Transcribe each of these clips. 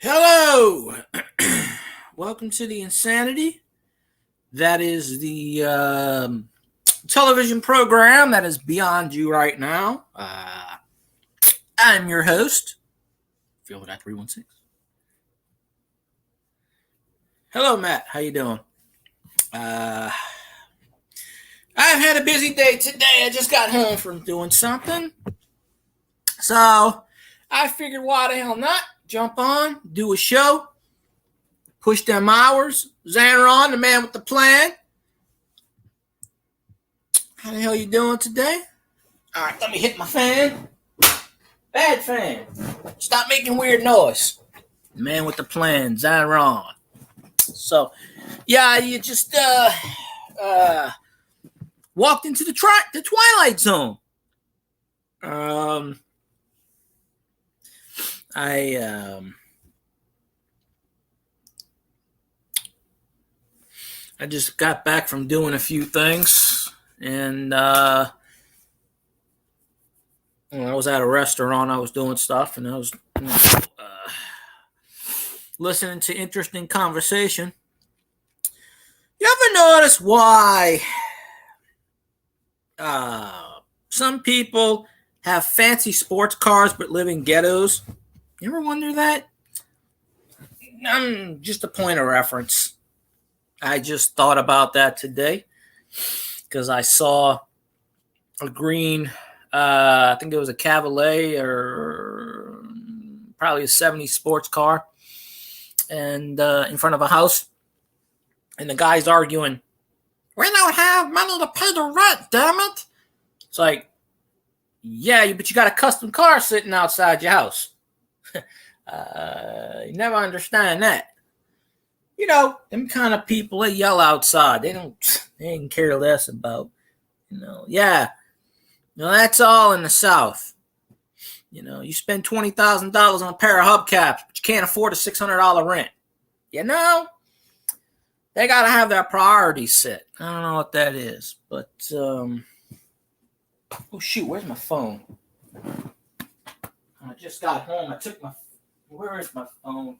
Hello! Welcome to the Insanity. That is the television program that is beyond you right now. I'm your host, Feel that 316. Hello, Matt. How you doing? I've had a busy day today. I just got home from doing something. So, I figured why the hell not? Jump on, do a show, push them hours. Xanron, the man with the plan. How the hell you doing today? All right, let me hit my fan. Bad fan. Stop making weird noise. The man with the plan, Xanron. So, yeah, you just walked into the Twilight Zone. I just got back from doing a few things, and I was at a restaurant. I was doing stuff, and I was listening to interesting conversation. You ever notice why some people have fancy sports cars but live in ghettos? You ever wonder that? Just a point of reference. I just thought about that today because I saw a green, I think it was a Cavalier or probably a 70s sports car, and in front of a house, and the guy's arguing, "We don't have money to pay the rent, damn it." It's like, yeah, but you got a custom car sitting outside your house. You never understand that. You know, them kind of people, they yell outside. They can care less about, yeah. That's all in the South. You spend $20,000 on a pair of hubcaps, but you can't afford a $600 rent. They got to have their priorities set. I don't know what that is, but, oh shoot, where's my phone? I just got home. Where is my phone? I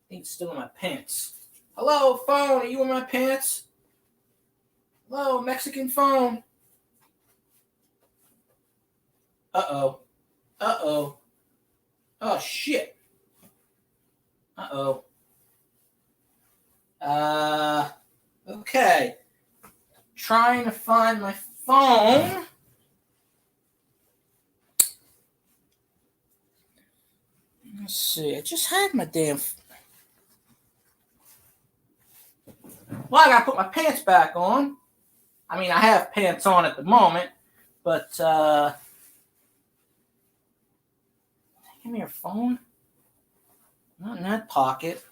think it's still in my pants. Hello, phone, are you in my pants? Hello, Mexican phone. Uh-oh. Oh, shit. Okay. Trying to find my phone. Let's see. I just had my damn... Well, I gotta put my pants back on. I mean, I have pants on at the moment, but, give me your phone. Not in that pocket.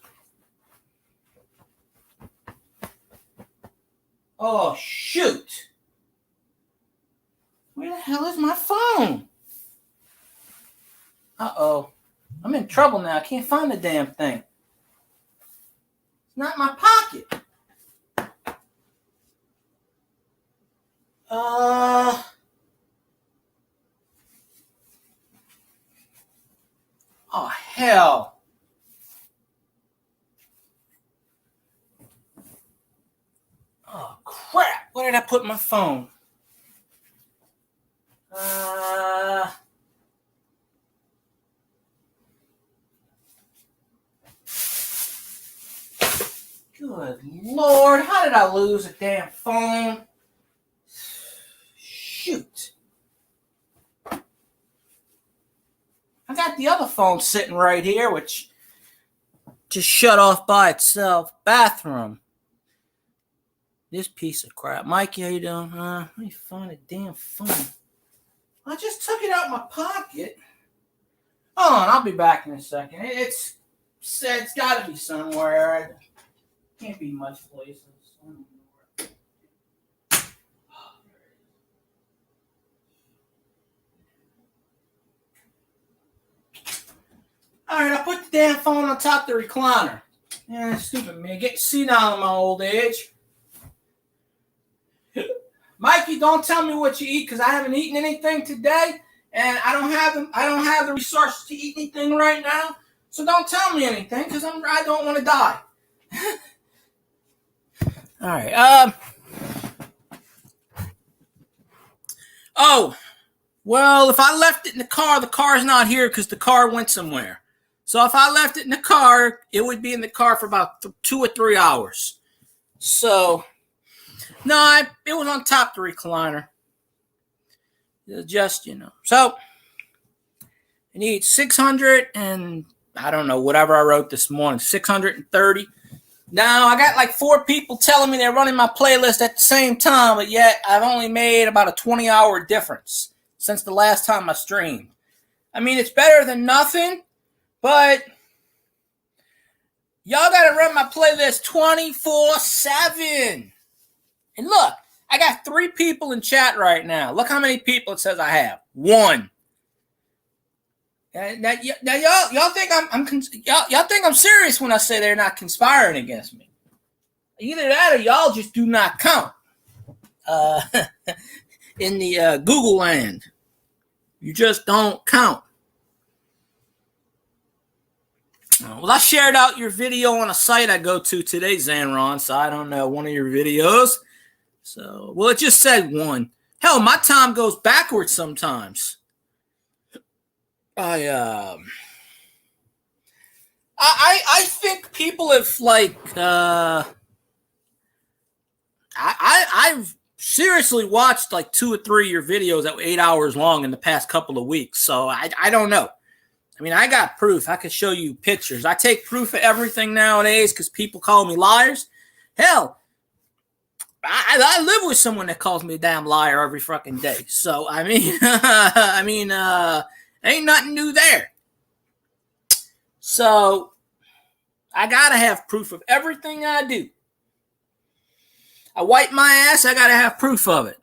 Oh, shoot. Where the hell is my phone? Uh-oh. I'm in trouble now. I can't find the damn thing. It's not in my pocket. Oh, hell. Oh, crap. Where did I put my phone? Good Lord. How did I lose a damn phone? Shoot. I got the other phone sitting right here, which just shut off by itself. Bathroom. This piece of crap. Mikey, how you doing? Let me find a damn phone. I just took it out of my pocket. Hold on, I'll be back in a second. It's got to be somewhere. It can't be much places. All right, I put the damn phone on top of the recliner. Yeah, stupid me. Get to see down in my old age. Mikey, don't tell me what you eat because I haven't eaten anything today, and I don't have the resources to eat anything right now. So don't tell me anything because I don't want to die. All right. Oh, well, if I left it in the car's not here because the car went somewhere. So if I left it in the car, it would be in the car for about 2 or 3 hours. So, no, it was on top of the recliner. Just, So, I need 600 and, I don't know, whatever I wrote this morning, 630. Now, I got like 4 people telling me they're running my playlist at the same time, but yet I've only made about a 20-hour difference since the last time I streamed. I mean, it's better than nothing, but y'all got to run my playlist 24/7. And look, I got 3 people in chat right now. Look how many people it says I have. 1. Now y'all think y'all think I'm serious when I say they're not conspiring against me. Either that or y'all just do not count. In the Google land, you just don't count. Well, I shared out your video on a site I go to today, Zanron. So I don't know, one of your videos. So, well, it just said 1. Hell, my time goes backwards sometimes. I think people have I've seriously watched like 2 or 3 of your videos that were 8 hours long in the past couple of weeks. So I don't know. I mean, I got proof. I could show you pictures. I take proof of everything nowadays because people call me liars. Hell, I live with someone that calls me a damn liar every fucking day. So I mean, ain't nothing new there. So I gotta have proof of everything I do. I wipe my ass, I gotta have proof of it.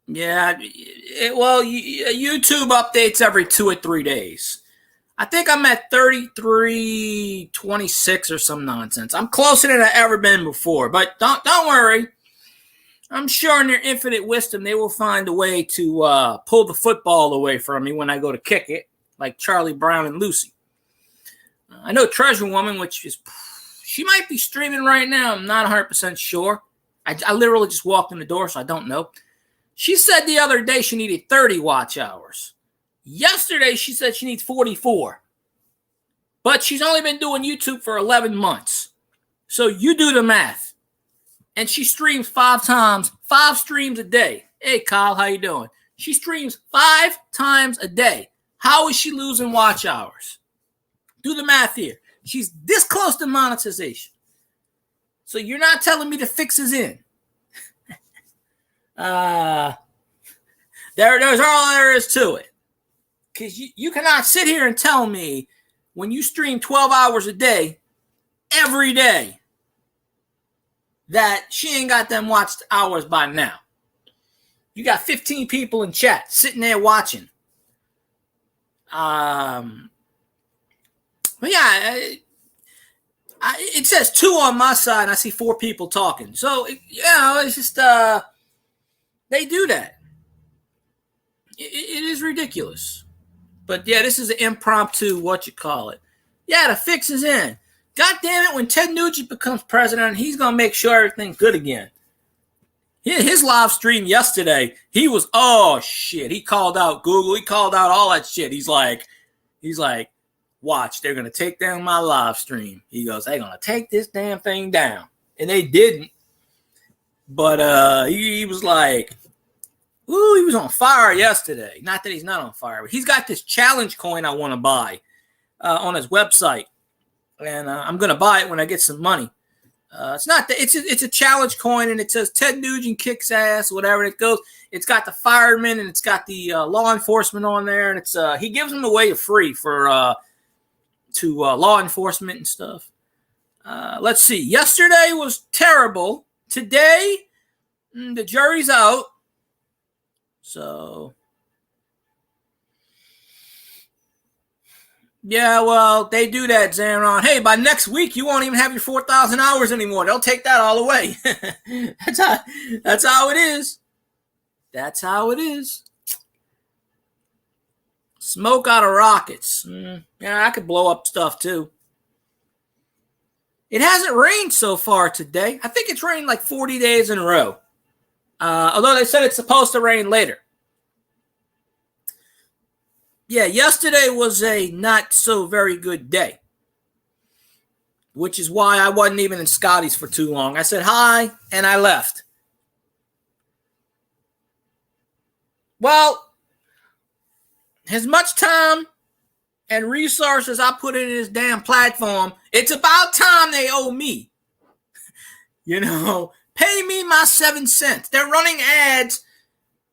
Yeah, YouTube updates every 2 or 3 days. I think I'm at 3326 or some nonsense. I'm closer than I've ever been before. But don't worry. I'm sure in their infinite wisdom, they will find a way to pull the football away from me when I go to kick it, like Charlie Brown and Lucy. I know Treasure Woman, she might be streaming right now. I'm not 100% sure. I literally just walked in the door, so I don't know. She said the other day she needed 30 watch hours. Yesterday, she said she needs 44. But she's only been doing YouTube for 11 months. So you do the math. And she streams 5 times, 5 streams a day. Hey, Kyle, how you doing? She streams 5 times a day. How is she losing watch hours? Do the math here. She's this close to monetization. So you're not telling me the fix is in. There's all there is to it. Because you cannot sit here and tell me when you stream 12 hours a day, every day, that she ain't got them watched hours by now. You got 15 people in chat sitting there watching. But yeah, it says 2 on my side, and I see 4 people talking. So, it's just, they do that. It is ridiculous. But yeah, this is an impromptu, Yeah, the fix is in. God damn it, when Ted Nugent becomes president, he's going to make sure everything's good again. His live stream yesterday, he was, oh shit, he called out Google, he called out all that shit. He's like, watch, they're going to take down my live stream. He goes, they're going to take this damn thing down. And they didn't. But he was like, ooh, he was on fire yesterday. Not that he's not on fire, but he's got this challenge coin I want to buy on his website. And I'm going to buy it when I get some money. It's a challenge coin, and it says Ted Nugent kicks ass, whatever it goes. It's got the firemen, and it's got the law enforcement on there, and it's he gives them away free for to law enforcement and stuff. Let's see. Yesterday was terrible. Today, the jury's out. So, yeah, well, they do that, Xanon. Hey, by next week, you won't even have your 4,000 hours anymore. They'll take that all away. That's how it is. That's how it is. Smoke out of rockets. Yeah, I could blow up stuff too. It hasn't rained so far today. I think it's rained like 40 days in a row. Although they said it's supposed to rain later. Yeah, yesterday was a not so very good day, which is why I wasn't even in Scotty's for too long. I said hi and I left. Well, as much time and resources I put into this damn platform, it's about time they owe me. You know, pay me my 7 cents. They're running ads.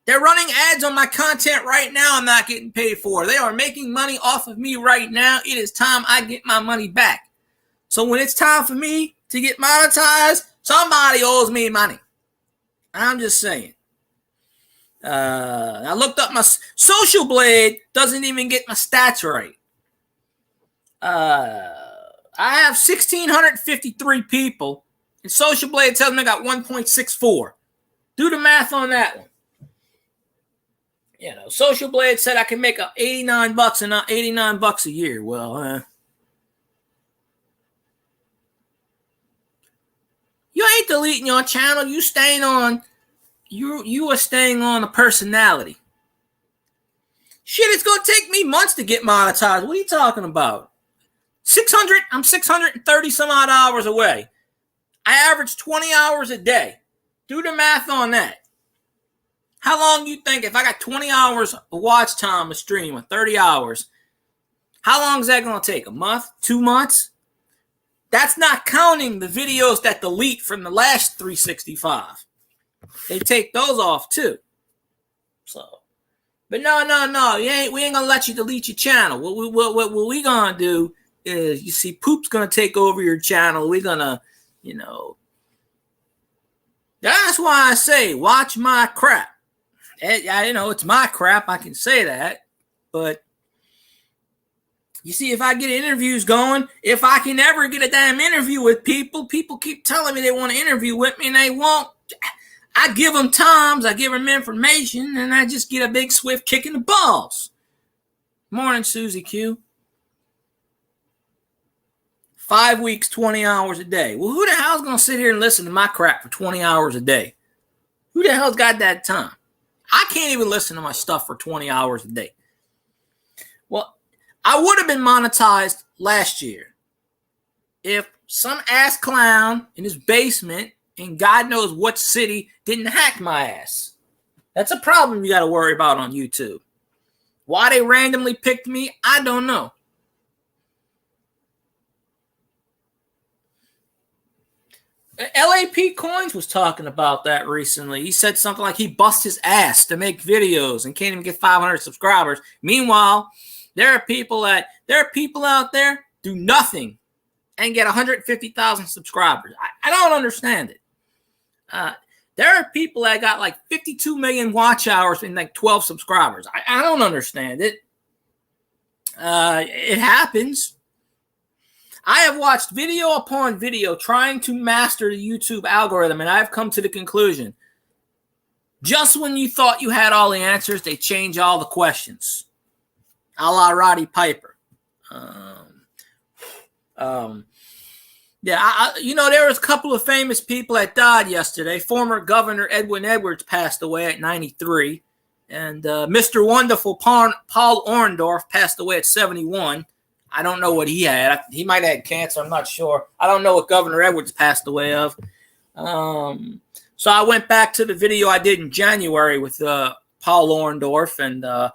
They're running ads on my content right now I'm not getting paid for. They are making money off of me right now. It is time I get my money back. So when it's time for me to get monetized, somebody owes me money. I'm just saying. I looked up my Social Blade doesn't even get my stats right. I have 1,653 people, and Social Blade tells me I got 1.64. Do the math on that one. You know, Social Blade said I can make up $89 and not $89 a year. Well, you ain't deleting your channel. You staying on. You are staying on a personality. Shit, it's gonna take me months to get monetized. What are you talking about? 600. I'm 630 some odd hours away. I average 20 hours a day. Do the math on that. How long you think if I got 20 hours of watch time a stream or 30 hours, how long is that going to take? A month? 2 months? That's not counting the videos that delete from the last 365. They take those off too. So, but no. We ain't gonna let you delete your channel. What we gonna do is, you see, Poop's gonna take over your channel. We're gonna, you know. That's why I say watch my crap. You know, it's my crap. I can say that, but you see, if I get interviews going, if I can ever get a damn interview with people keep telling me they want to interview with me and they won't. I give them times, I give them information, and I just get a big swift kick in the balls. Morning, Susie Q. 5 weeks, 20 hours a day. Well, who the hell's going to sit here and listen to my crap for 20 hours a day? Who the hell's got that time? I can't even listen to my stuff for 20 hours a day. Well, I would have been monetized last year if some ass clown in his basement in God knows what city didn't hack my ass. That's a problem you got to worry about on YouTube. Why they randomly picked me, I don't know. LAP Coins was talking about that recently. He said something like he bust his ass to make videos and can't even get 500 subscribers. Meanwhile, there are people out there do nothing and get 150,000 subscribers. I don't understand it. There are people that got like 52 million watch hours and like 12 subscribers. I don't understand it. It happens. I have watched video upon video trying to master the YouTube algorithm, and I've come to the conclusion. Just when you thought you had all the answers, they change all the questions. A la Roddy Piper. Yeah, there was a couple of famous people that died yesterday. Former Governor Edwin Edwards passed away at 93. And Mr. Wonderful Paul Orndorff passed away at 71. I don't know what he had. He might have had cancer. I'm not sure. I don't know what Governor Edwards passed away of. So I went back to the video I did in January with Paul Orndorff, and I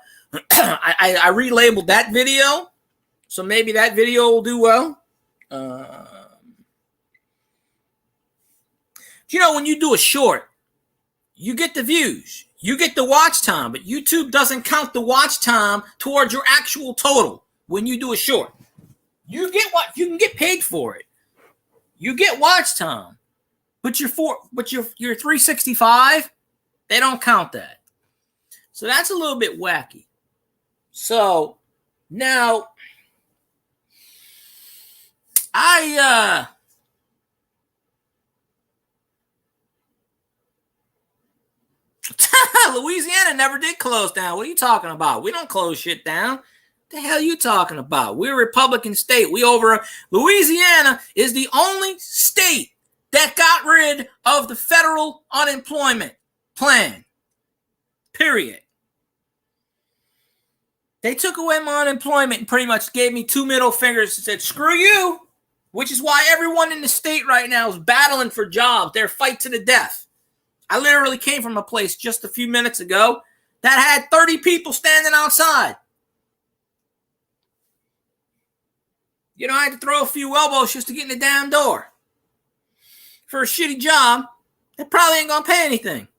relabeled that video. So maybe that video will do well. When you do a short, you get the views. You get the watch time, but YouTube doesn't count the watch time towards your actual total when you do a short. You can get paid for it. You get watch time, but your 365, they don't count that. So that's a little bit wacky. So now Louisiana never did close down. What are you talking about? We don't close shit down. The hell are you talking about? We're a Republican state. Louisiana is the only state that got rid of the federal unemployment plan. Period. They took away my unemployment and pretty much gave me 2 middle fingers and said, screw you, which is why everyone in the state right now is battling for jobs. They're fight to the death. I literally came from a place just a few minutes ago that had 30 people standing outside. You know, I had to throw a few elbows just to get in the damn door. For a shitty job, they probably ain't going to pay anything.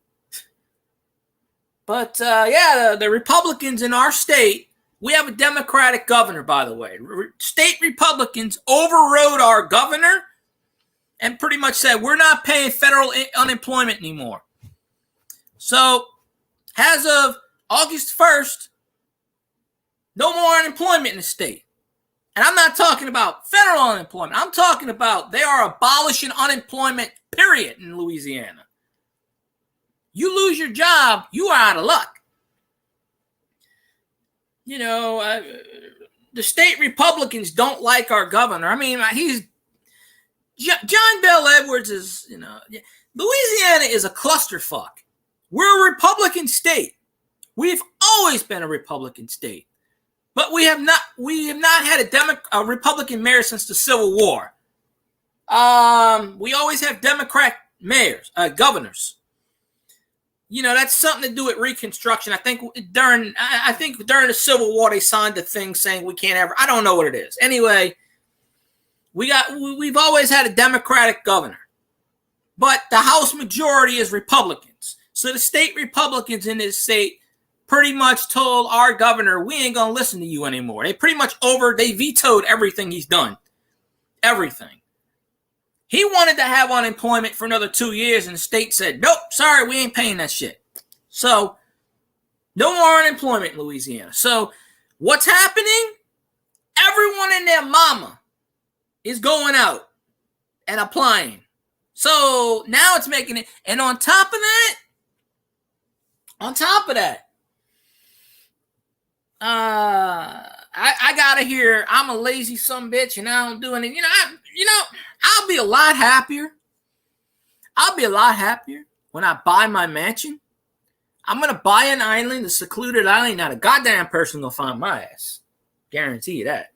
But, the Republicans in our state, we have a Democratic governor, by the way. State Republicans overrode our governor and pretty much said, we're not paying federal unemployment anymore. So, as of August 1st, no more unemployment in the state. And I'm not talking about federal unemployment. I'm talking about they are abolishing unemployment, period, in Louisiana. You lose your job, you are out of luck. You know, the state Republicans don't like our governor. I mean, John Bel Edwards is, Louisiana is a clusterfuck. We're a Republican state. We've always been a Republican state. But we have not had a Republican mayor since the Civil War. We always have Democrat mayors, governors. You know, that's something to do with Reconstruction. I think during the Civil War they signed a thing saying we can't ever. I don't know what it is. Anyway, we've always had a Democratic governor, but the House majority is Republicans. So the state Republicans in this state pretty much told our governor, we ain't gonna listen to you anymore. They pretty much they vetoed everything he's done. Everything. He wanted to have unemployment for another 2 years, and the state said, nope, sorry, we ain't paying that shit. So, no more unemployment in Louisiana. So, what's happening? Everyone and their mama is going out and applying. So, now it's making it, and on top of that, I gotta hear I'm a lazy sumbitch and I don't do anything. I'll be a lot happier. I'll be a lot happier when I buy my mansion. I'm gonna buy an island, a secluded island. Not a goddamn person gonna find my ass. Guarantee you that.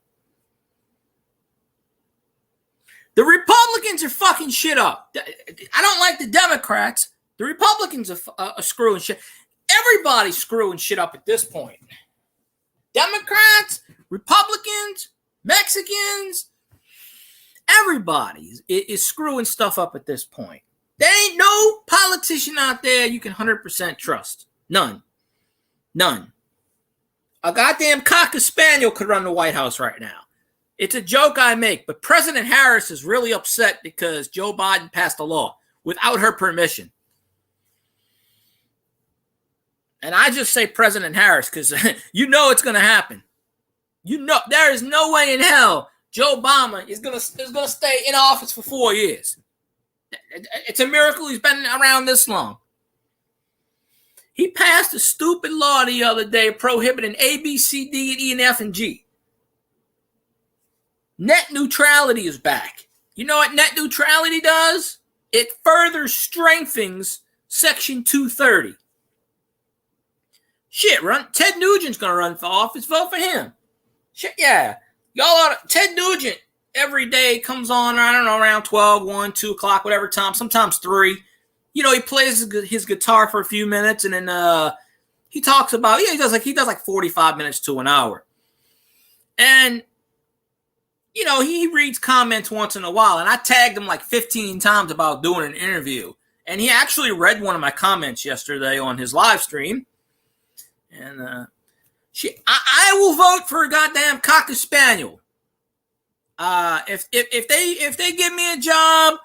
The Republicans are fucking shit up. I don't like the Democrats. The Republicans are screwing shit. Everybody's screwing shit up at this point. Democrats, Republicans, Mexicans, everybody is screwing stuff up at this point. There ain't no politician out there you can 100% trust. None. A goddamn Cocker Spaniel could run the White House right now. It's a joke I make, but President Harris is really upset because Joe Biden passed a law without her permission. And I just say President Harris because you know it's going to happen. You know there is no way in hell Joe Biden is going to stay in office for 4 years. It's a miracle he's been around this long. He passed a stupid law the other day prohibiting A, B, C, D, and E, and F, and G. Net neutrality is back. You know what net neutrality does? It further strengthens Section 230. Shit, Ted Nugent's going to run for office. Vote for him. Shit, yeah. Ted Nugent every day comes on, I don't know, around 12, 1, 2 o'clock, whatever time, sometimes 3. You know, he plays his guitar for a few minutes, and then he talks about, he does like 45 minutes to an hour. And, you know, he reads comments once in a while, and I tagged him like 15 times about doing an interview. And he actually read one of my comments yesterday on his live stream. And I will vote for a goddamn Cocker Spaniel. If they give me a job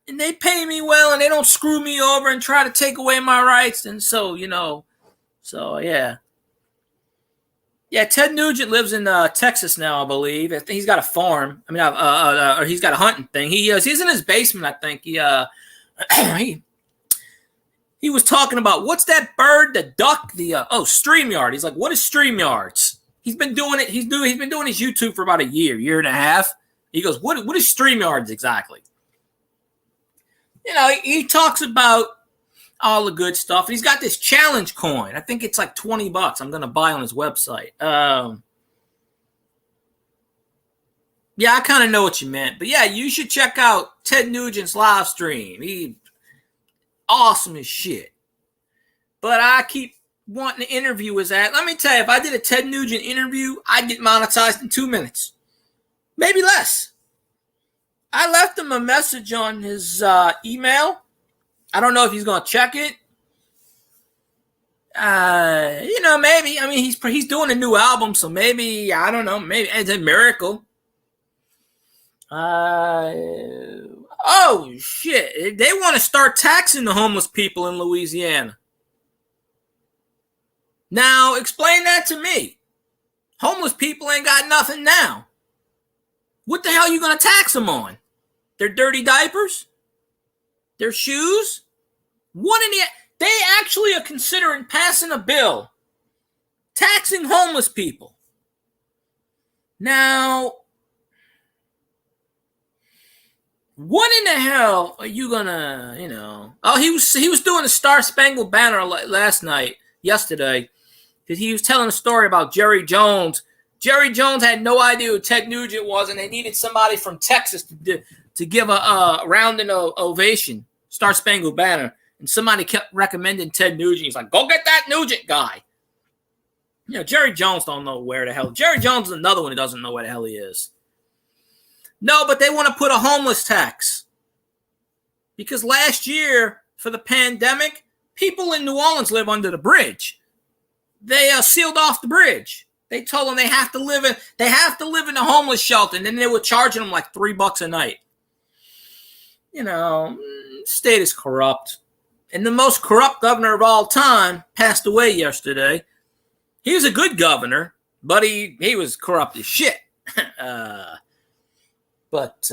and they pay me well and they don't screw me over and try to take away my rights, then yeah. Yeah, Ted Nugent lives in Texas now, I believe. I think he's got a farm. I mean, or he's got a hunting thing. He's in his basement, I think. He he was talking about what's that bird, the duck, StreamYard. He's like, what is StreamYards? He's been doing it. He's been doing his YouTube for about a year and a half. He goes, what is StreamYards exactly? He talks about all the good stuff. He's got this challenge coin. I think it's like $20. I'm going to buy on his website. Yeah, I kind of know what you meant. But yeah, you should check out Ted Nugent's live stream. He awesome as shit. But I keep wanting to interview his ass. Let me tell you, if I did a Ted Nugent interview, I'd get monetized in 2 minutes. Maybe less. I left him a message on his email. I don't know if he's going to check it. Maybe. I mean, he's doing a new album, so maybe, I don't know, maybe it's a miracle. Oh, shit. They want to start taxing the homeless people in Louisiana. Now, explain that to me. Homeless people ain't got nothing now. What the hell are you going to tax them on? Their dirty diapers? Their shoes? They actually are considering passing a bill taxing homeless people. Now, what in the hell are you gonna, Oh, he was doing a Star Spangled Banner yesterday, because he was telling a story about Jerry Jones. Jerry Jones had no idea who Ted Nugent was, and they needed somebody from Texas to give a rounding ovation, Star Spangled Banner. And somebody kept recommending Ted Nugent. He's like, go get that Nugent guy. Jerry Jones don't know where the hell. Jerry Jones is another one who doesn't know where the hell he is. No, but they want to put a homeless tax. Because last year, for the pandemic, people in New Orleans live under the bridge. They sealed off the bridge. They told them they have to live in a homeless shelter, and then they were charging them like $3 a night. State is corrupt. And the most corrupt governor of all time passed away yesterday. He was a good governor, but he was corrupt as shit. But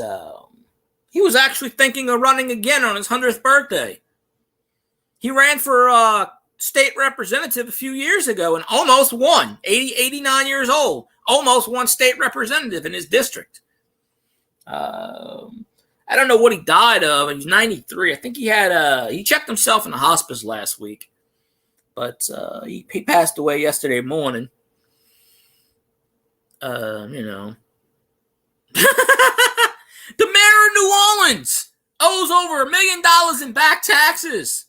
he was actually thinking of running again on his 100th birthday. He ran for state representative a few years ago and almost won. 89 years old. Almost won state representative in his district. I don't know what he died of. He was 93. I think he checked himself in the hospice last week. But he passed away yesterday morning. The mayor of New Orleans owes over $1 million in back taxes.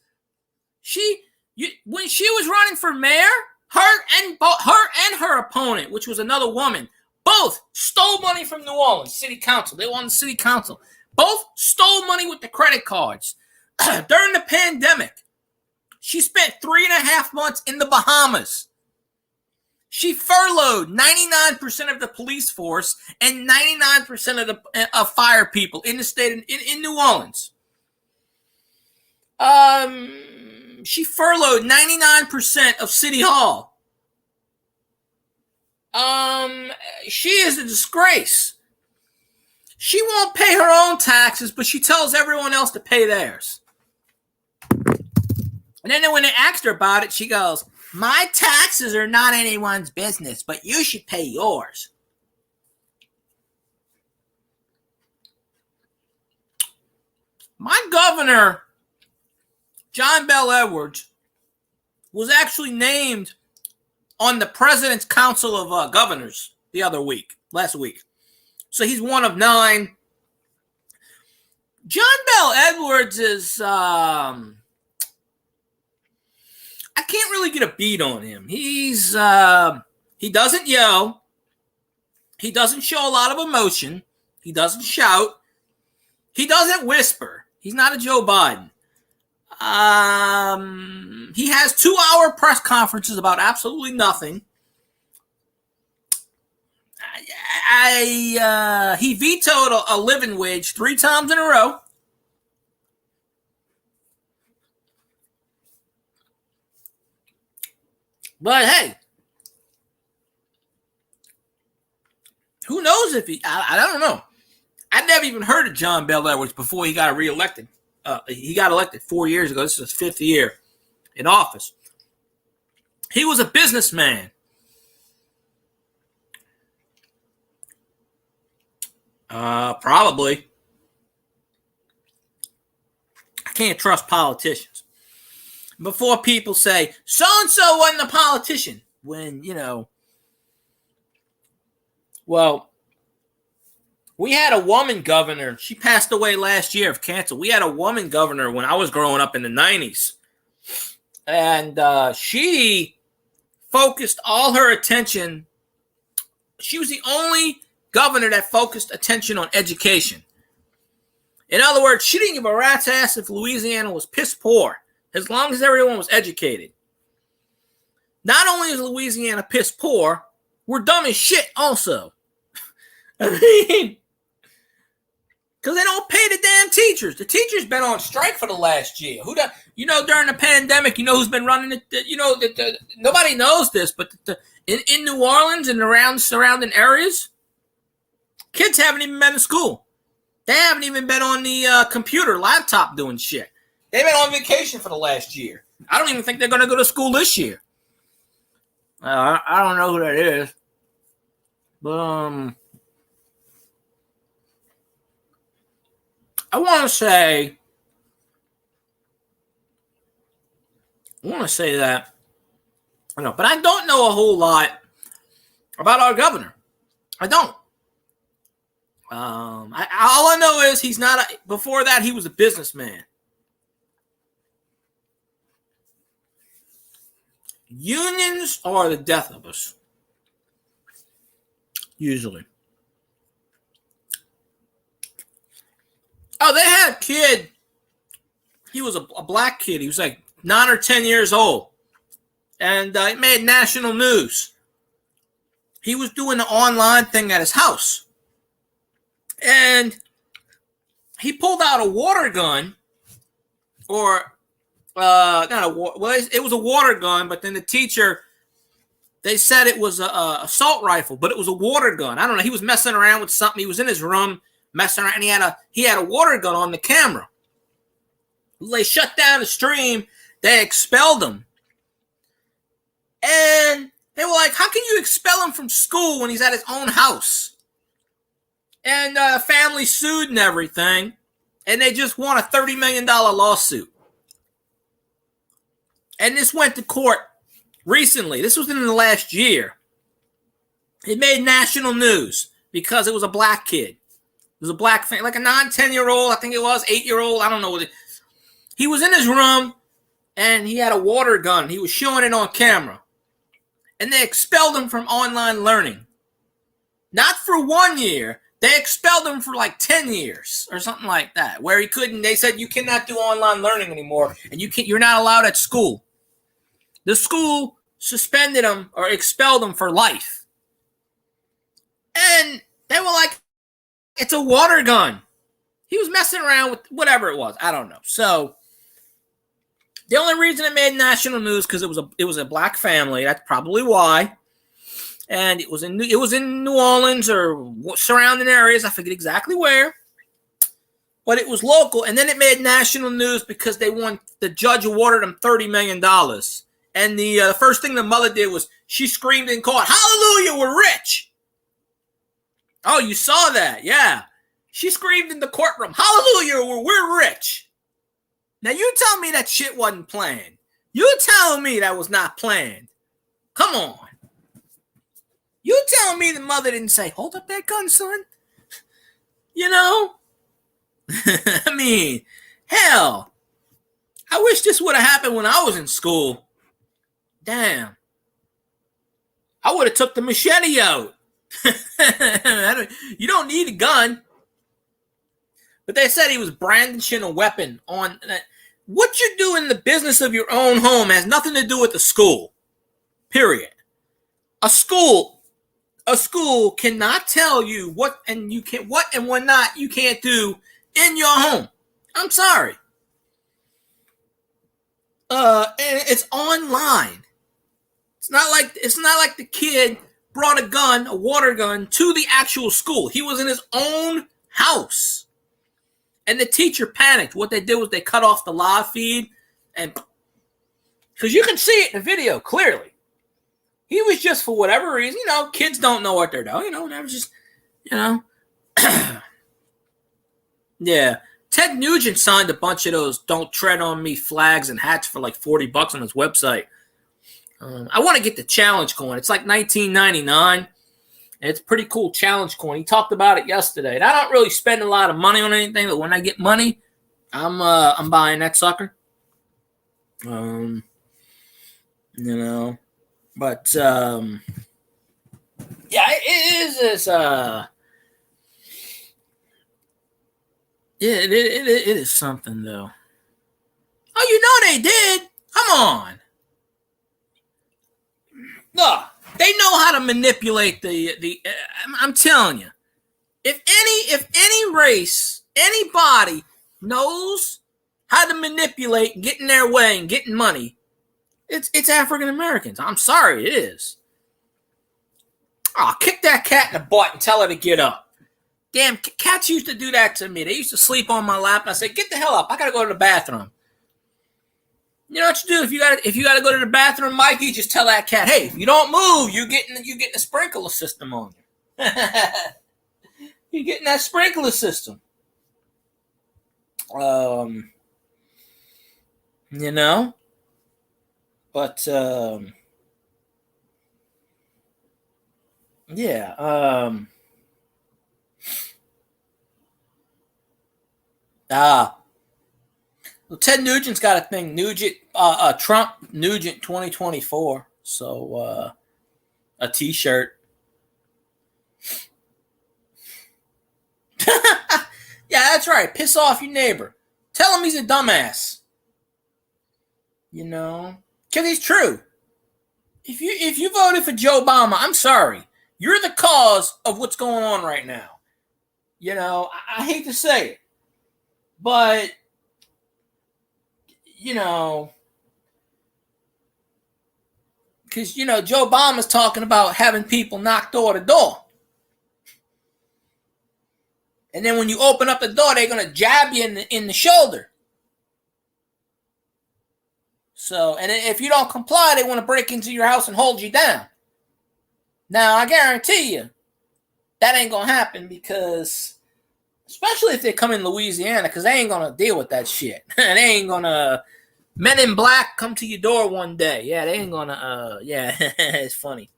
When she was running for mayor, her and her opponent, which was another woman, both stole money from New Orleans City Council. They won the City Council. Both stole money with the credit cards. During the pandemic, she spent 3.5 months in the Bahamas. She furloughed 99% of the police force and 99% of fire people in the state in New Orleans. She furloughed 99% of City Hall. She is a disgrace. She won't pay her own taxes, but she tells everyone else to pay theirs. And then when they asked her about it, she goes, my taxes are not anyone's business, but you should pay yours. My governor, John Bel Edwards, was actually named on the President's Council of Governors last week. So he's one of 9. John Bel Edwards is, I can't really get a beat on him. He doesn't yell. He doesn't show a lot of emotion. He doesn't shout. He doesn't whisper. He's not a Joe Biden. He has 2-hour press conferences about absolutely nothing. He vetoed a living wage 3 times in a row. But hey, who knows if I don't know. I never even heard of John Bel Edwards before he got reelected. He got elected 4 years ago. This is his 5th year. in office. He was a businessman. Probably. I can't trust politicians. Before people say, so-and-so wasn't a politician, when, well, we had a woman governor. She passed away last year of cancer. We had a woman governor when I was growing up in the 90s. And she focused all her attention. She was the only governor that focused attention on education. In other words, she didn't give a rat's ass if Louisiana was piss poor, as long as everyone was educated. Not only is Louisiana piss poor, we're dumb as shit also. I mean, because they don't pay the damn teachers. The teachers been on strike for the last year. During the pandemic, who's been running it? Nobody knows this, but in New Orleans and around surrounding areas, kids haven't even been to school. They haven't even been on the computer, laptop doing shit. They've been on vacation for the last year. I don't even think they're going to go to school this year. I don't know who that is. But, I want to say that, but I don't know a whole lot about our governor. I don't. All I know is before that, he was a businessman. Unions are the death of us. Usually. Oh, they had a kid. He was a black kid. He was like 9 or 10 years old. And it made national news. He was doing the online thing at his house. And he pulled out a water gun. It was a water gun, but then the teacher, they said it was a assault rifle, but it was a water gun. I don't know. He was messing around with something. He was in his room messing around, and he had a water gun on the camera. They shut down the stream. They expelled him. And they were like, how can you expel him from school when he's at his own house? And the family sued and everything. And they just won a $30 million lawsuit. And this went to court recently. This was in the last year. It made national news because it was a black kid. It was a black family, like a 9, 10-year-old, I think it was, 8-year-old, I don't know. He was in his room, and he had a water gun. He was showing it on camera. And they expelled him from online learning. Not for 1 year. They expelled him for like 10 years or something like that, where he couldn't. They said you cannot do online learning anymore, and you're not allowed at school. The school suspended him or expelled him for life. And they were like, it's a water gun. He was messing around with whatever it was. I don't know. So the only reason it made national news because it was a black family. That's probably why. And it was in New Orleans or surrounding areas. I forget exactly where. But it was local. And then it made national news because the judge awarded them $30 million. And the first thing the mother did was she screamed in court, "Hallelujah, we're rich." Oh, you saw that? Yeah. She screamed in the courtroom, "Hallelujah, we're rich." Now you tell me that shit wasn't planned. You tell me that was not planned. Come on. You tell me the mother didn't say, "Hold up that gun, son." I mean, hell, I wish this would have happened when I was in school. Damn. I would have took the machete out. You don't need a gun. But they said he was brandishing a weapon on. What you do in the business of your own home has nothing to do with the school. Period. A school cannot tell you what and what not you can't do in your home. I'm sorry. And it's online. It's not like the kid brought a water gun to the actual school. He was in his own house. And the teacher panicked. What they did was they cut off the live feed and Because you can see it in the video clearly. He was just, for whatever reason, kids don't know what they're doing. That was just, yeah. Ted Nugent signed a bunch of those "Don't Tread on Me" flags and hats for like $40 on his website. I want to get the challenge coin. It's like $19.99. And it's a pretty cool challenge coin. He talked about it yesterday. And I don't really spend a lot of money on anything, but when I get money, I'm buying that sucker. But yeah, it is it is something though. Oh, they did. Come on. Look, they know how to manipulate the. I'm telling you, if any race, anybody knows how to manipulate and get in their way and getting money, it's African Americans. I'm sorry, it is. Kick that cat in the butt and tell her to get up. Damn, cats used to do that to me. They used to sleep on my lap, and I said, "Get the hell up! I gotta go to the bathroom." You know what you do if you gotta go to the bathroom, Mikey? Just tell that cat, "Hey, if you don't move, you getting a sprinkler system on you. You're getting that sprinkler system." But yeah. Well, Ted Nugent's got a thing. Trump Nugent 2024. So a T-shirt. Yeah, that's right. Piss off your neighbor. Tell him he's a dumbass. Because he's true. If you voted for Joe Obama, I'm sorry. You're the cause of what's going on right now. I hate to say it, but because Joe Obama's talking about having people knock door to door. And then when you open up the door, they're going to jab you in the shoulder. So, and if you don't comply, they want to break into your house and hold you down. Now, I guarantee you, that ain't going to happen because, especially if they come in Louisiana, because they ain't going to deal with that shit. They ain't going to, Men in Black come to your door one day. Yeah, they ain't going to, yeah, it's funny.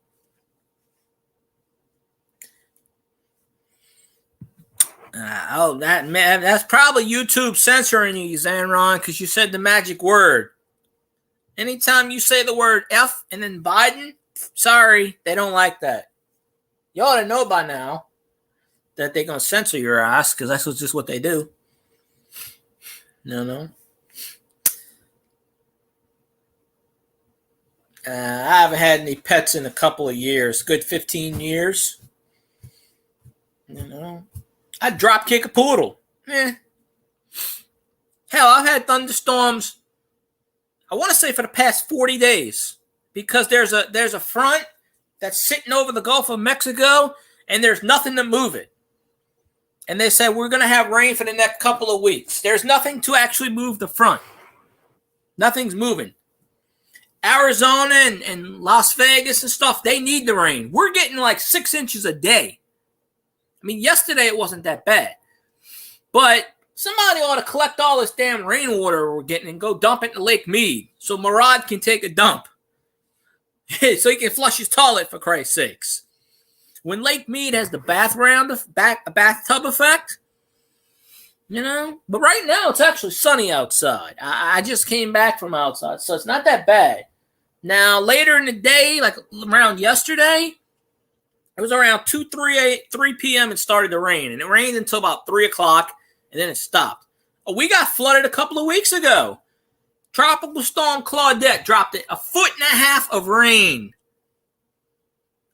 That's probably YouTube censoring you, Zanron, because you said the magic word. Anytime you say the word F and then Biden, sorry, they don't like that. You ought to know by now that they're going to censor your ass because that's just what they do. No. I haven't had any pets in a couple of years. Good 15 years. I'd drop kick a poodle. Hell, I've had thunderstorms, I want to say for the past 40 days because there's a front that's sitting over the Gulf of Mexico and there's nothing to move it. And they said we're going to have rain for the next couple of weeks. There's nothing to actually move the front. Nothing's moving. Arizona and Las Vegas and stuff, they need the rain. We're getting like 6 inches a day. I mean, yesterday it wasn't that bad. But somebody ought to collect all this damn rainwater we're getting and go dump it in Lake Mead so Murad can take a dump. So he can flush his toilet, for Christ's sakes. When Lake Mead has the bathtub effect, But right now it's actually sunny outside. I just came back from outside, so it's not that bad. Now, later in the day, like around yesterday, it was around 3 p.m. it started to rain. And it rained until about 3 o'clock, and then it stopped. We got flooded a couple of weeks ago. Tropical Storm Claudette dropped a 1.5 feet of rain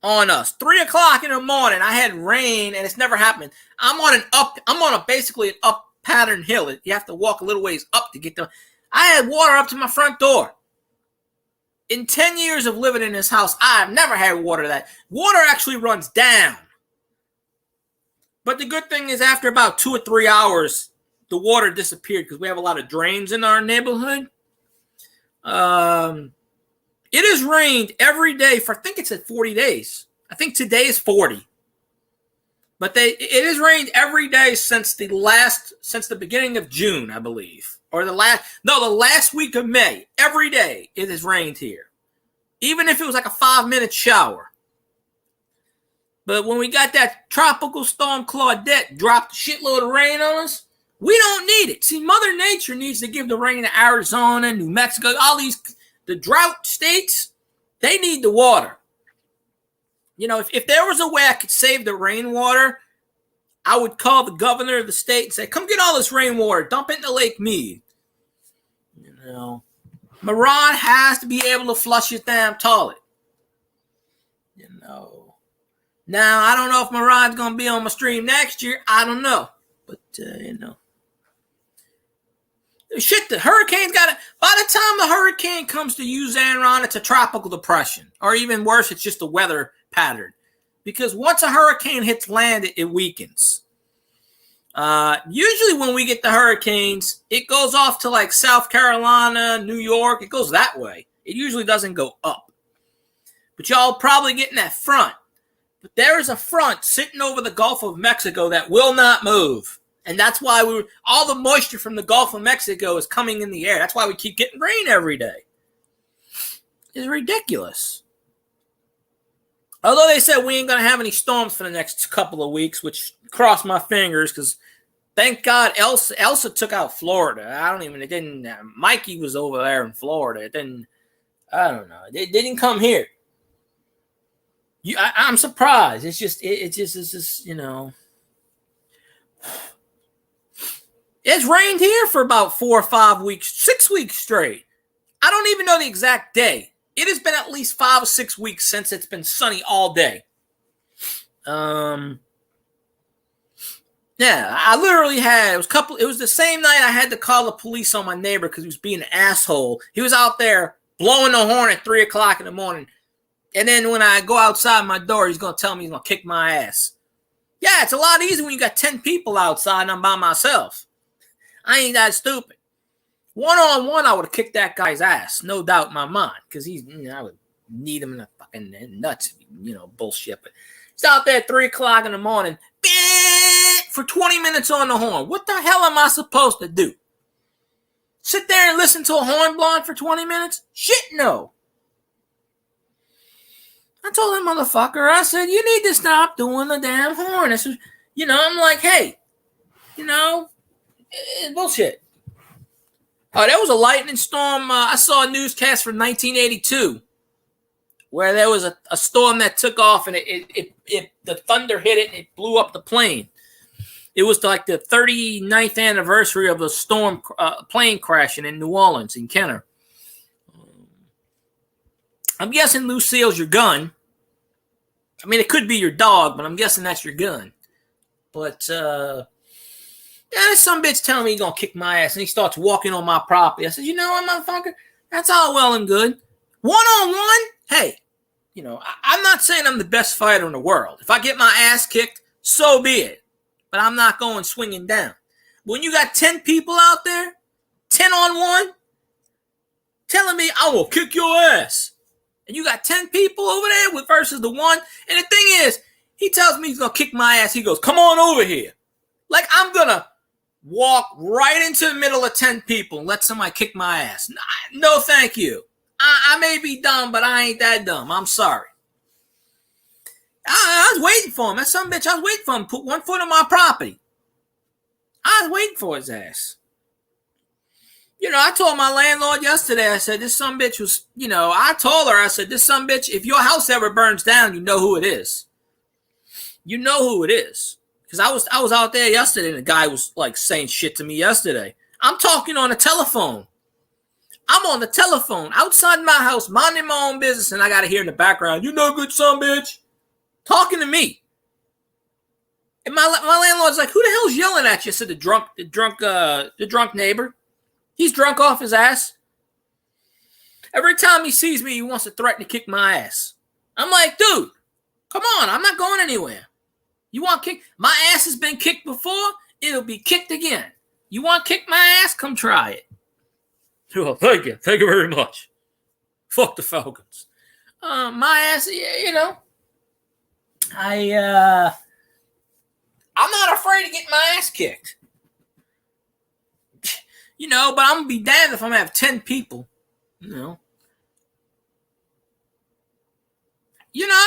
on us. 3 o'clock in the morning, I had rain, and it's never happened. I'm on basically an up pattern hill. You have to walk a little ways up to get there. I had water up to my front door. In 10 years of living in this house, I've never had water that. Water actually runs down. But the good thing is after about 2 or 3 hours, the water disappeared because we have a lot of drains in our neighborhood. It has rained every day for, I think it's at 40 days. I think today is 40. But it has rained every day since the beginning of June, I believe. Or the last week of May. Every day it has rained here. Even if it was like a 5-minute shower. But when we got that tropical storm Claudette dropped a shitload of rain on us, we don't need it. See, Mother Nature needs to give the rain to Arizona, New Mexico, all the drought states, they need the water. You know, if there was a way I could save the rainwater, I would call the governor of the state and say, come get all this rainwater, dump it into Lake Mead. You know, Moran has to be able to flush his damn toilet. You know. Now, I don't know if Moran's going to be on my stream next year. I don't know. But, you know. Shit, the hurricane's got it. By the time the hurricane comes to you, Zanron, it's a tropical depression. Or even worse, it's just a weather pattern. Because once a hurricane hits land, it weakens. Usually when we get the hurricanes, it goes off to like South Carolina, New York. It goes that way. It usually doesn't go up. But y'all probably getting that front. But there is a front sitting over the Gulf of Mexico that will not move. And that's why all the moisture from the Gulf of Mexico is coming in the air. That's why we keep getting rain every day. It's ridiculous. Although they said we ain't going to have any storms for the next couple of weeks, which cross my fingers because thank God Elsa took out Florida. Mikey was over there in Florida. I don't know. It didn't come here. I'm surprised. It's just, you know. It's rained here for about 4 or 5 weeks, 6 weeks straight. I don't even know the exact day. It has been at least 5 or 6 weeks since it's been sunny all day. Yeah, I literally had, it was the same night I had to call the police on my neighbor because he was being an asshole. He was out there blowing the horn at 3 o'clock in the morning. And then when I go outside my door, he's going to tell me he's going to kick my ass. Yeah, it's a lot easier when you got 10 people outside and I'm by myself. I ain't that stupid. One-on-one, I would have kicked that guy's ass. No doubt in my mind. Because I would need him in the fucking nuts, bullshit. But he's out there at 3 o'clock in the morning for 20 minutes on the horn. What the hell am I supposed to do? Sit there and listen to a horn blowing for 20 minutes? Shit, no. I told that motherfucker, I said, you need to stop doing the damn horn. I said, I'm like, hey, bullshit. Oh, there was a lightning storm. I saw a newscast from 1982 where there was a storm that took off and the thunder hit it and it blew up the plane. It was like the 39th anniversary of a storm plane crashing in New Orleans in Kenner. I'm guessing Lucille's your gun. I mean, it could be your dog, but I'm guessing that's your gun. But, yeah, there's some bitch telling me he's going to kick my ass, and he starts walking on my property. I said, you know what, motherfucker? That's all well and good. One-on-one, hey, I'm not saying I'm the best fighter in the world. If I get my ass kicked, so be it. But I'm not going swinging down. When you got 10 people out there, 10 on 1, telling me I will kick your ass. And you got 10 people over there versus the one. And the thing is, he tells me he's going to kick my ass. He goes, come on over here. Like I'm going to walk right into the middle of 10 people and let somebody kick my ass. No, thank you. I may be dumb, but I ain't that dumb. I'm sorry. I was waiting for him. That son of a bitch, I was waiting for him to put 1 foot on my property. I was waiting for his ass. I told my landlord yesterday, I said, this son of a bitch was, I told her, I said, this son of a bitch, if your house ever burns down, you know who it is. You know who it is. Because I was out there yesterday and the guy was like saying shit to me yesterday. I'm talking on the telephone. I'm on the telephone outside my house, minding my own business, and I got to hear in the background, you no good son of a bitch, talking to me. And my landlord's like, who the hell's yelling at you? I said, the drunk neighbor. He's drunk off his ass. Every time he sees me, he wants to threaten to kick my ass. I'm like, dude, come on, I'm not going anywhere. You want to kick? My ass has been kicked before. It'll be kicked again. You want to kick my ass? Come try it. Well, thank you very much. Fuck the Falcons. My ass, I'm not afraid to get my ass kicked. But I'm gonna be damned if I'm gonna have 10 people. I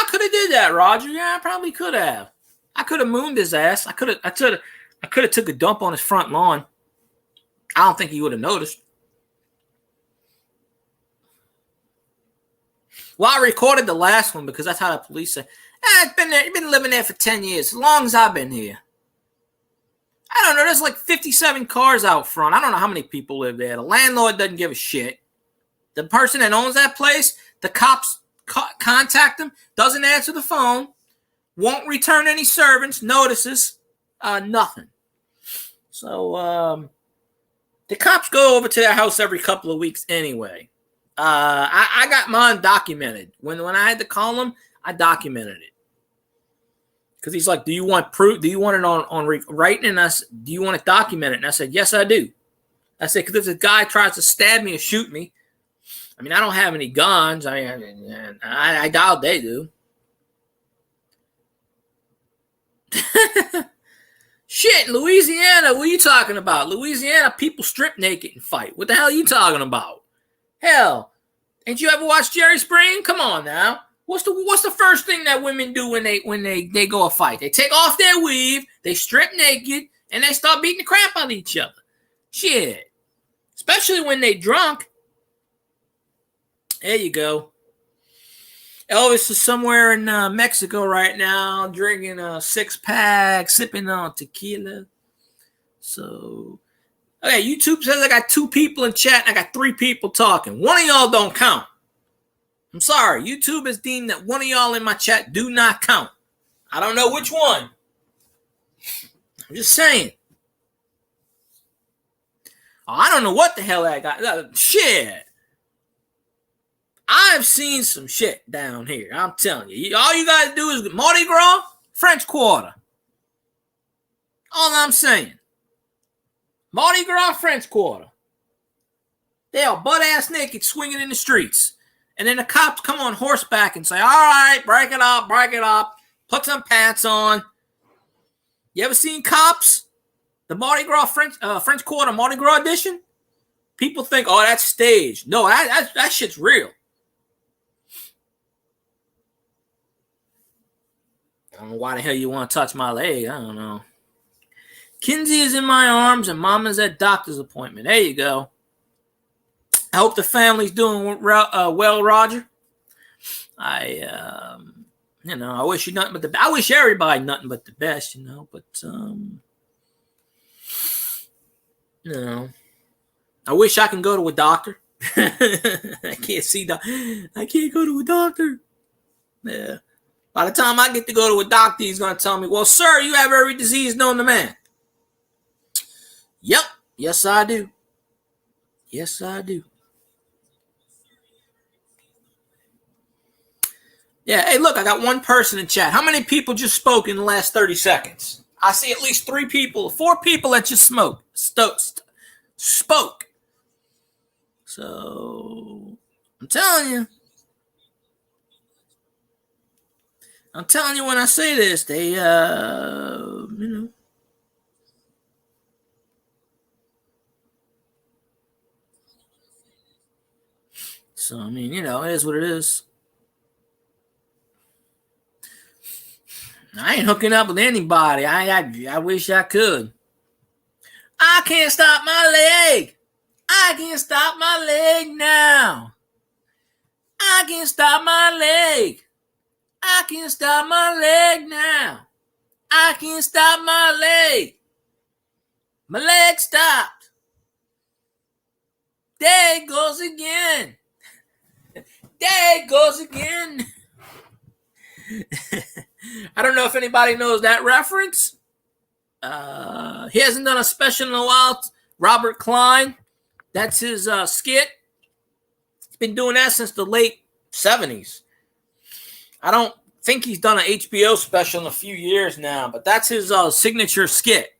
could have did that, Roger. Yeah, I probably could have. I could have mooned his ass. I could have took a dump on his front lawn. I don't think he would have noticed. Well, I recorded the last one because that's how the police say, it's been there. You've been living there for 10 years, as long as I've been here. I don't know. There's like 57 cars out front. I don't know how many people live there. The landlord doesn't give a shit. The person that owns that place, the cops contact him, doesn't answer the phone, won't return any servants, notices, nothing. So the cops go over to their house every couple of weeks anyway. I got mine documented. When I had to call him, I documented it. Because he's like, do you want proof? Do you want it on writing? And I said, do you want it documented? And I said, yes, I do. I said, because if a guy tries to stab me or shoot me, I mean, I don't have any guns. I doubt they do. Shit, Louisiana, what are you talking about? Louisiana, people strip naked and fight. What the hell are you talking about? Hell, ain't you ever watched Jerry Springer? Come on now. What's the first thing that women do when they go a fight? They take off their weave, they strip naked, and they start beating the crap out of each other. Shit. Especially when they drunk. There you go. Elvis is somewhere in Mexico right now, drinking a 6-pack, sipping on tequila. So, okay, YouTube says I got 2 people in chat and I got 3 people talking. One of y'all don't count. I'm sorry. YouTube has deemed that one of y'all in my chat do not count. I don't know which one. I'm just saying. Oh, I don't know what the hell that guy... Shit. I've seen some shit down here. I'm telling you. All you got to do is Mardi Gras, French Quarter. All I'm saying. Mardi Gras, French Quarter. They are butt-ass naked swinging in the streets. And then the cops come on horseback and say, all right, break it up, put some pants on. You ever seen Cops? The Mardi Gras French Quarter Mardi Gras edition? People think, oh, that's staged. No, that shit's real. I don't know why the hell you want to touch my leg. I don't know. Kinsey is in my arms and Mama's at doctor's appointment. There you go. I hope the family's doing well, Roger. I wish you nothing but I wish everybody nothing but the best, but I wish I can go to a doctor. I can't go to a doctor. Yeah. By the time I get to go to a doctor, he's going to tell me, well, sir, you have every disease known to man. Yep. Yes, I do. Yes, I do. Yeah, hey, look, I got 1 person in chat. How many people just spoke in the last 30 seconds? I see at least 4 people that just spoke. So, I'm telling you when I say this, they, So, I mean, it is what it is. I ain't hooking up with anybody. I wish I could. I can't stop my leg. I can't stop my leg now. I can't stop my leg. I can't stop my leg now. I can't stop my leg. My leg stopped. There it goes again. There it goes again. I don't know if anybody knows that reference. He hasn't done a special in a while. Robert Klein. That's his skit. He's been doing that since the late 70s. I don't think he's done an HBO special in a few years now, but that's his signature skit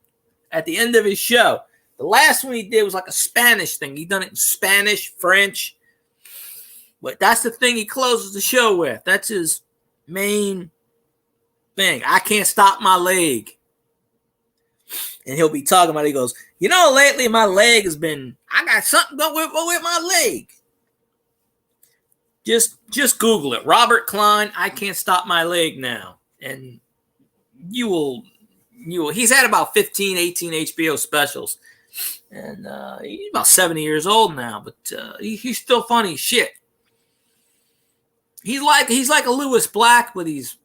at the end of his show. The last one he did was like a Spanish thing. He done it in Spanish, French. But that's the thing he closes the show with. That's his main thing. I can't stop my leg. And he'll be talking about it. He goes, lately my leg has been, I got something going with my leg. Just Google it. Robert Klein, I can't stop my leg now. And you will, he's had about 15, 18 HBO specials. And he's about 70 years old now, but he's still funny as shit. He's like a Lewis Black, but he's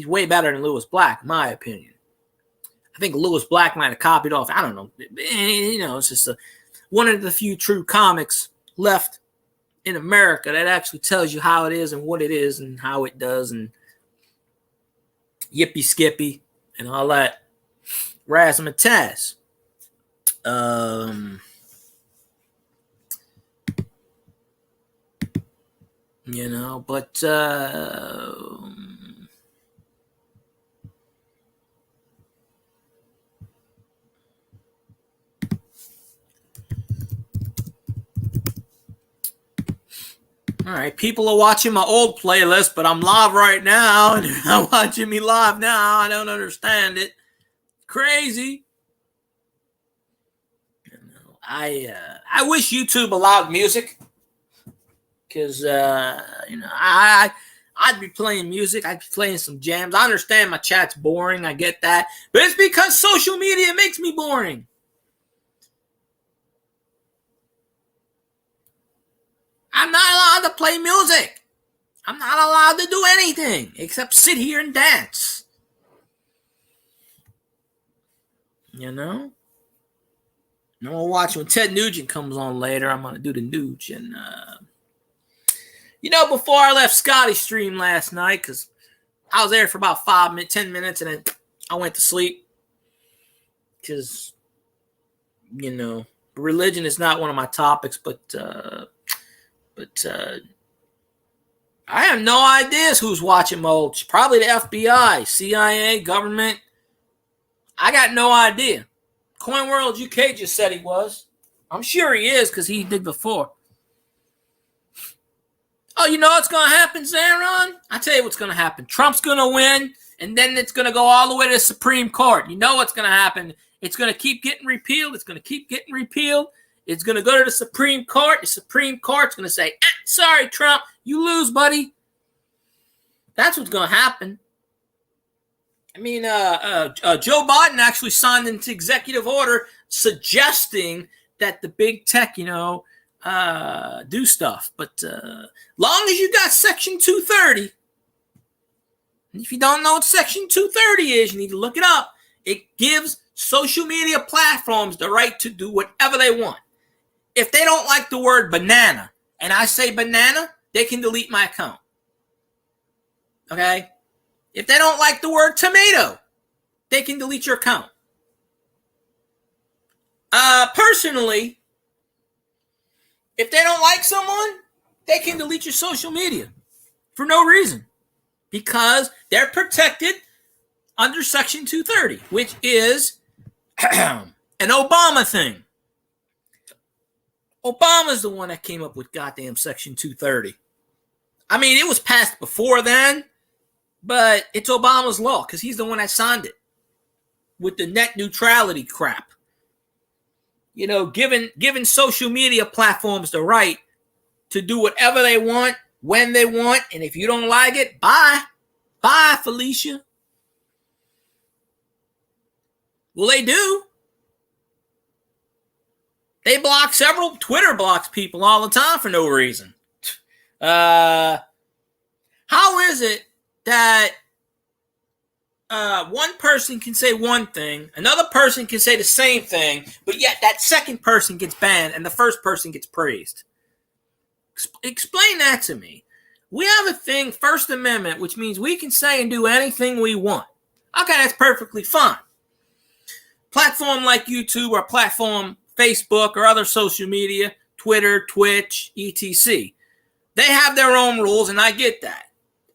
way better than Lewis Black, in my opinion. I think Lewis Black might have copied off. I don't know. It's just one of the few true comics left in America that actually tells you how it is and what it is and how it does and Yippee Skippy and all that razzmatazz. But all right, people are watching my old playlist, but I'm live right now, and they're not watching me live now. I don't understand it. Crazy. I wish YouTube allowed music, because I'd be playing music. I'd be playing some jams. I understand my chat's boring. I get that, but it's because social media makes me boring. I'm not allowed to play music. I'm not allowed to do anything except sit here and dance. I'm going to watch when Ted Nugent comes on later. I'm going to do the Nuge. And, before I left Scotty's stream last night, because I was there for about 10 minutes, and then I went to sleep. Because, religion is not one of my topics, but I have no idea who's watching Mulch. Probably the FBI, CIA, government. I got no idea. Coin World UK just said he was. I'm sure he is because he did before. Oh, you know what's going to happen, Zaron? I'll tell you what's going to happen. Trump's going to win, and then it's going to go all the way to the Supreme Court. You know what's going to happen. It's going to keep getting repealed. It's going to keep getting repealed. It's going to go to the Supreme Court. The Supreme Court's going to say, sorry, Trump, you lose, buddy. That's what's going to happen. I mean, Joe Biden actually signed into executive order suggesting that the big tech, do stuff. But long as you got Section 230, and if you don't know what Section 230 is, you need to look it up. It gives social media platforms the right to do whatever they want. If they don't like the word banana, and I say banana, they can delete my account. Okay? If they don't like the word tomato, they can delete your account. Personally, if they don't like someone, they can delete your social media for no reason, because they're protected under Section 230, which is an Obama thing. Obama's the one that came up with goddamn Section 230. I mean, it was passed before then, but it's Obama's law because he's the one that signed it with the net neutrality crap. Giving social media platforms the right to do whatever they want, when they want, and if you don't like it, bye. Bye, Felicia. Well, they do. They block several. Twitter blocks people all the time for no reason. How is it that one person can say one thing, another person can say the same thing, but yet that second person gets banned and the first person gets praised? Explain that to me. We have a thing, First Amendment, which means we can say and do anything we want. Okay, that's perfectly fine. Platform like YouTube or platform Facebook or other social media, Twitter, Twitch, etc. They have their own rules, and I get that.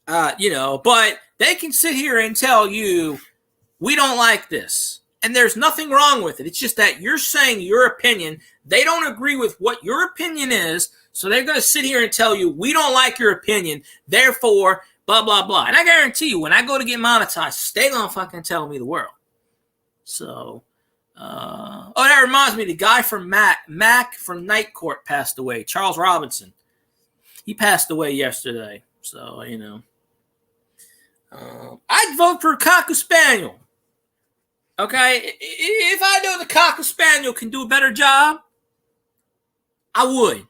But they can sit here and tell you, we don't like this. And there's nothing wrong with it. It's just that you're saying your opinion. They don't agree with what your opinion is. So they're going to sit here and tell you, we don't like your opinion. Therefore, blah, blah, blah. And I guarantee you, when I go to get monetized, they going to fucking tell me the world. So, that reminds me, the guy from Mac from Night Court passed away. Charles Robinson. He passed away yesterday. So, I'd vote for a Cocker Spaniel. Okay? If I know the Cocker Spaniel can do a better job, I would.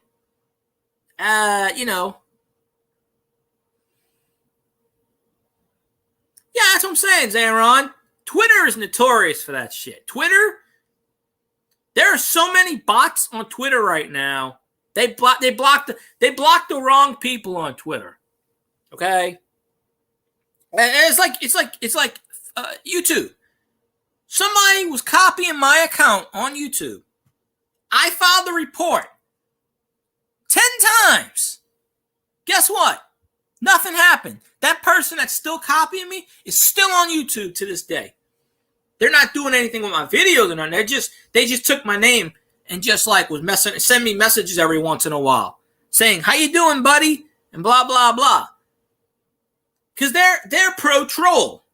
Yeah, that's what I'm saying, Zaron. Twitter is notorious for that shit. Twitter, there are so many bots on Twitter right now. They block the wrong people on Twitter. Okay? And it's like YouTube. Somebody was copying my account on YouTube. I filed the report 10 times. Guess what? Nothing happened. That person that's still copying me is still on YouTube to this day. They're not doing anything with my videos or nothing. They just took my name and just send me messages every once in a while saying, "How you doing, buddy?" and blah blah blah. Because they're pro troll.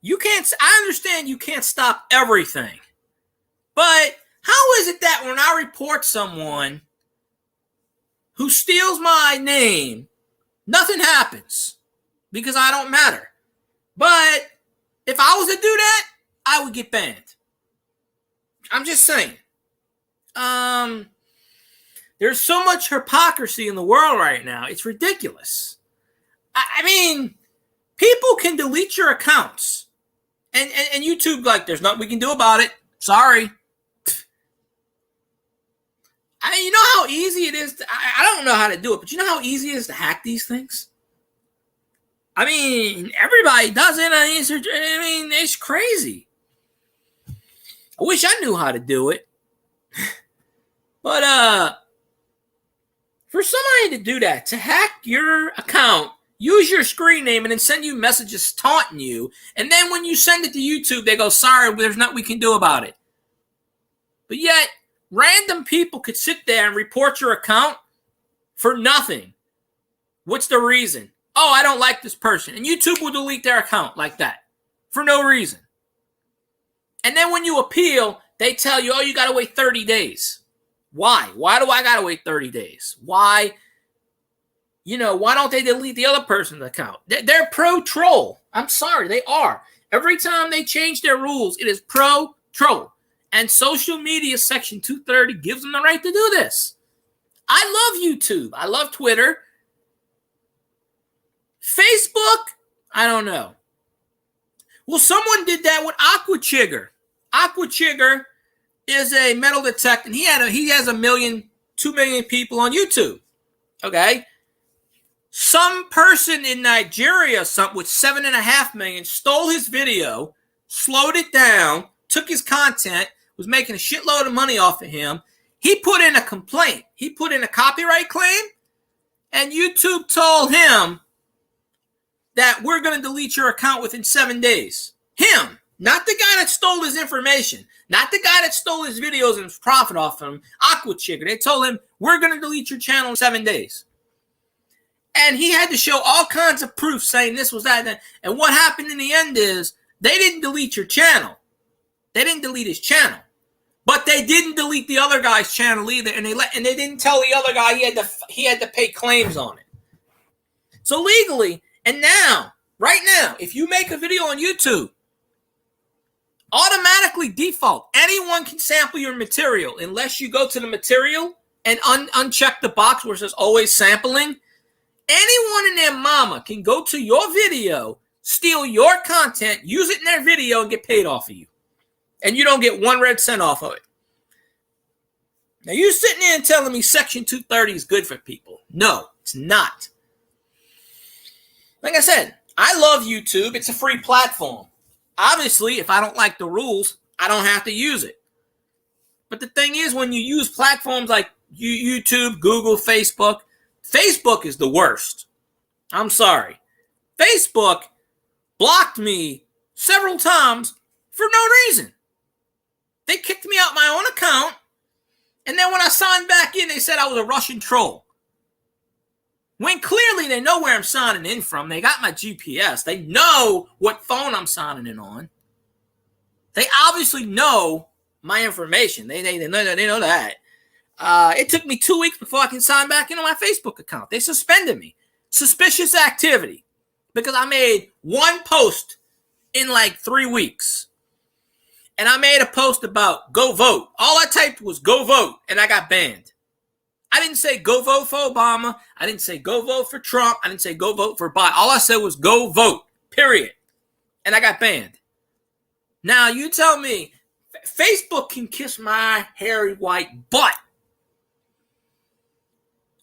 I understand you can't stop everything. But how is it that when I report someone who steals my name, nothing happens? Because I don't matter. But if I was to do that, I would get banned. I'm just saying. There's so much hypocrisy in the world right now. It's ridiculous. I mean, people can delete your accounts. And YouTube, there's nothing we can do about it. Sorry. I mean, you know how easy it is I don't know how to do it, but you know how easy it is to hack these things? I mean, everybody does it. I mean, it's crazy. I wish I knew how to do it. But for somebody to do that, to hack your account, use your screen name, and then send you messages taunting you, and then when you send it to YouTube, they go, "Sorry, there's nothing we can do about it." But yet, random people could sit there and report your account for nothing. What's the reason? "Oh, I don't like this person." And YouTube will delete their account like that for no reason. And then when you appeal, they tell you, "Oh, you got to wait 30 days. Why? Why do I got to wait 30 days? Why? Why don't they delete the other person's account?" They're pro-troll. I'm sorry, they are. Every time they change their rules, it is pro-troll. And social media section 230 gives them the right to do this. I love YouTube. I love Twitter. Facebook, I don't know. Well, someone did that with Aquachigger. Aquachigger is a metal detector. And he has 2 million people on YouTube. Okay. Some person in Nigeria, with 7.5 million, stole his video, slowed it down, took his content, was making a shitload of money off of him. He put in a complaint. He put in a copyright claim, and YouTube told him that we're going to delete your account within 7 days. Him, not the guy that stole his information, not the guy that stole his videos and profit off him, Aquachigger. They told him, we're going to delete your channel in 7 days. And he had to show all kinds of proof saying this was that. And what happened in the end is they didn't delete your channel. They didn't delete his channel. But they didn't delete the other guy's channel either. And they didn't tell the other guy he had to pay claims on it. So legally, and now, right now, if you make a video on YouTube, automatically default, anyone can sample your material unless you go to the material and uncheck the box where it says always sampling. Anyone and their mama can go to your video, steal your content, use it in their video, and get paid off of you. And you don't get 1 red cent off of it. Now, you sitting there and telling me Section 230 is good for people. No, it's not. Like I said, I love YouTube. It's a free platform. Obviously, if I don't like the rules, I don't have to use it. But the thing is, when you use platforms like YouTube, Google, Facebook is the worst. I'm sorry. Facebook blocked me several times for no reason. They kicked me out my own account, and then when I signed back in, they said I was a Russian troll. When clearly they know where I'm signing in from. They got my GPS. They know what phone I'm signing in on. They obviously know my information. They know that. It took me 2 weeks before I can sign back into my Facebook account. They suspended me. Suspicious activity. Because I made one post in like 3 weeks. And I made a post about go vote. All I typed was go vote, and I got banned. I didn't say go vote for Obama. I didn't say go vote for Trump. I didn't say go vote for Biden. All I said was go vote, period. And I got banned. Now, you tell me, Facebook can kiss my hairy white butt.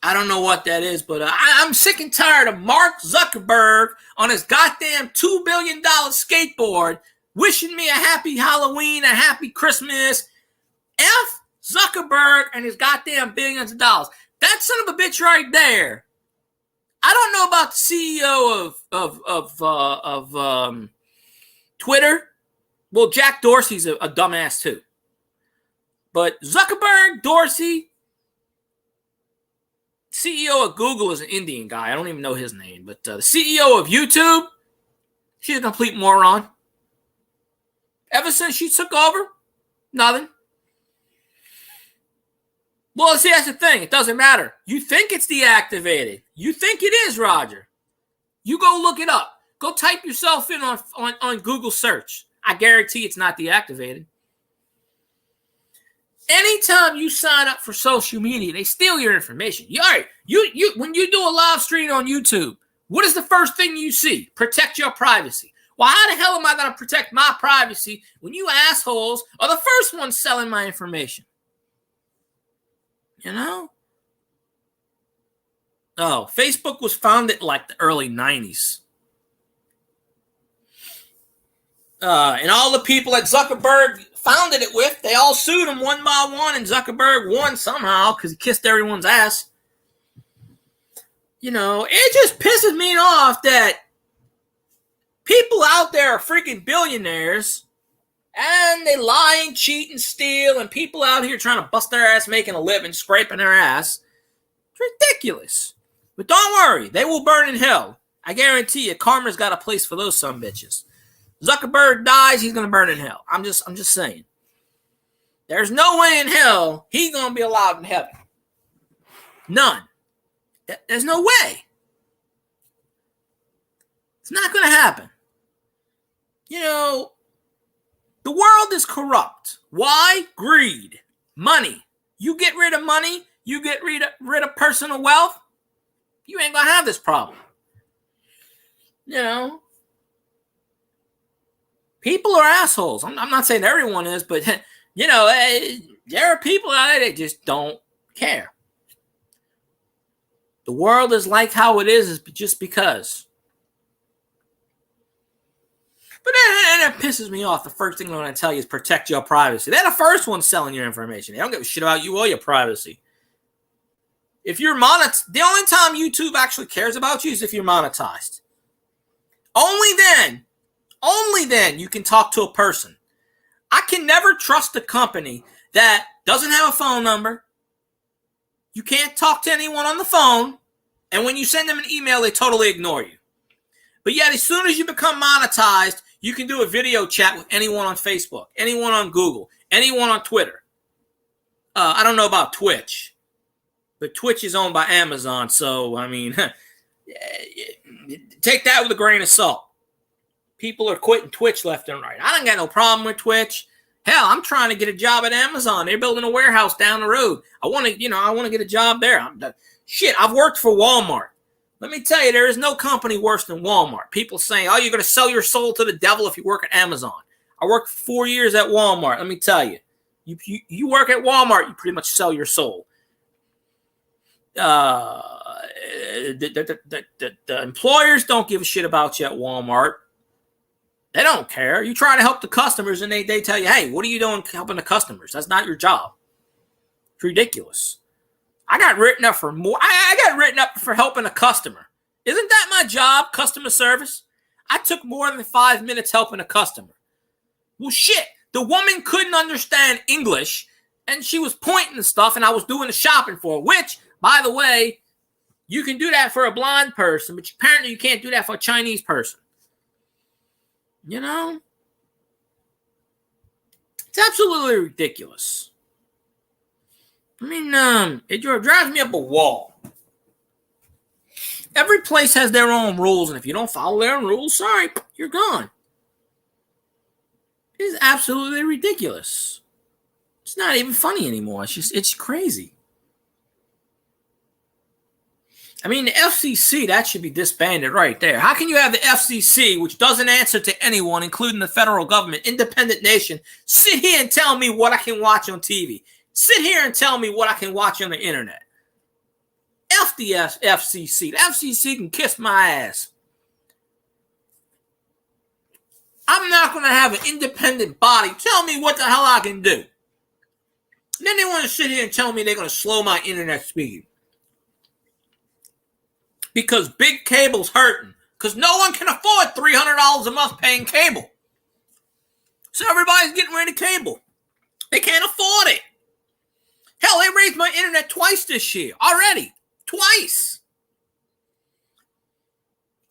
I don't know what that is, but I'm sick and tired of Mark Zuckerberg on his goddamn $2 billion skateboard wishing me a happy Halloween, a happy Christmas. F Zuckerberg and his goddamn billions of dollars. That son of a bitch right there. I don't know about the CEO of Twitter. Well, Jack Dorsey's a dumbass too. But Zuckerberg, Dorsey, CEO of Google is an Indian guy. I don't even know his name. But the CEO of YouTube, she's a complete moron. Ever since she took over, nothing. Well, see, that's the thing. It doesn't matter. You think it's deactivated. You think it is, Roger. You go look it up. Go type yourself in on Google search. I guarantee it's not deactivated. Anytime you sign up for social media, they steal your information. When you do a live stream on YouTube, what is the first thing you see? Protect your privacy. Well, how the hell am I going to protect my privacy when you assholes are the first ones selling my information? You know? Oh, Facebook was founded like the early 90s. And all the people that Zuckerberg founded it with, they all sued him one by one, and Zuckerberg won somehow because he kissed everyone's ass. You know, it just pisses me off that people out there are freaking billionaires, and they lie and cheat and steal, and people out here trying to bust their ass making a living, scraping their ass. It's ridiculous. But don't worry, they will burn in hell. I guarantee you, karma's got a place for those sumbitches. Zuckerberg dies, he's going to burn in hell. I'm just saying. There's no way in hell he's going to be allowed in heaven. None. There's no way. It's not going to happen. You know, the world is corrupt. Why? Greed. Money. You get rid of money, you get rid of personal wealth, you ain't going to have this problem. You know, people are assholes. I'm not saying everyone is, but, you know, there are people out there that just don't care. The world is like how it is just because. But then it pisses me off. The first thing I'm going to tell you is protect your privacy. They're the first ones selling your information. They don't give a shit about you or your privacy. If you're monetized, the only time YouTube actually cares about you is if you're monetized. Only then you can talk to a person. I can never trust a company that doesn't have a phone number. You can't talk to anyone on the phone. And when you send them an email, they totally ignore you. But yet, as soon as you become monetized, you can do a video chat with anyone on Facebook, anyone on Google, anyone on Twitter. I don't know about Twitch, but Twitch is owned by Amazon. So, I mean, take that with a grain of salt. People are quitting Twitch left and right. I don't got no problem with Twitch. Hell, I'm trying to get a job at Amazon. They're building a warehouse down the road. I want to get a job there. I've worked for Walmart. Let me tell you, there is no company worse than Walmart. People saying, oh, you're going to sell your soul to the devil if you work at Amazon. I worked 4 years at Walmart. Let me tell you, you work at Walmart, you pretty much sell your soul. The employers don't give a shit about you at Walmart. They don't care. You try to help the customers, and they tell you, hey, what are you doing helping the customers? That's not your job. It's ridiculous. I got written up for more. I got written up for helping a customer. Isn't that my job, customer service? I took more than 5 minutes helping a customer. Well, shit, the woman couldn't understand English, and she was pointing to stuff, and I was doing the shopping for her, which, by the way, you can do that for a blind person, but apparently you can't do that for a Chinese person. You know? It's absolutely ridiculous. I mean, it drives me up a wall. Every place has their own rules, and if you don't follow their own rules, sorry, you're gone. It is absolutely ridiculous. It's not even funny anymore. It's crazy. I mean, the FCC, that should be disbanded right there. How can you have the FCC, which doesn't answer to anyone, including the federal government, independent nation, sit here and tell me what I can watch on TV? Sit here and tell me what I can watch on the internet. F the FCC. The FCC can kiss my ass. I'm not going to have an independent body tell me what the hell I can do. And then they want to sit here and tell me they're going to slow my internet speed. Because big cable's hurting. Because no one can afford $300 a month paying cable. So everybody's getting rid of cable. They can't afford it. Hell, they raised my internet twice this year already. Twice.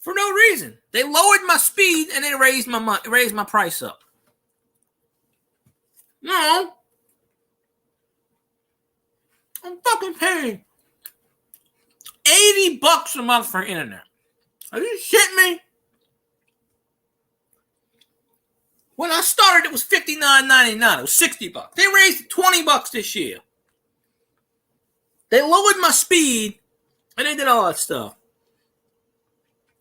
For no reason. They lowered my speed and they raised my price up. No. I'm fucking paying $80 a month for internet. Are you shitting me? When I started, it was $59.99. It was $60. They raised it $20 this year. They lowered my speed, and they did all that stuff.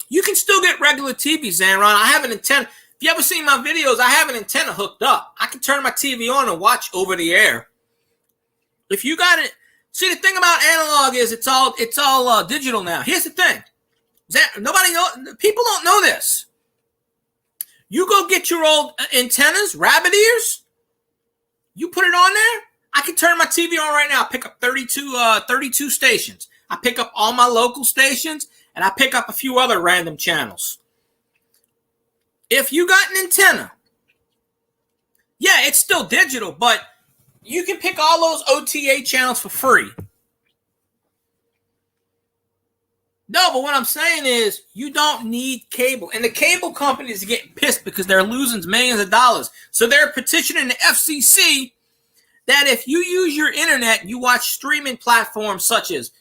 You can still get regular TV, Zanron. I have an antenna. If you ever seen my videos, I have an antenna hooked up. I can turn my TV on and watch over the air. If you got it, see, the thing about analog is it's all digital now. Here's the thing. People don't know this. You go get your old antennas, rabbit ears. You put it on there. I can turn my TV on right now. I pick up 32 stations. I pick up all my local stations, and I pick up a few other random channels. If you got an antenna, yeah, it's still digital, but you can pick all those OTA channels for free. No, but what I'm saying is you don't need cable. And the cable companies are getting pissed because they're losing millions of dollars. So they're petitioning the FCC that if you use your internet, you watch streaming platforms such as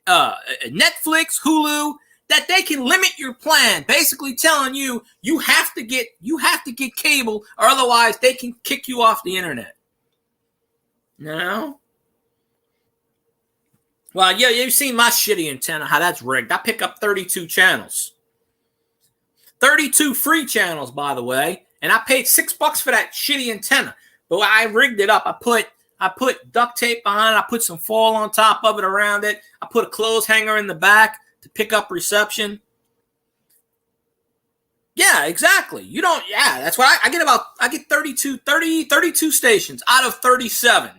Netflix, Hulu, that they can limit your plan, basically telling you you have to get cable, or otherwise they can kick you off the internet. No? Well, yeah, you've seen my shitty antenna, how that's rigged. I pick up 32 channels. 32 free channels, by the way. And I paid $6 for that shitty antenna. But I rigged it up. I put duct tape behind it. I put some foil on top of it around it. I put a clothes hanger in the back to pick up reception. Yeah, exactly. That's what I get 32 stations out of 37.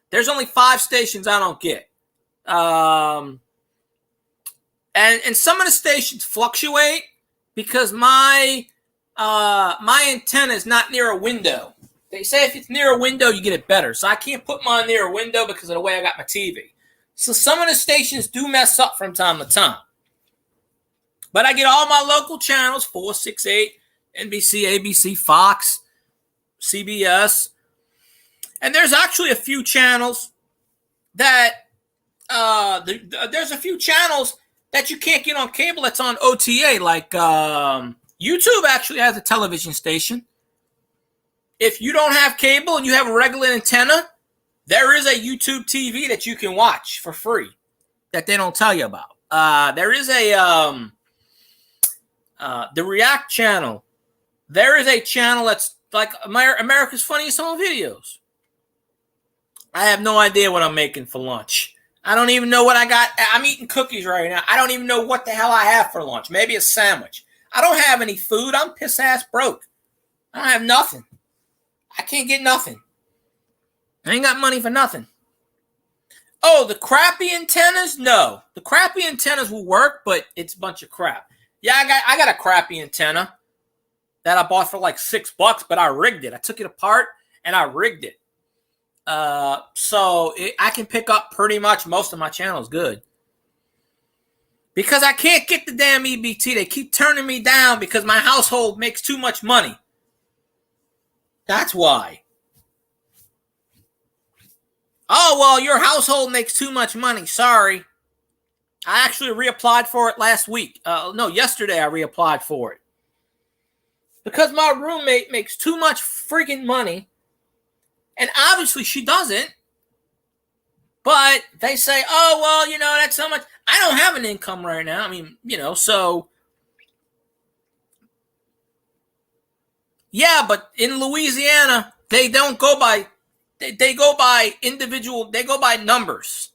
There's only 5 stations I don't get. And some of the stations fluctuate because my antenna is not near a window. They say if it's near a window, you get it better. So I can't put mine near a window because of the way I got my TV. So some of the stations do mess up from time to time. But I get all my local channels, 468, NBC, ABC, Fox, CBS. And there's actually a few channels that there's a few channels that you can't get on cable that's on OTA, like YouTube actually has a television station. If you don't have cable and you have a regular antenna, there is a YouTube TV that you can watch for free that they don't tell you about. There is the React channel. There is a channel that's like America's Funniest Home Videos. I have no idea what I'm making for lunch. I don't even know what I got. I'm eating cookies right now. I don't even know what the hell I have for lunch. Maybe a sandwich. I don't have any food. I'm piss-ass broke. I don't have nothing. I can't get nothing. I ain't got money for nothing. Oh, the crappy antennas? No. The crappy antennas will work, but it's a bunch of crap. Yeah, I got a crappy antenna. that I bought for like $6, but I rigged it. I took it apart and I rigged it. I can pick up pretty much most of my channels good. Because I can't get the damn EBT. They keep turning me down because my household makes too much money. That's why. Oh, well, your household makes too much money. Sorry. I actually reapplied for it last week. Yesterday I reapplied for it. Because my roommate makes too much freaking money. And obviously she doesn't. But they say, oh, well, that's so much. I don't have an income right now. I mean, so. Yeah, but in Louisiana, they don't go by, they go by individual, they go by numbers.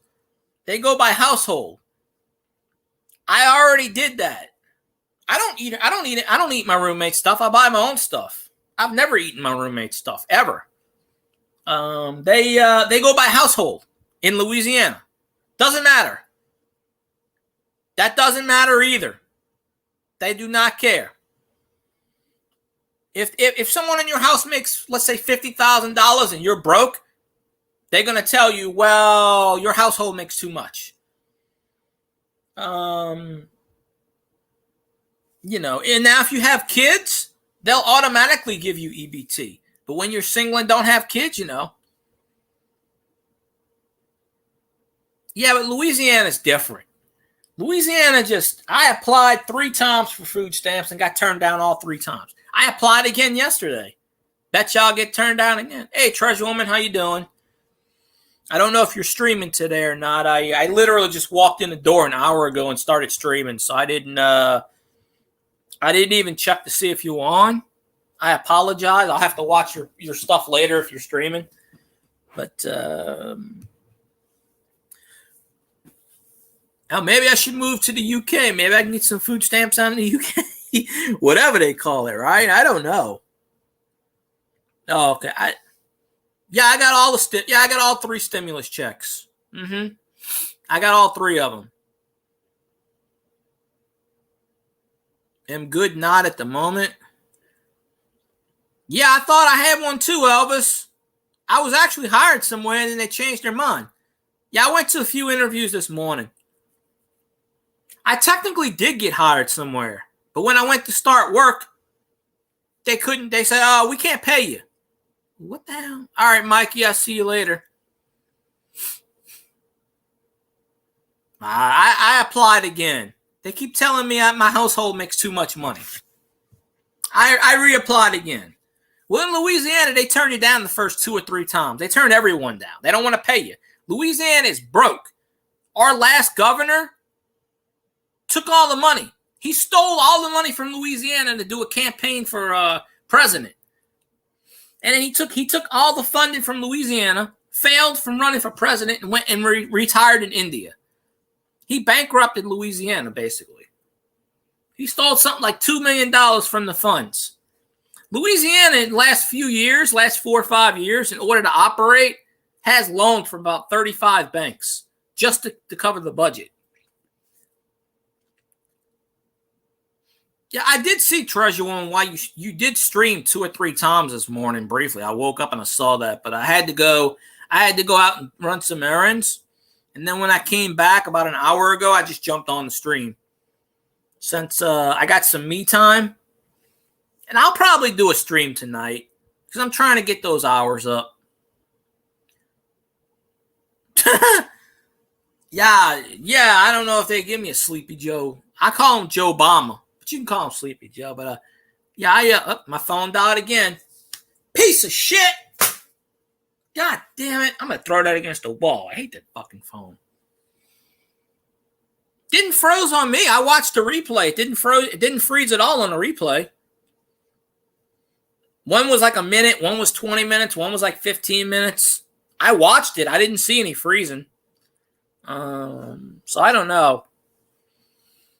They go by household. I already did that. I don't eat my roommate's stuff. I buy my own stuff. I've never eaten my roommate's stuff, ever. They go by household in Louisiana. Doesn't matter. That doesn't matter either. They do not care. If someone in your house makes, let's say, $50,000 and you're broke, they're going to tell you, well, your household makes too much. And now if you have kids, they'll automatically give you EBT. But when you're single and don't have kids, Yeah, but Louisiana's different. Louisiana I applied 3 times for food stamps and got turned down all 3 times. I applied again yesterday. Bet y'all get turned down again. Hey, Treasure Woman, how you doing? I don't know if you're streaming today or not. I literally just walked in the door an hour ago and started streaming, so I didn't even check to see if you were on. I apologize. I'll have to watch your stuff later if you're streaming. But now maybe I should move to the UK. Maybe I can get some food stamps out in the UK. Whatever they call it, right? I don't know. Oh, okay. I got all 3 stimulus checks. I got all 3 of them. Am good not at the moment. Yeah, I thought I had one too, Elvis. I was actually hired somewhere and then they changed their mind. Yeah, I went to a few interviews this morning. I technically did get hired somewhere. But when I went to start work, they said, oh, we can't pay you. What the hell? All right, Mikey, I'll see you later. I applied again. They keep telling me my household makes too much money. I reapplied again. Well, in Louisiana, they turn you down the first 2 or 3 times. They turn everyone down. They don't want to pay you. Louisiana is broke. Our last governor took all the money. He stole all the money from Louisiana to do a campaign for president. And then he took all the funding from Louisiana, failed from running for president, and went and retired in India. He bankrupted Louisiana, basically. He stole something like $2 million from the funds. Louisiana, in the last 4 or 5 years, in order to operate, has loaned from about 35 banks just to cover the budget. Yeah, I did see Treasure Woman why you did stream 2 or 3 times this morning briefly. I woke up and I saw that, but I had to go out and run some errands. And then when I came back about an hour ago, I just jumped on the stream. Since I got some me time. And I'll probably do a stream tonight because I'm trying to get those hours up. Yeah, I don't know if they give me a Sleepy Joe. I call him Joe Obama. You can call him Sleepy Joe, but my phone died again. Piece of shit. God damn it. I'm going to throw that against the wall. I hate that fucking phone. Didn't froze on me. I watched the replay. It didn't freeze at all on the replay. One was like a minute, one was 20 minutes, one was like 15 minutes. I watched it. I didn't see any freezing. So I don't know.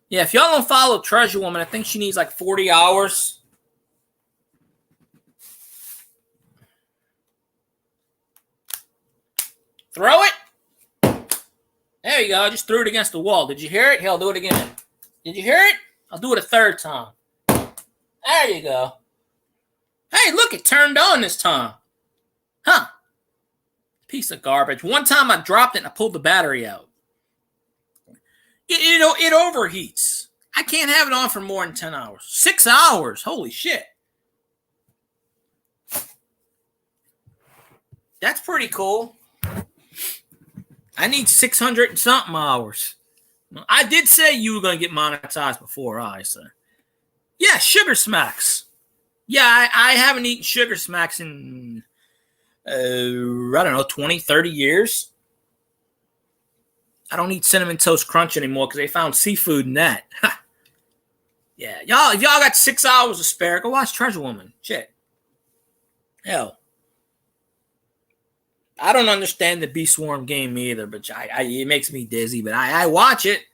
Yeah, if y'all don't follow Treasure Woman, I think she needs like 40 hours. Throw it. There you go. I just threw it against the wall. Did you hear it? Here, I'll do it again. Did you hear it? I'll do it a 3rd time. There you go. Hey, look, it turned on this time. Huh. Piece of garbage. One time I dropped it and I pulled the battery out. It overheats. I can't have it on for more than 10 hours. 6 hours. Holy shit. That's pretty cool. I need 600 and something hours. I did say you were going to get monetized before I said. Yeah, Sugar Smacks. Yeah, I haven't eaten Sugar Smacks in, I don't know, 20, 30 years. I don't eat Cinnamon Toast Crunch anymore because they found seafood in that. Yeah, if y'all got 6 hours to spare, go watch Treasure Woman. Shit. Hell. I don't understand the Bee Swarm game either, but it makes me dizzy, but I watch it.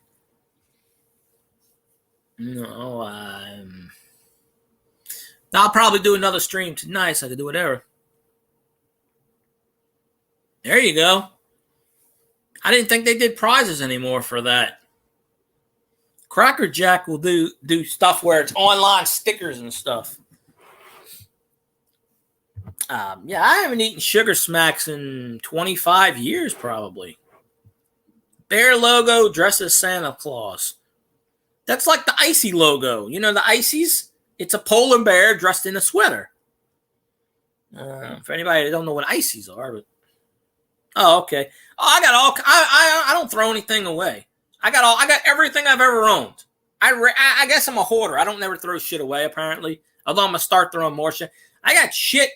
No, I'll probably do another stream tonight so I can do whatever. There you go. I didn't think they did prizes anymore for that. Cracker Jack will do stuff where it's online stickers and stuff. Yeah, I haven't eaten Sugar Smacks in 25 years probably. Bear logo dressed as Santa Claus. That's like the Icy logo. You know the Icies? It's a polar bear dressed in a sweater. For anybody that don't know what Icies are, but okay. I don't throw anything away. I got everything I've ever owned. I guess I'm a hoarder. I don't never throw shit away apparently. Although I'm gonna start throwing more shit. I got shit.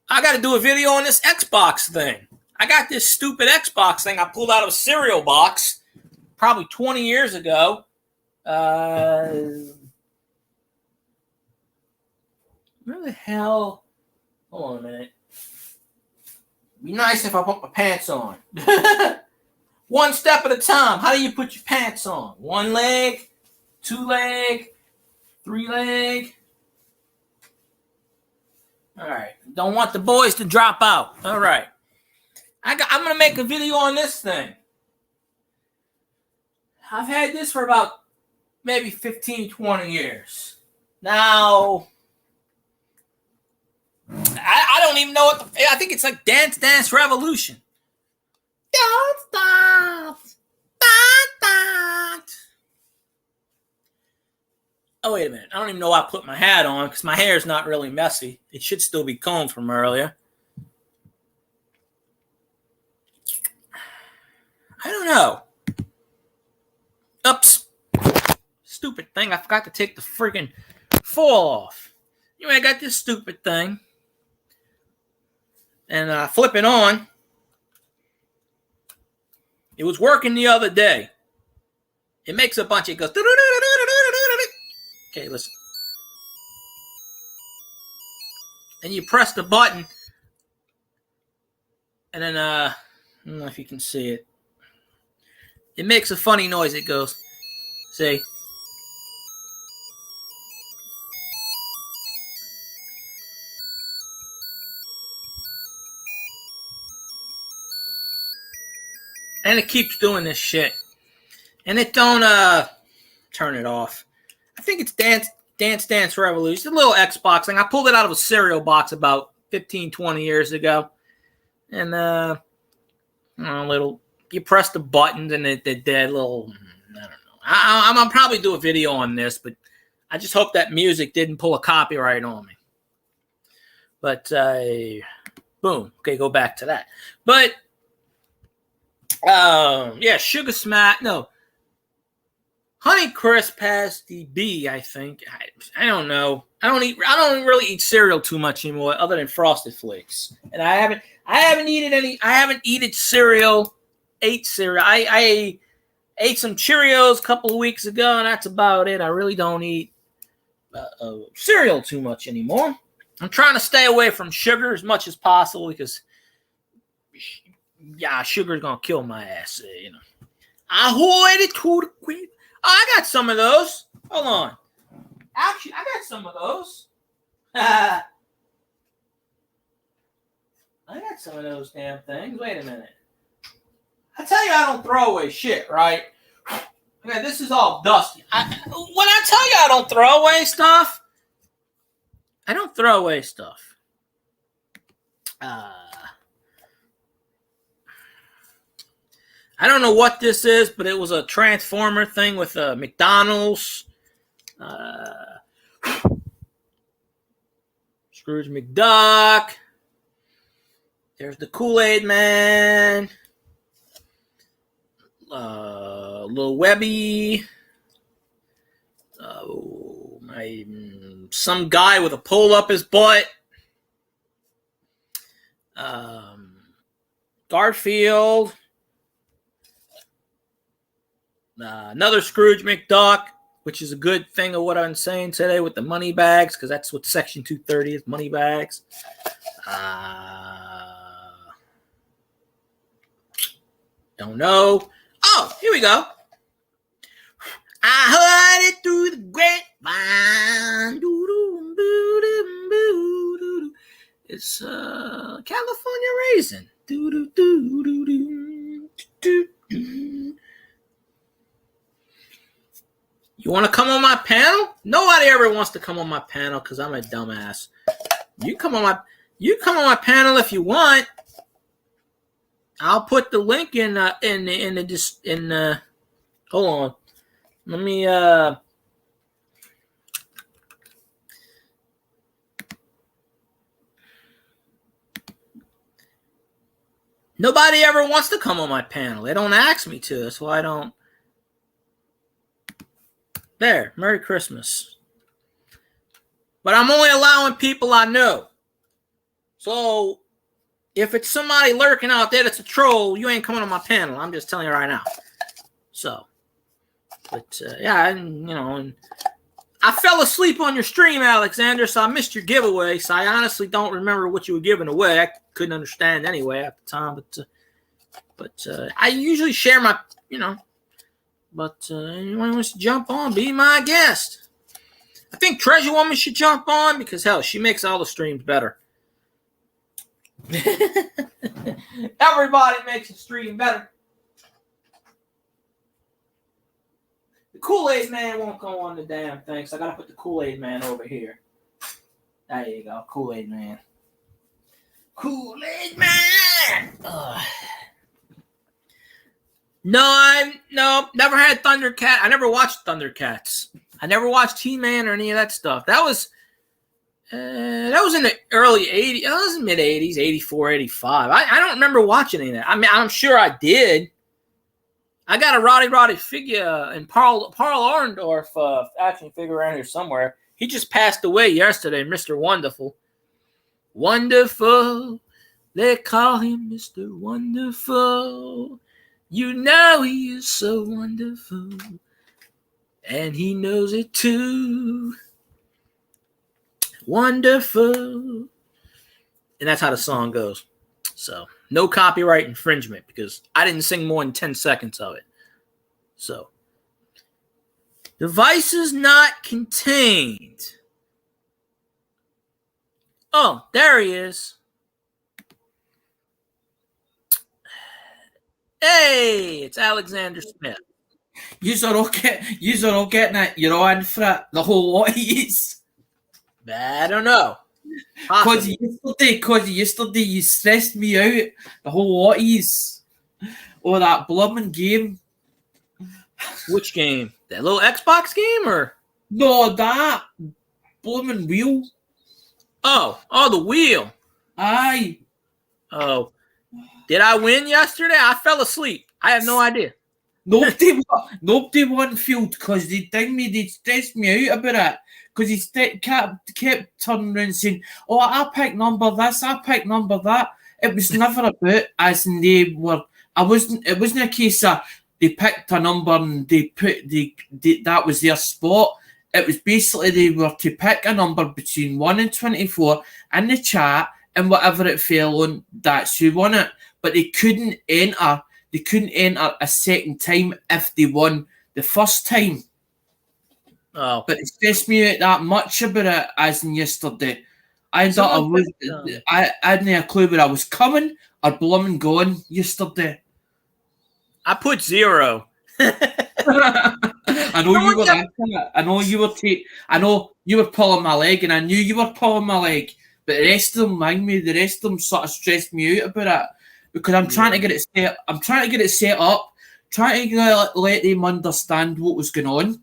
I got to do a video on this Xbox thing. I got this stupid Xbox thing I pulled out of a cereal box probably 20 years ago. Where the hell? Hold on a minute. Be nice if I put my pants on. One step at a time. How do you put your pants on? 1 leg, 2 leg, 3 leg. All right. Don't want the boys to drop out. All right. I'm going to make a video on this thing. I've had this for about maybe 15, 20 years. Now, I don't even know what I think it's like Dance Dance Revolution. Don't stop. Oh, wait a minute. I don't even know why I put my hat on because my hair is not really messy. It should still be combed from earlier. I don't know. Oops. Stupid thing. I forgot to take the freaking foil off. Anyway, I got this stupid thing. And I flip it on. It was working the other day. It makes a bunch. It goes. Okay, listen. And you press the button. And then, I don't know if you can see it. It makes a funny noise. It goes. See? And it keeps doing this shit. And it don't turn it off. I think it's Dance Dance Revolution. A little Xbox thing. I pulled it out of a cereal box about 15, 20 years ago. And you press the buttons and it did little, I don't know. I'll probably do a video on this, but I just hope that music didn't pull a copyright on me. But boom. Okay, go back to that. But yeah, Sugar Smack. No, Honey Crisp has the B. I think. I don't know. I don't really eat cereal too much anymore, other than Frosted Flakes. And I haven't eaten any. I haven't eaten cereal. Ate cereal. I ate some Cheerios a couple of weeks ago, and that's about it. I really don't eat cereal too much anymore. I'm trying to stay away from sugar as much as possible because, yeah, sugar's gonna kill my ass. You know. Ahoy to the queen. Oh, I got some of those. Hold on. Actually, I got some of those. I got some of those damn things. Wait a minute. I tell you I don't throw away shit, right? Okay, this is all dusty. When I tell you I don't throw away stuff, I don't throw away stuff. I don't know what this is, but it was a Transformer thing with McDonald's. Scrooge McDuck. There's the Kool-Aid Man. Lil Webby. Some guy with a pole up his butt. Garfield. Another Scrooge McDuck, which is a good thing of what I'm saying today with the money bags, because that's what Section 230 is, money bags. Don't know. Oh, here we go. I heard it through the grapevine. It's California Raisin. You want to come on my panel? Nobody ever wants to come on my panel because I'm a dumbass. You come on my panel if you want. I'll put the link in hold on. Let me Nobody ever wants to come on my panel. They don't ask me to, so I don't. There, Merry Christmas. But I'm only allowing people I know. So if it's somebody lurking out there that's a troll, you ain't coming on my panel. I'm just telling you right now. So, but yeah, and I fell asleep on your stream, Alexander, so I missed your giveaway. So I honestly don't remember what you were giving away. I couldn't understand anyway at the time. But I usually share my, But anyone wants to jump on, be my guest. I think Treasure Woman should jump on because, hell, she makes all the streams better. Everybody makes a stream better. The Kool-Aid Man won't go on the damn thing, so I got to put the Kool-Aid Man over here. There you go, Kool-Aid Man. Kool-Aid Man! Ugh. No, never had Thundercat. I never watched Thundercats. I never watched He-Man or any of that stuff. That was in the early 80s. That was in mid 80s, 84, 85. I don't remember watching any of that. I mean, I'm sure I did. I got a Roddy figure and Paul Orndorff action figure around here somewhere. He just passed away yesterday, Mr. Wonderful. Wonderful. They call him Mr. Wonderful. You know he is so wonderful, and he knows it too. Wonderful. And that's how the song goes. So, no copyright infringement because I didn't sing more than 10 seconds of it. So, devices not contained. Oh, there he is. Hey, it's Alexander Smith. You're all getting it. You're on for it. The whole lot of yous. I don't know. Because yesterday you stressed me out. The whole lot of yous. Oh, that blooming game. Which game? That little Xbox game or? No, that blooming wheel. Oh, the wheel. Aye. Oh. Did I win yesterday? I fell asleep. I have no idea. Nobody won field because they stressed me out about it. Because he kept turning around saying, "Oh, I picked number this, I picked number that." It was never about as in they were. It wasn't a case of they picked a number and they put that was their spot. It was basically they were to pick a number between 1 and 24 in the chat, and whatever it fell on, that's who won it. But they couldn't enter a second time if they won the first time. Oh. But it stressed me out that much about it as in yesterday. I hadn't a clue where I was coming or blooming going yesterday. I put 0. I I know you were kept- after it. I know you were pulling my leg, and I knew you were pulling my leg. But the rest of them, mind me, the rest of them sort of stressed me out about it because I'm trying to get it set. I'm trying to get it set up, trying to let them understand what was going on,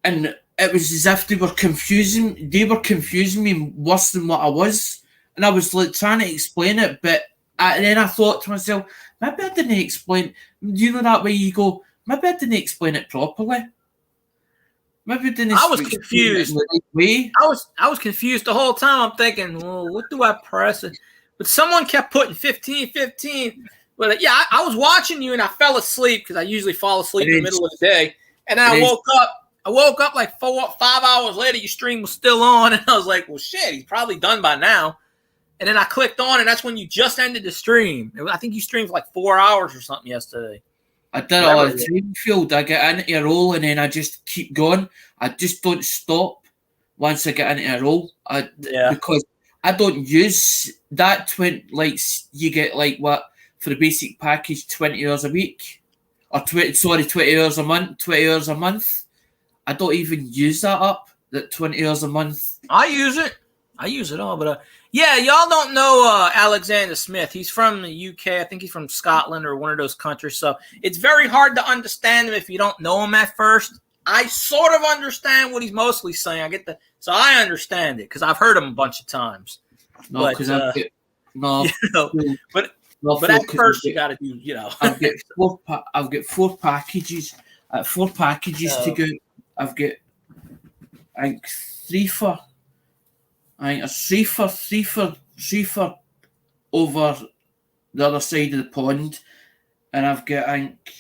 and it was as if they were confusing. They were confusing me worse than what I was, and I was like trying to explain it, but then I thought to myself, maybe I didn't explain. You know that way you go. Maybe I didn't explain it properly. Maybe I didn't. I was explain it confused. in the right way. I was confused the whole time. I'm thinking, well, what do I press? But someone kept putting 15, 15. But yeah, I was watching you and I fell asleep because I usually fall asleep in the middle of the day. And then I woke up. I woke up like 5 hours later. Your stream was still on, and I was like, well, shit, he's probably done by now. And then I clicked on, and that's when you just ended the stream. I think you streamed for like 4 hours or something yesterday. I did it on the training field. I get into a roll and then I just keep going. I just don't stop once I get into a roll. Because I don't use that 20, like you get like what for the basic package 20 hours a week or 20 hours a month, 20 hours a month. I don't even use that up, that 20 hours a month. I use it all, but yeah, y'all don't know Alexander Smith. He's from the UK. I think he's from Scotland or one of those countries. So it's very hard to understand him if you don't know him at first. I sort of understand what he's mostly saying. So I understand it because I've heard him a bunch of times. No, because but at first you got to do, I've got four packages. 4 packages to go. I've got, I think, 3 for over the other side of the pond, and I've got, I think,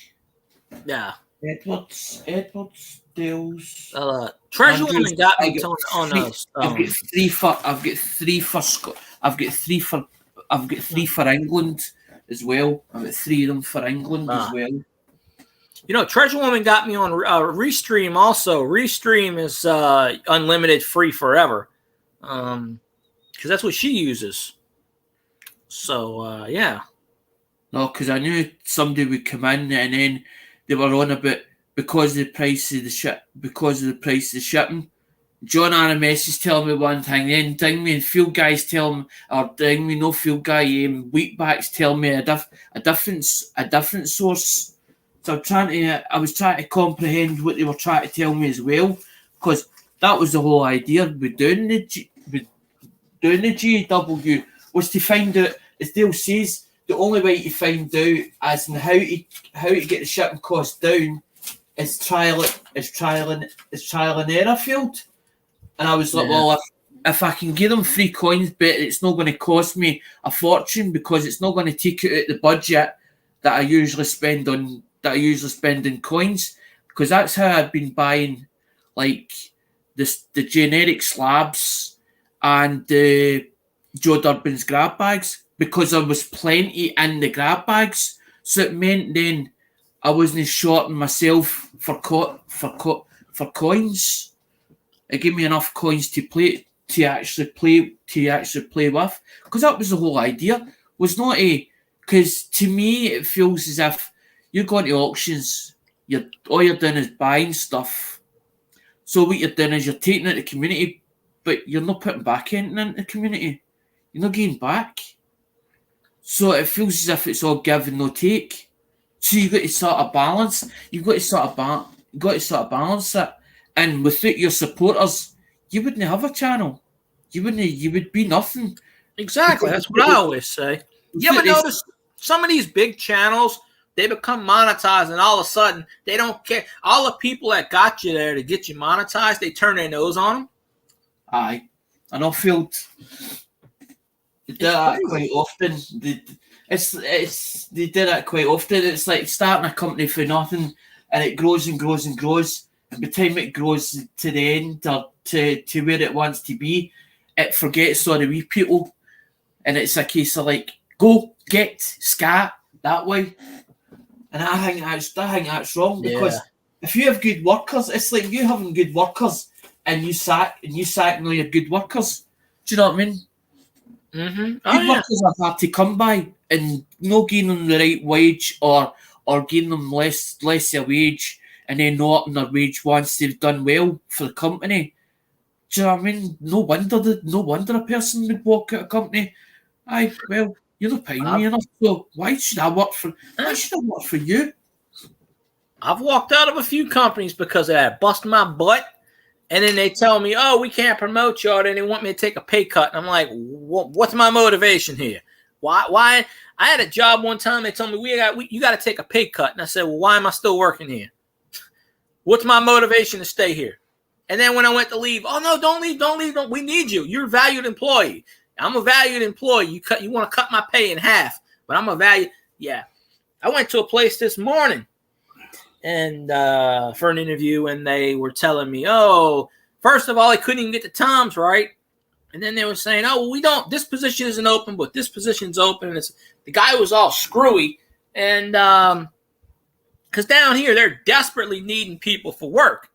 Edwards, Dales. Treasure Woman got me on us. I've got 3 for England as well. I've got 3 of them for England as well. Treasure Woman got me on Restream also. Restream is unlimited, free forever. Because that's what she uses. So, yeah. No, because I knew somebody would come in and then they were on about because of the price of the shipping. John RMS is telling me one thing, then Ding Me and Field Guys tell me, or Ding Me no Field Guy, Wheatbacks tell me a different source. So I was trying to comprehend what they were trying to tell me as well, because that was the whole idea with doing the GW was to find out, as Dale says, the only way to find out as in how to get the shipping cost down is trial and error field. And I was like, well, if I can give them free coins, but it's not going to cost me a fortune because it's not going to take it out the budget that I usually spend on coins, because that's how I've been buying like the generic slabs and the Joe Durbin's grab bags, because there was plenty in the grab bags, so it meant then I wasn't shorting myself for coins. It gave me enough coins to actually play with, because that was the whole idea. Was not because to me it feels as if you're going to auctions, all you're doing is buying stuff. So what you're doing is you're taking it to the community, but you're not putting back anything into the community. You're not getting back. So it feels as if it's all give and no take. So you've got to sort of balance. You've got to sort of balance it. And without your supporters, you wouldn't have a channel. You would be nothing. Exactly. That's what I always say. You ever notice some of these big channels, they become monetized, and all of a sudden they don't care. All the people that got you there to get you monetized, they turn their nose on them. Aye, and I feel they do that quite often. They do that quite often. It's like starting a company for nothing, and it grows and grows and grows. And by the time it grows to the end or to where it wants to be, it forgets all the wee people, and it's a case of like, go get scat that way. And I think that's wrong, because if you have good workers, it's like you having good workers and you sack all your good workers. Do you know what I mean? Mm-hmm. Good workers are hard to come by, and no giving them the right wage or giving them less a wage and then not upping their wage once they've done well for the company. Do you know what I mean? No wonder a person would walk out of a company. Aye, well, you're not paying me enough, so why should I work for you? I've walked out of a few companies because of that. Bust my butt. And then they tell me, oh, we can't promote you, and they want me to take a pay cut. And I'm like, what's my motivation here? Why? I had a job one time. They told me, you got to take a pay cut. And I said, well, why am I still working here? What's my motivation to stay here? And then when I went to leave, oh, no, don't leave. We need you. You're a valued employee. I'm a valued employee. You want to cut my pay in half, but I'm a valued. Yeah. I went to a place this morning and for an interview, and they were telling me, oh, first of all, I couldn't even get the times right. And then they were saying, oh, well, this position isn't open, but this position's open. And the guy was all screwy. And because down here, they're desperately needing people for work.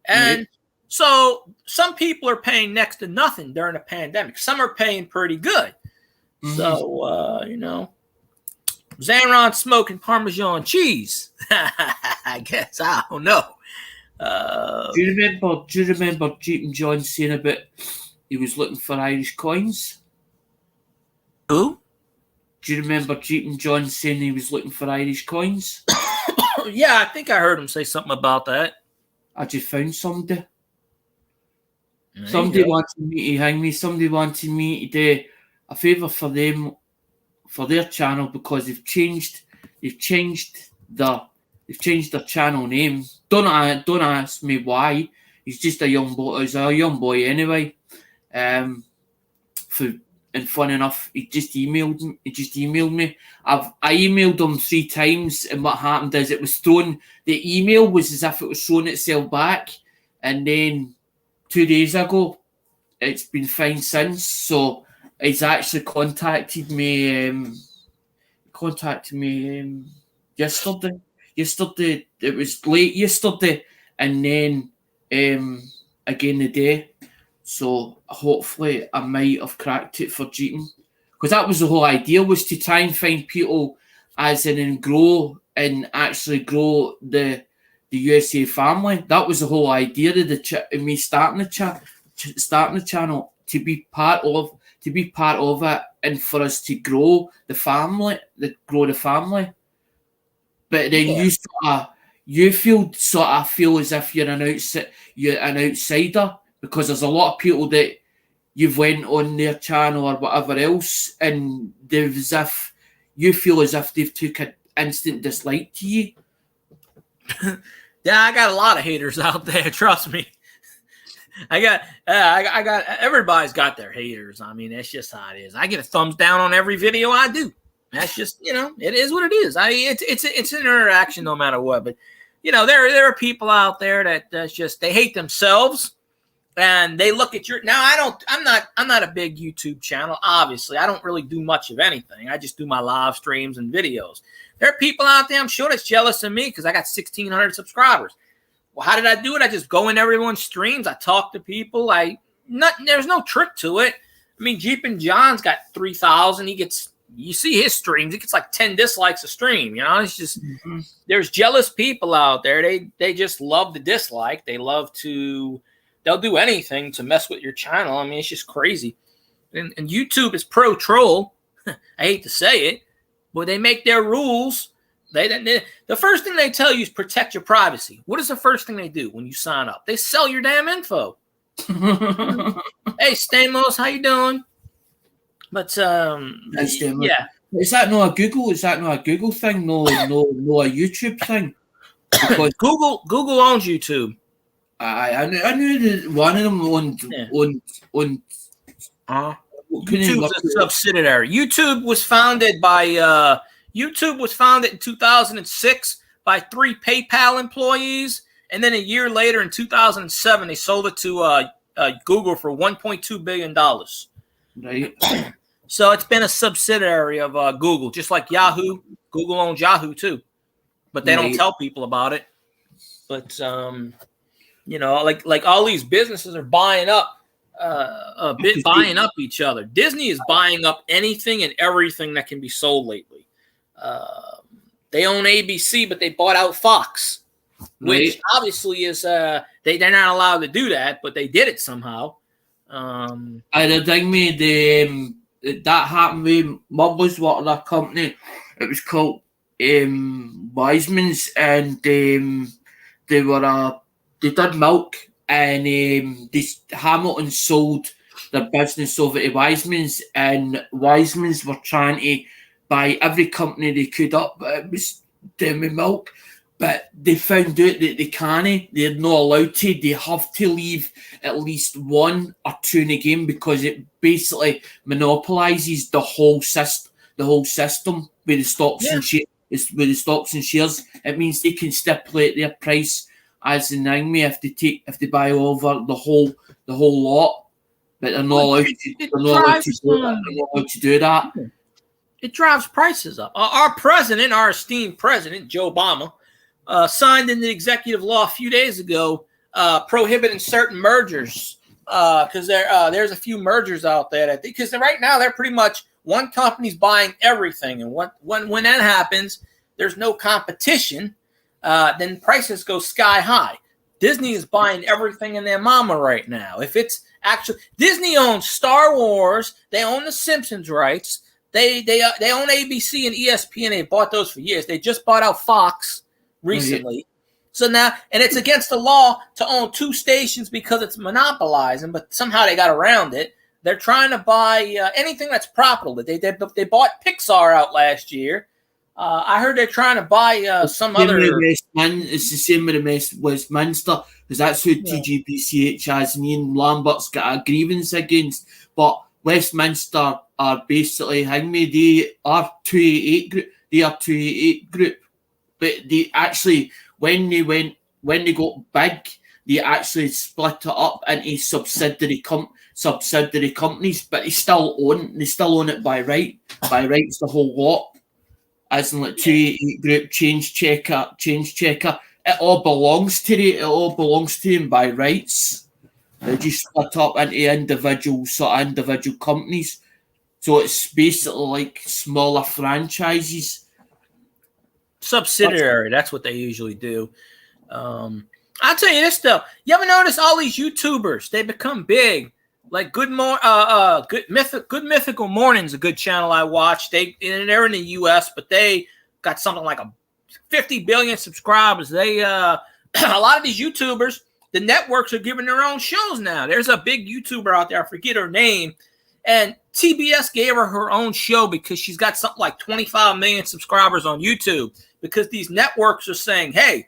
And so some people are paying next to nothing during a pandemic. Some are paying pretty good. Mm-hmm. So, Xanron smoking Parmesan cheese. I guess. I don't know. Do you remember Jeep and John saying about he was looking for Irish coins? Who? Do you remember Jeep and John saying he was looking for Irish coins? Yeah, I think I heard him say something about that. I just found somebody. Somebody wanted me to hang me. Somebody wanted me to do a favour for them, for their channel, because they've changed their channel name. Don't ask me why. He's just a young boy. He's a young boy anyway. And fun enough, he just emailed me. I emailed him 3 times, and what happened is it was thrown. The email was as if it was throwing itself back, and then 2 days ago, it's been fine since. So he's actually contacted me. Yesterday. Yesterday, it was late yesterday, and then again today. So hopefully I might have cracked it for Jeeton, because that was the whole idea, was to try and find people as in and grow and actually grow the USA family. That was the whole idea of me starting the channel, to be part of it, and for us to grow the family. But then you feel as if you're an outsider, because there's a lot of people that you've went on their channel or whatever else, and you feel as if they've took an instant dislike to you. Yeah, I got a lot of haters out there. Trust me. I got everybody's got their haters. I mean, that's just how it is. I get a thumbs down on every video I do. That's just, it is what it is. It's an interaction no matter what. But there are people out there that's just, they hate themselves, and they look at I'm not a big YouTube channel. Obviously, I don't really do much of anything. I just do my live streams and videos. There are people out there, I'm sure, that's jealous of me because I got 1,600 subscribers. Well, how did I do it? I just go in everyone's streams. I talk to people. There's no trick to it. I mean, Jeep and John's got 3,000. You see his streams, he gets like 10 dislikes a stream. It's just, There's jealous people out there. They just love the dislike. They'll do anything to mess with your channel. I mean, it's just crazy. And YouTube is pro troll. I hate to say it, but they make their rules. The first thing they tell you is protect your privacy. What is the first thing they do when you sign up? They sell your damn info. Hey, Stamos, how you doing? But yeah, is that not a Google? Is that not a Google thing? No, a YouTube thing. Because Google owns YouTube. I knew that one of them owned. YouTube's a subsidiary. YouTube was founded in 2006 by 3 PayPal employees, and then a year later, in 2007, they sold it to Google for $1.2 billion. Right. So it's been a subsidiary of Google, just like Yahoo. Google owns Yahoo too, but they don't tell people about it. But like all these businesses are buying up each other. Disney is buying up anything and everything that can be sold lately. They own ABC, but they bought out Fox. which obviously is they're not allowed to do that, but they did it somehow. The thing made that happened with Mubba's Water Company. It was called Wiseman's, and they did milk, and Hamilton sold their business over to Wiseman's, and Wiseman's were trying to buy every company they could up. It was doing with milk. But they found out that they can't. They're not allowed to. They have to leave at least 1 or 2 in a game because it basically monopolizes the whole system. The whole system with the stocks and shares. With the stocks and shares, it means they can stipulate their price as an enemy if they buy over the whole lot. But they're not allowed to. They're not allowed to do that. It drives prices up. Our president, our esteemed president, Joe Obama, signed into executive law a few days ago prohibiting certain mergers because there's a few mergers out there because right now they're pretty much one company's buying everything, and when that happens, there's no competition. Then prices go sky high. Disney is buying everything in their mama right now. If it's actually Disney owns Star Wars, they own the Simpsons rights. They own ABC and ESPN. They bought those for years. They just bought out Fox recently. So now, and it's against the law to own 2 stations because it's monopolizing, but somehow they got around it. They're trying to buy anything that's profitable. They bought Pixar out last year. I heard they're trying to buy some other. It's the same with Westminster because that's who TGPCH has, and Ian Lambert's got a grievance against. But Westminster are basically they are 288 group. They are 288 group. But they actually, when they got big, they actually split it up into subsidiary companies. But they still own it by rights, the whole lot. As in like 288 group, change checker. It all belongs to them by rights. They just split up into individual companies. So it's basically like smaller franchises. Subsidiary, that's what they usually do. I'll tell you this though. You ever notice all these YouTubers? They become big. Like Good Mythical Morning's a good channel I watch. They're in the US, but they got something like 50 billion subscribers. They a lot of these YouTubers, the networks are giving their own shows now. There's a big YouTuber out there, I forget her name, and TBS gave her own show because she's got something like 25 million subscribers on YouTube. Because these networks are saying, hey,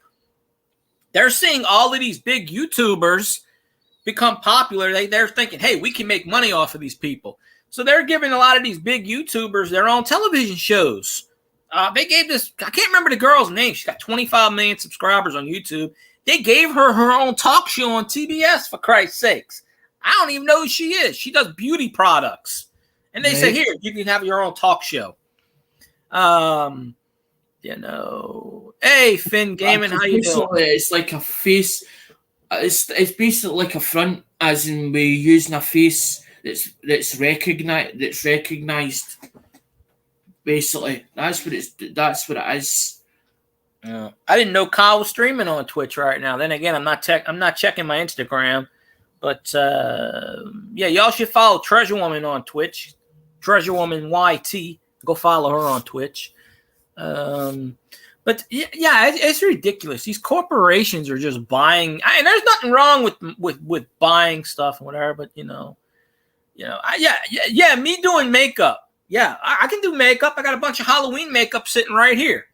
they're seeing all of these big YouTubers become popular. They're thinking, hey, we can make money off of these people. So they're giving a lot of these big YouTubers their own television shows. They gave this, I can't remember the girl's name. She's got 25 million subscribers on YouTube. They gave her own talk show on TBS, for Christ's sakes. I don't even know who she is. She does beauty products. And they say, here, you can have your own talk show. Hey, Finn Gaming, how you doing? It's like a face. It's basically like a front, as in we're using a face that's recognized. Basically, that's what it is. I didn't know Kyle was streaming on Twitch right now. Then again, I'm not checking my Instagram, but y'all should follow Treasure Woman on Twitch, Treasure Woman YT. Go follow her on Twitch. But it's ridiculous. These corporations are just buying. And there's nothing wrong with buying stuff and whatever. But me doing makeup. Yeah, I can do makeup. I got a bunch of Halloween makeup sitting right here.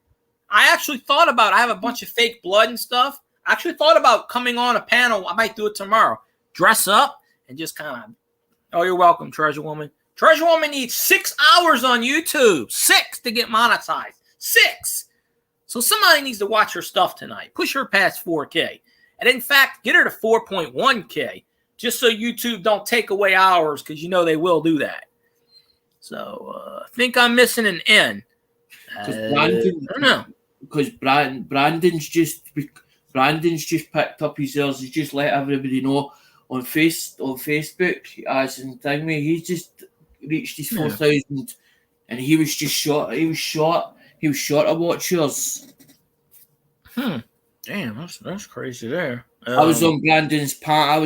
I actually thought about. I have a bunch of fake blood and stuff. I actually thought about coming on a panel. I might do it tomorrow. Dress up and just kind of. Oh, you're welcome, Treasure Woman. Treasure Woman needs 6 hours on YouTube. 6 to get monetized. 6. So somebody needs to watch her stuff tonight. Push her past 4K. And in fact, get her to 4.1K. Just so YouTube don't take away hours, because they will do that. So I think I'm missing an N. I don't know. Because Brandon's just picked up his ears. He's just let everybody know on Facebook, as in thing. He just reached his 4,000, and he was just short. He was short of watchers. Damn, that's crazy there. I was on Brandon's panel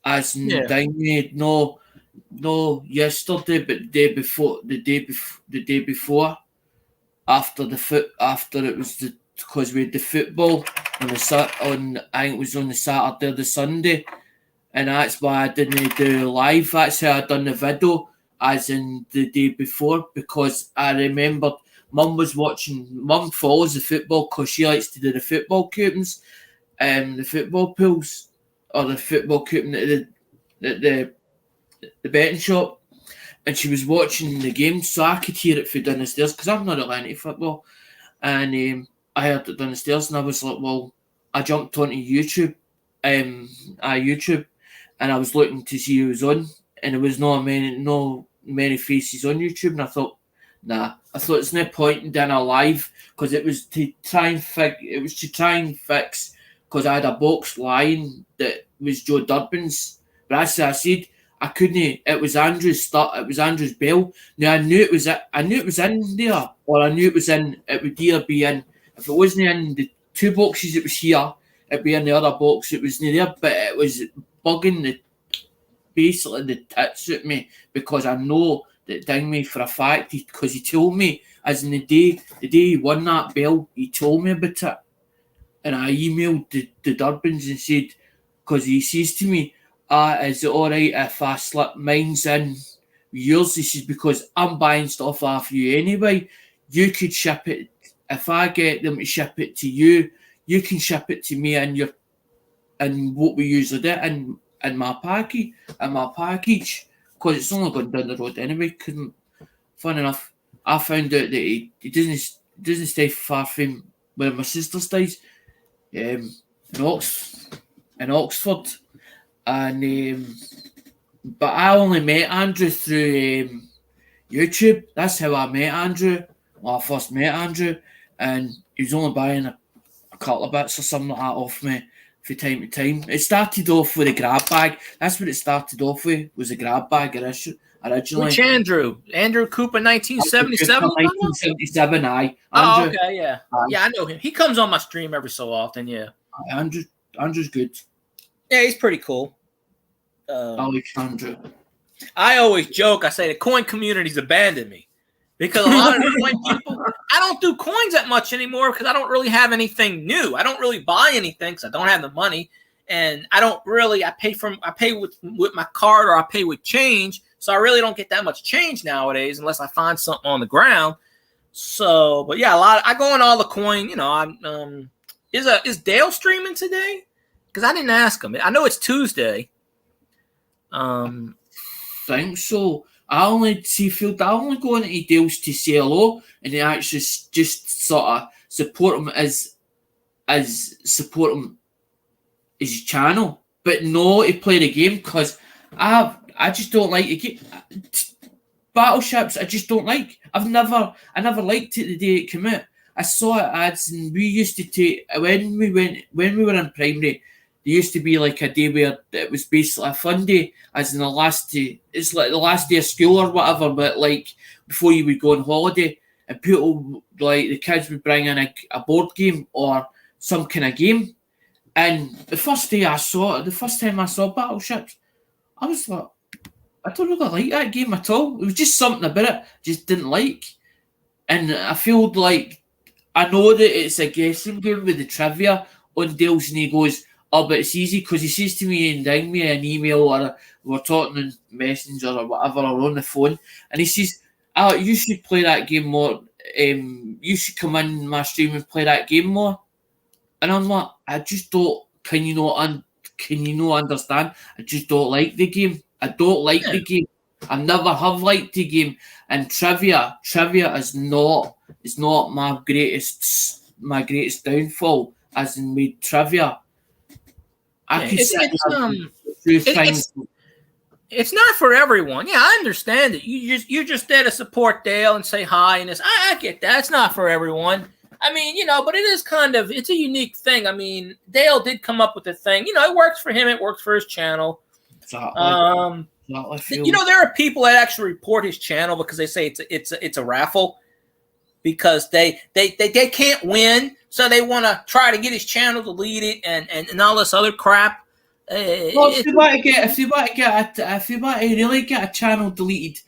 as in Yeah. Dingy. No, yesterday, but the day before, after it was because we had the football on I think it was on the Saturday or the Sunday, and that's why I didn't do live. That's how I done the video, as in the day before, because I remembered Mum was watching. Mum follows the football because she likes to do the football coupons, the football pools, or the football coupon at the betting shop, and she was watching the game, so I could hear it from down the stairs because I'm not really into football, and I heard it down the stairs, and I was like, well, I jumped onto YouTube, YouTube, and I was looking to see who was on, and there was no many faces on YouTube, and I thought, nah, I thought it's no point in doing a live because it was to try and fix because I had a box lying that was Joe Durbin's, but as I said, I couldn't. It was Andrew's start. It was Andrew's bell. Now I knew it was in there, or I knew it was in. It would either be in. If it wasn't in the two boxes, it was here. It'd be in the other box. It was near there, but it was bugging basically the tits at me because I know that ding me for a fact because he told me as in the day he won that bell, he told me about it, and I emailed the Durbins and said because he says to me. Is it alright if I slip mine's in yours? He says, because I'm buying stuff off you anyway. You could ship it. If I get them to ship it to you, you can ship it to me and what we usually do in my package. Because it's only going down the road anyway. Because fun enough, I found out that he doesn't stay far from where my sister stays. In Oxford. And but I only met Andrew through YouTube. That's how I met Andrew. Well, I first met Andrew, and he was only buying a couple of bits or something like that off me from time to time. It started off with a grab bag. That's what it started off with, was a grab bag originally. Which Andrew? Andrew Cooper, 1977? 1977, aye. Oh, okay, yeah. Yeah, I know him. He comes on my stream every so often, yeah. Andrew's good. Yeah, he's pretty cool. Alexandra. I always joke. I say the coin community's abandoned me because a lot of the coin people. I don't do coins that much anymore because I don't really have anything new. I don't really buy anything because I don't have the money, and I don't really. I pay with my card or I pay with change, so I really don't get that much change nowadays unless I find something on the ground. So, but yeah, I go on all the coin. You know, is Dale streaming today? Because I didn't ask him. I know it's Tuesday. Think so. I only go into Dale's to say hello, and they actually just sort of support him as support him his channel, but no to play the game because I just don't like the game. Battleships. I just don't like. I never liked it the day it came out. I saw it ads, and we used to take when we were in primary. There used to be like a day where it was basically a fun day, as in the last day. It's like the last day of school or whatever, but like before you would go on holiday, and people like the kids would bring in a board game or some kind of game. And the first time I saw Battleships, I was like, I don't really like that game at all. It was just something about it I just didn't like. And I feel like I know that it's a guessing game with the trivia on Dale's, and he goes, oh, but it's easy because he says to me and ding me an email or we're talking on Messenger or whatever or on the phone, and he says, you should play that game more. You should come in my stream and play that game more. And I'm like, I just don't. Can you not understand? I just don't like the game. I don't like the game. I never have liked the game. And trivia is not my greatest downfall. As in with trivia. It's not for everyone. Yeah, I understand it. You're just there to support Dale and say hi, and I get that. It's not for everyone. I mean, but it is it's a unique thing. I mean, Dale did come up with the thing. It works for him. It works for his channel. Exactly. There are people that actually report his channel because they say it's a raffle. because they can't win, so they want to try to get his channel deleted and all this other crap. Well, if you want to really get a channel deleted,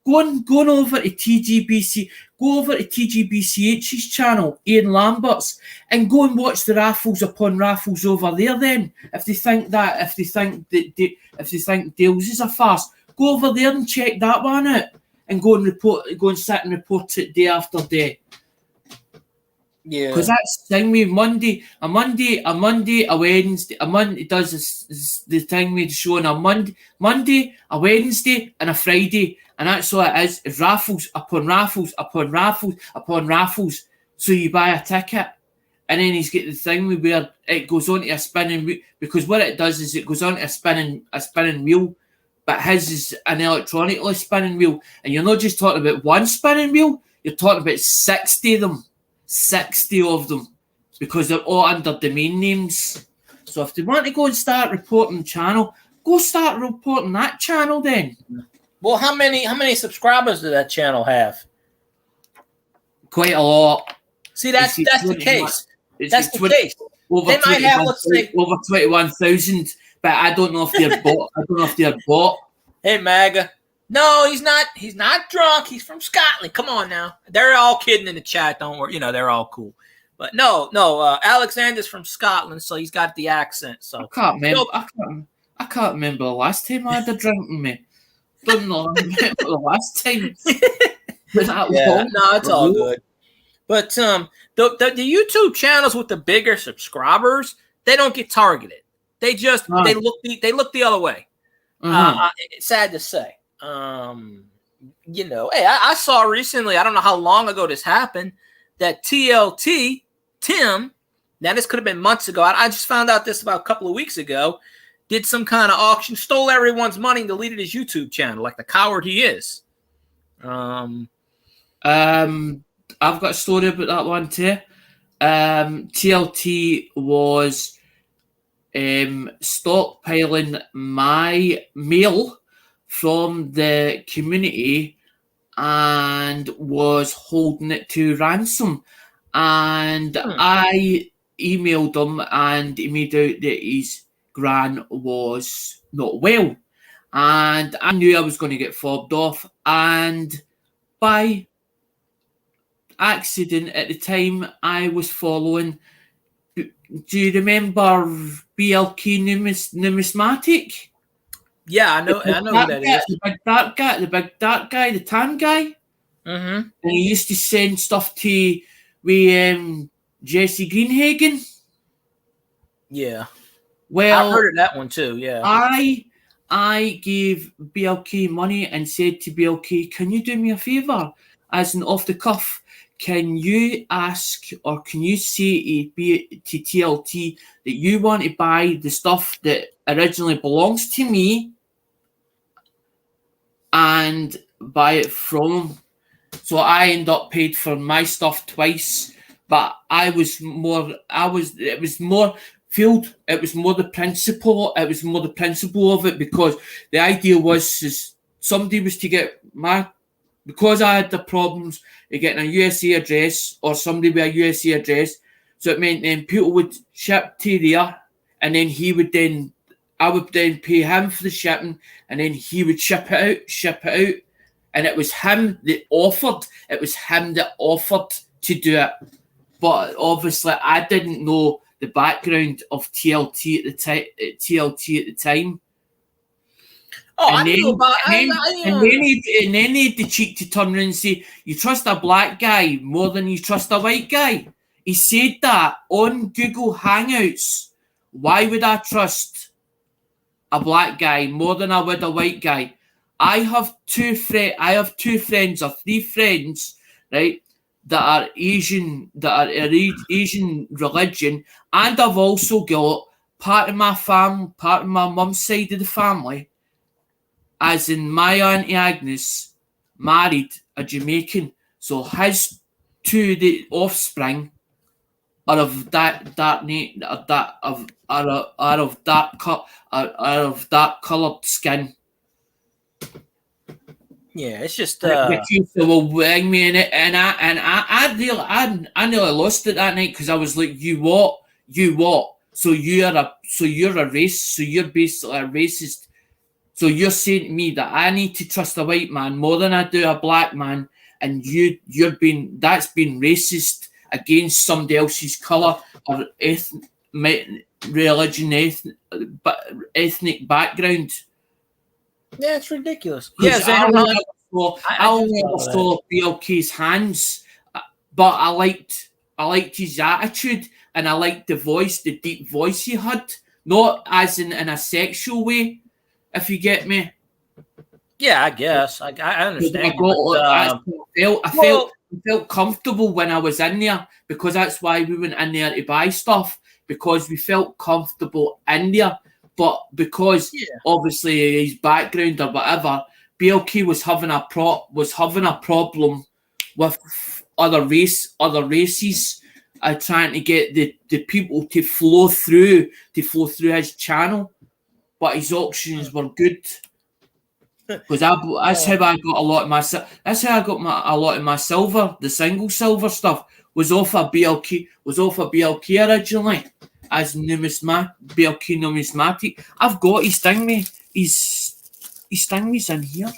go on over to TGBC, go over to TGBCH's channel, Ian Lambert's, and go and watch the raffles upon raffles over there. Then, if they think Dales is a farce, go over there and check that one out, and go and sit and report it day after day. Yeah, because that's the thing with Monday, a Wednesday, a Monday does the thing with the show on a Monday, a Wednesday, and a Friday, and that's all it is raffles upon raffles upon raffles upon raffles. So you buy a ticket, and then he's got the thing where it goes on to a spinning wheel, because what it does is it goes on to a spinning wheel, but his is an electronically spinning wheel, and you're not just talking about one spinning wheel, you're talking about 60 of them. 60 of them, because they're all under domain names. So if they want to go and start reporting the channel, go start reporting that channel then. Well, how many subscribers does that channel have? Quite a lot. See, that's the case. That's the case. They might have, let's say, over 21,000, but I don't know if they're bought. I don't know if they're bought. Hey, MAGA. No, he's not. He's not drunk. He's from Scotland. Come on now. They're all kidding in the chat. Don't worry. They're all cool. But no. Alexander's from Scotland, so he's got the accent. So I can't remember. I can't remember the last time I had a drink with me. Don't know the last time. No, it's all good. But the YouTube channels with the bigger subscribers, they don't get targeted. They just they look the other way. It's sad to say. Hey, I saw recently, I don't know how long ago this happened, that TLT, Tim, now this could have been months ago, I just found out this about a couple of weeks ago, did some kind of auction, stole everyone's money and deleted his YouTube channel, like the coward he is. I've got a story about that one too. TLT was stockpiling my mail from the community and was holding it to ransom. And I emailed him, and he made out that his gran was not well. And I knew I was going to get fobbed off. And by accident at the time, I was following. Do you remember BLK Numismatic? Yeah, I know who that is. The big dark guy, the tan guy. Mm-hmm. And he used to send stuff to Jesse Greenhagen. Yeah. Well, I've heard of that one too. Yeah. I gave BLK money and said to BLK, "Can you do me a favor, as an off the cuff? Can you ask, or can you say to TLT that you want to buy the stuff that originally belongs to me and buy it from him?" So I end up paid for my stuff twice, but it was more the principle of it, because the idea was somebody was to get because I had the problems of getting a USA address or somebody with a USA address, so it meant then people would ship to there, and then I would then pay him for the shipping, and then he would ship it out, and it was him that offered. It was him that offered to do it, but obviously I didn't know the background of TLT at the time. Oh, and I then, knew about and then he had the cheek to turn around and say, "You trust a black guy more than you trust a white guy." He said that on Google Hangouts. Why would I trust a black guy more than I would a white guy? I have two friends or three friends, right, that are Asian religion, and I've also got part of my mum's side of the family, as in my Auntie Agnes married a Jamaican, so his the offspring are of that coloured skin. Yeah, it's just The keeper will bring me in it, and I nearly lost it that night because I was like, you what? So you're a race, so you're basically a racist. So you're saying to me that I need to trust a white man more than I do a black man, and that's been racist against somebody else's colour or religion, ethnic background. yeah, it's ridiculous. Yeah, Yeah, I only ever saw BLK's hands, but I liked his attitude, and I liked the voice, the deep voice he had, not as in a sexual way, if you get me. Yeah, I guess I understand. I felt comfortable when I was in there, because that's why we went in there to buy stuff, because we felt comfortable in there. But because obviously his background or whatever, BLK was having a problem with other races, trying to get the people to flow through his channel. But his auctions were good, because that's how I got a lot of my. That's how I got a lot of my silver. The single silver stuff was off of BLK. Originally as BLK numismatic. I've got his stingray. His stingray's in here.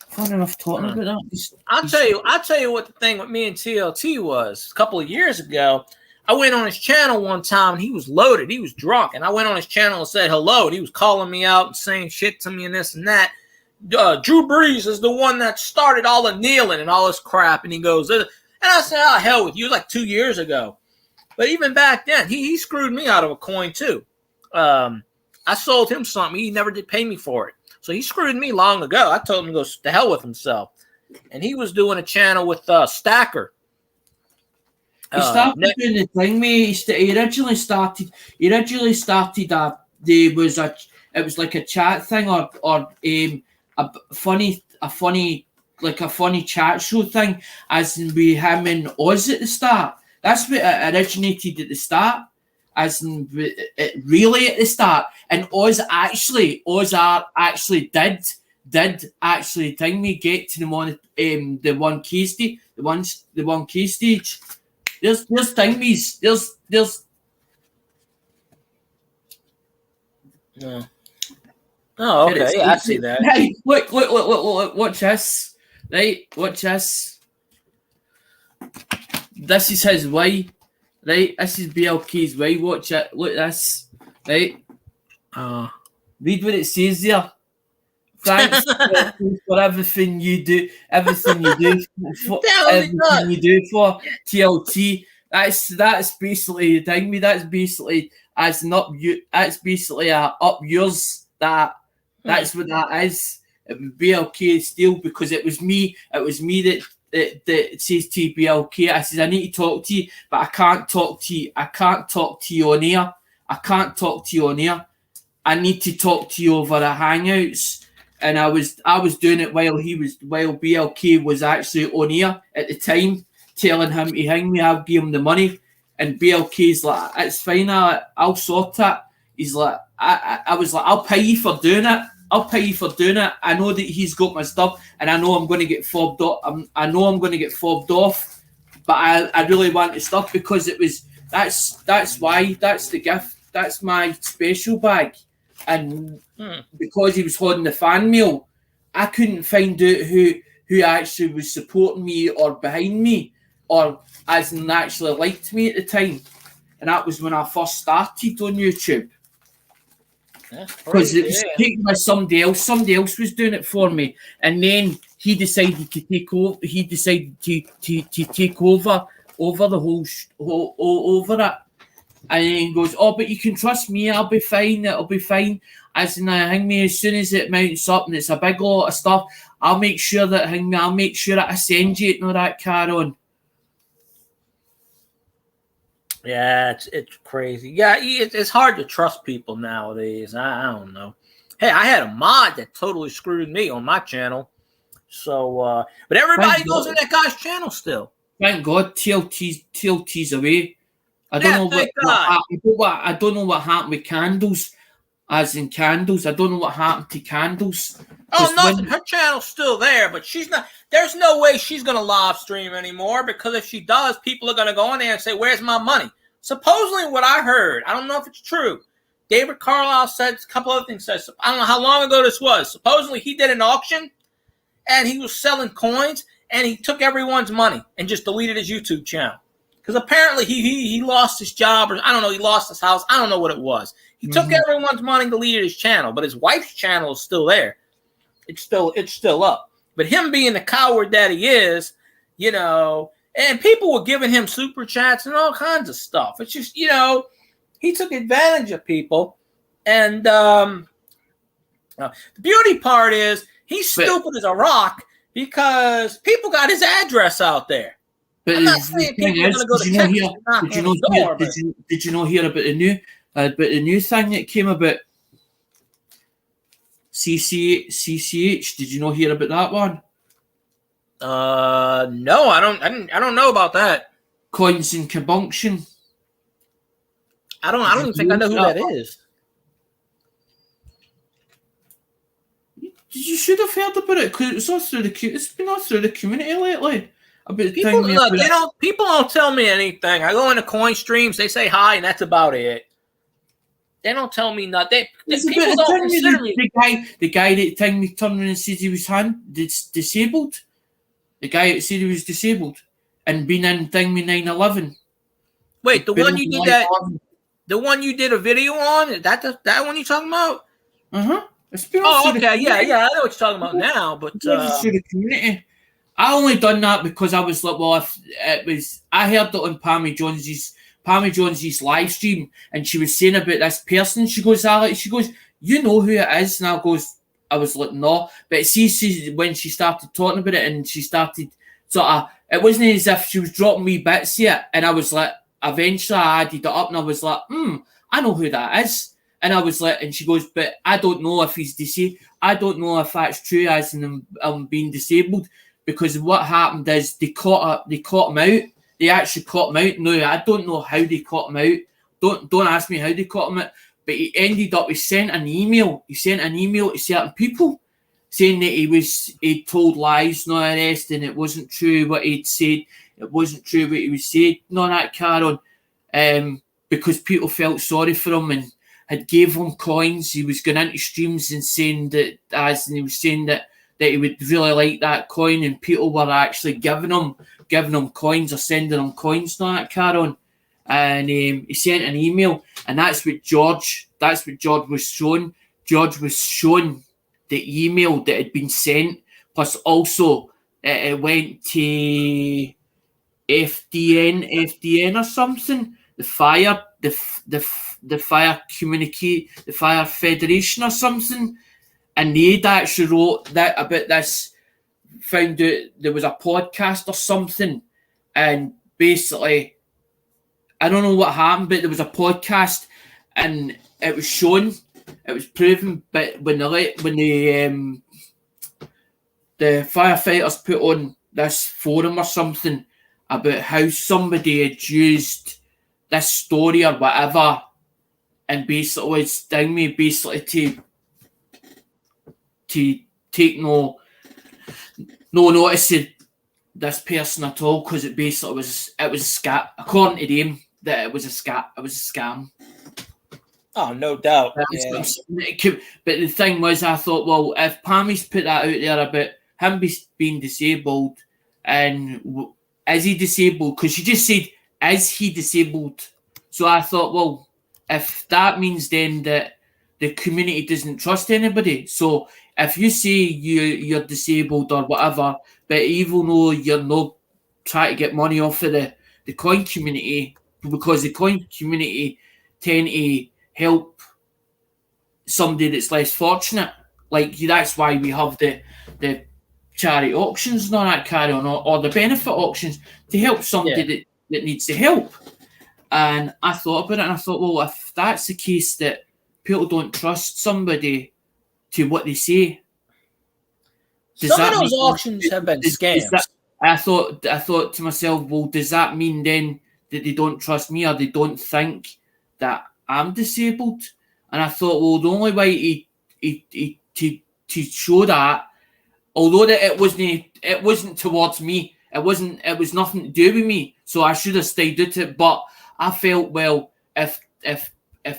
Fun enough talking about that. I'll tell you what the thing with me and TLT was a couple of years ago. I went on his channel one time and he was loaded. He was drunk. And I went on his channel and said hello. And he was calling me out and saying shit to me and this and that. Drew Brees is the one that started all the kneeling and all this crap. And he goes, and I said, oh, hell with you. It was like 2 years ago. But even back then, he screwed me out of a coin too. I sold him something. He never did pay me for it. So he screwed me long ago. I told him to go to hell with himself. And he was doing a channel with Stacker. He started doing the thing, mate. He originally started. It was like a chat thing or a funny chat show thing, as in with him and Oz at the start. That's what it originated at the start, as in it really at the start. And Oz actually did actually thing me get to the 1K stage, the 1K stage. There's thingies. There's. No. Oh, okay. Yeah, I see that. Hey, look! Watch this. Right, watch this. This is his way. Right, this is BLK's way. Watch it. Look at this. Right. Read what it says there. Thanks for everything you do. Everything you do for TLT. That's basically the thing. That's basically as an up you. That's basically a up yours. That's what that is. It would be BLK still, because it was me. It was me that says to BLK. I says I need to talk to you, but I can't talk to you. I can't talk to you on air. I need to talk to you over the Hangouts. And I was doing it while BLK was actually on air at the time, telling him to hang me. I'll give him the money, and BLK's like, "It's fine, I'll sort it." He's like, I was like, "I'll pay you for doing it. I know that he's got my stuff, and I know I'm going to get fobbed off. But I really want the stuff, because it was that's why that's the gift. That's my special bag." And because he was holding the fan mail, I couldn't find out who actually was supporting me or behind me, or as in actually liked me at the time. And that was when I first started on YouTube. Because it was taken by somebody else. Somebody else was doing it for me. And then he decided to take over. He decided to take over the whole over it. And then he goes, "Oh, but you can trust me. I'll be fine. It'll be fine." As in, hang me, as soon as it mounts up and it's a big lot of stuff, I'll make sure that I send you it and all that car on. Yeah, it's crazy. Yeah, it's hard to trust people nowadays. I don't know. Hey, I had a mod that totally screwed me on my channel. So, but everybody goes in that guy's channel still. Thank God, TLT's away. I don't know what happened with candles. as in Candles. I don't know what happened to Candles. Oh, nothing. Her channel's still there, but she's not. There's no way she's going to live stream anymore, because if she does, people are going to go in there and say, "Where's my money?" Supposedly, what I heard, I don't know if it's true. David Carlisle said a couple other things. Says, I don't know how long ago this was. Supposedly, he did an auction, and he was selling coins, and he took everyone's money and just deleted his YouTube channel. Because apparently he lost his job, or I don't know, he lost his house. I don't know what it was. He took everyone's money and deleted his channel, but his wife's channel is still there. It's still up. But him being the coward that he is, you know, and people were giving him super chats and all kinds of stuff. It's just, you know, he took advantage of people. And the beauty part is he's stupid as a rock, because people got his address out there. But I'm not saying people are going to go to Texas and knock on his door. Did you know hear about the new thing that came about? CCH. Did you know hear about that one? No, I don't know about that. Coins and Conjunction. I don't even think I know who that is. You should have heard about it, because it's been all through the community lately. People don't tell me anything. I go into coin streams, they say hi, and that's about it. They don't tell me nothing. People don't consider me. The guy that thing me turned around and said he was disabled. The guy that said he was disabled and been in thing me 9/11. Wait, the one you did that? The one you did a video on? Is that one you talking about? Oh, okay, yeah, I know what you're talking about now, but through the community. I only done that because I was like, well, if it was, I heard it on Pammy Jones's live stream, and she was saying about this person. She goes, Alex, you know who it is? And I was like, no. But see, when she started talking about it, and she started sort of, it wasn't as if she was dropping me bits here, and I was like, eventually I added it up, and I was like, I know who that is. And I was like, and she goes, but I don't know if he's disabled. I don't know if that's true, as in him being disabled, because what happened is they caught him out. They actually caught him out. No, I don't know how they caught him out. Don't ask me how they caught him out. But he ended up, he sent an email. He sent an email to certain people saying that he told lies, no arrest, and it wasn't true what he'd said. It wasn't true what he was saying. None of that carry on. Because people felt sorry for him and had gave him coins. He was going into streams and saying that, he was saying that he would really like that coin, and people were actually giving him coins or sending him coins, not that carry on. And he sent an email, and that's what George was shown. George was shown the email that had been sent, plus also it went to FDN or something, the fire federation or something, and they'd actually wrote that about this, found out there was a podcast or something, and basically I don't know what happened, but there was a podcast, and it was shown, it was proven, but when the firefighters put on this forum or something about how somebody had used this story or whatever, and basically sting me basically to take no notice of this person at all, because it basically was a scam. According to them, that it was a scam. Oh, no doubt. Yeah. But the thing was, I thought, well, if Pammy's put that out there about him being disabled, and is he disabled? Because she just said, is he disabled? So I thought, well, if that means then that the community doesn't trust anybody, so if you say you're disabled or whatever, but even though you're not trying to get money off of the coin community, because the coin community tend to help somebody that's less fortunate, like that's why we have the charity auctions and all that carry on, or the benefit auctions, to help somebody that needs the help. And I thought about it, and I thought, well, if that's the case, that people don't trust somebody to what they say, some of those auctions have been scams. I thought to myself, well, does that mean then that they don't trust me, or they don't think that I'm disabled, And I thought, well, the only way to show that, although that it wasn't towards me, it was nothing to do with me, so I should have stayed with it. But I felt, well, if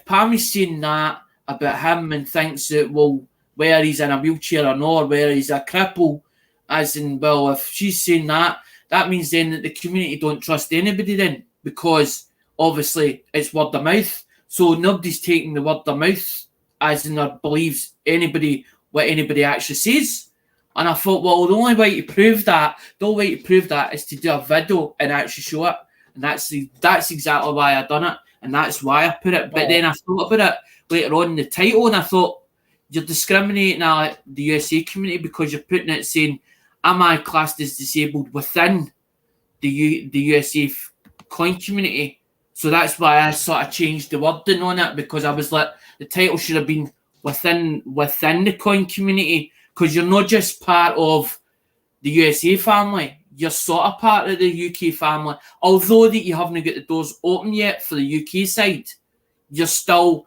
Pammy's saying that about him and thinks that, well, whether he's in a wheelchair or not, or whether he's a cripple, as in, well, if she's saying that, that means then that the community don't trust anybody then, because obviously it's word of mouth. So nobody's taking the word of mouth as in or believes what anybody actually says. And I thought, well, the only way to prove that is to do a video and actually show it. And that's exactly why I done it. And that's why I put it. But then I thought about it later on in the title, and I thought, you're discriminating at the USA community because you're putting it saying, am I classed as disabled within the USA coin community? So that's why I sort of changed the wording on it, because I was like, the title should have been within the coin community, because you're not just part of the USA family, you're sort of part of the UK family. Although that you haven't got the doors open yet for the UK side, you're still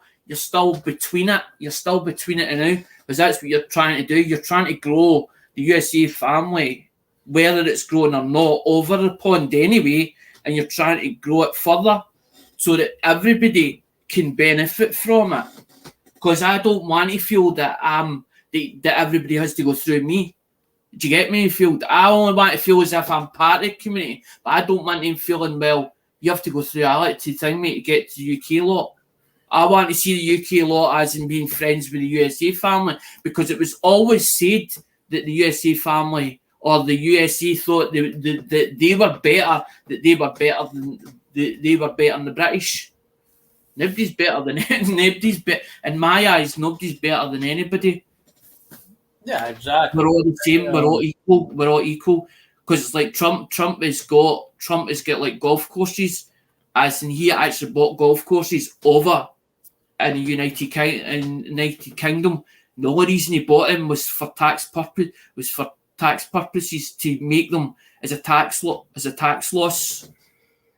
between it. You're still between it now, because that's what you're trying to do. You're trying to grow the USA family, whether it's growing or not, over the pond anyway, and you're trying to grow it further so that everybody can benefit from it. Because I don't want to feel that that everybody has to go through me. Do you get me? I only want to feel as if I'm part of the community, but I don't want them feeling, well, you have to go through Alex to thing me to get to the UK lot. I want to see the UK lot as in being friends with the USA family, because it was always said that the USA family or the USA thought that they were better, they were better than the British. Nobody's better than in my eyes. Nobody's better than anybody. Yeah, exactly. We're all the same. We're all equal. We're all equal. Because it's like Trump has got like golf courses, as in he actually bought golf courses over in the United Kingdom. The only reason he bought them was for tax purposes, to make them as a tax loss.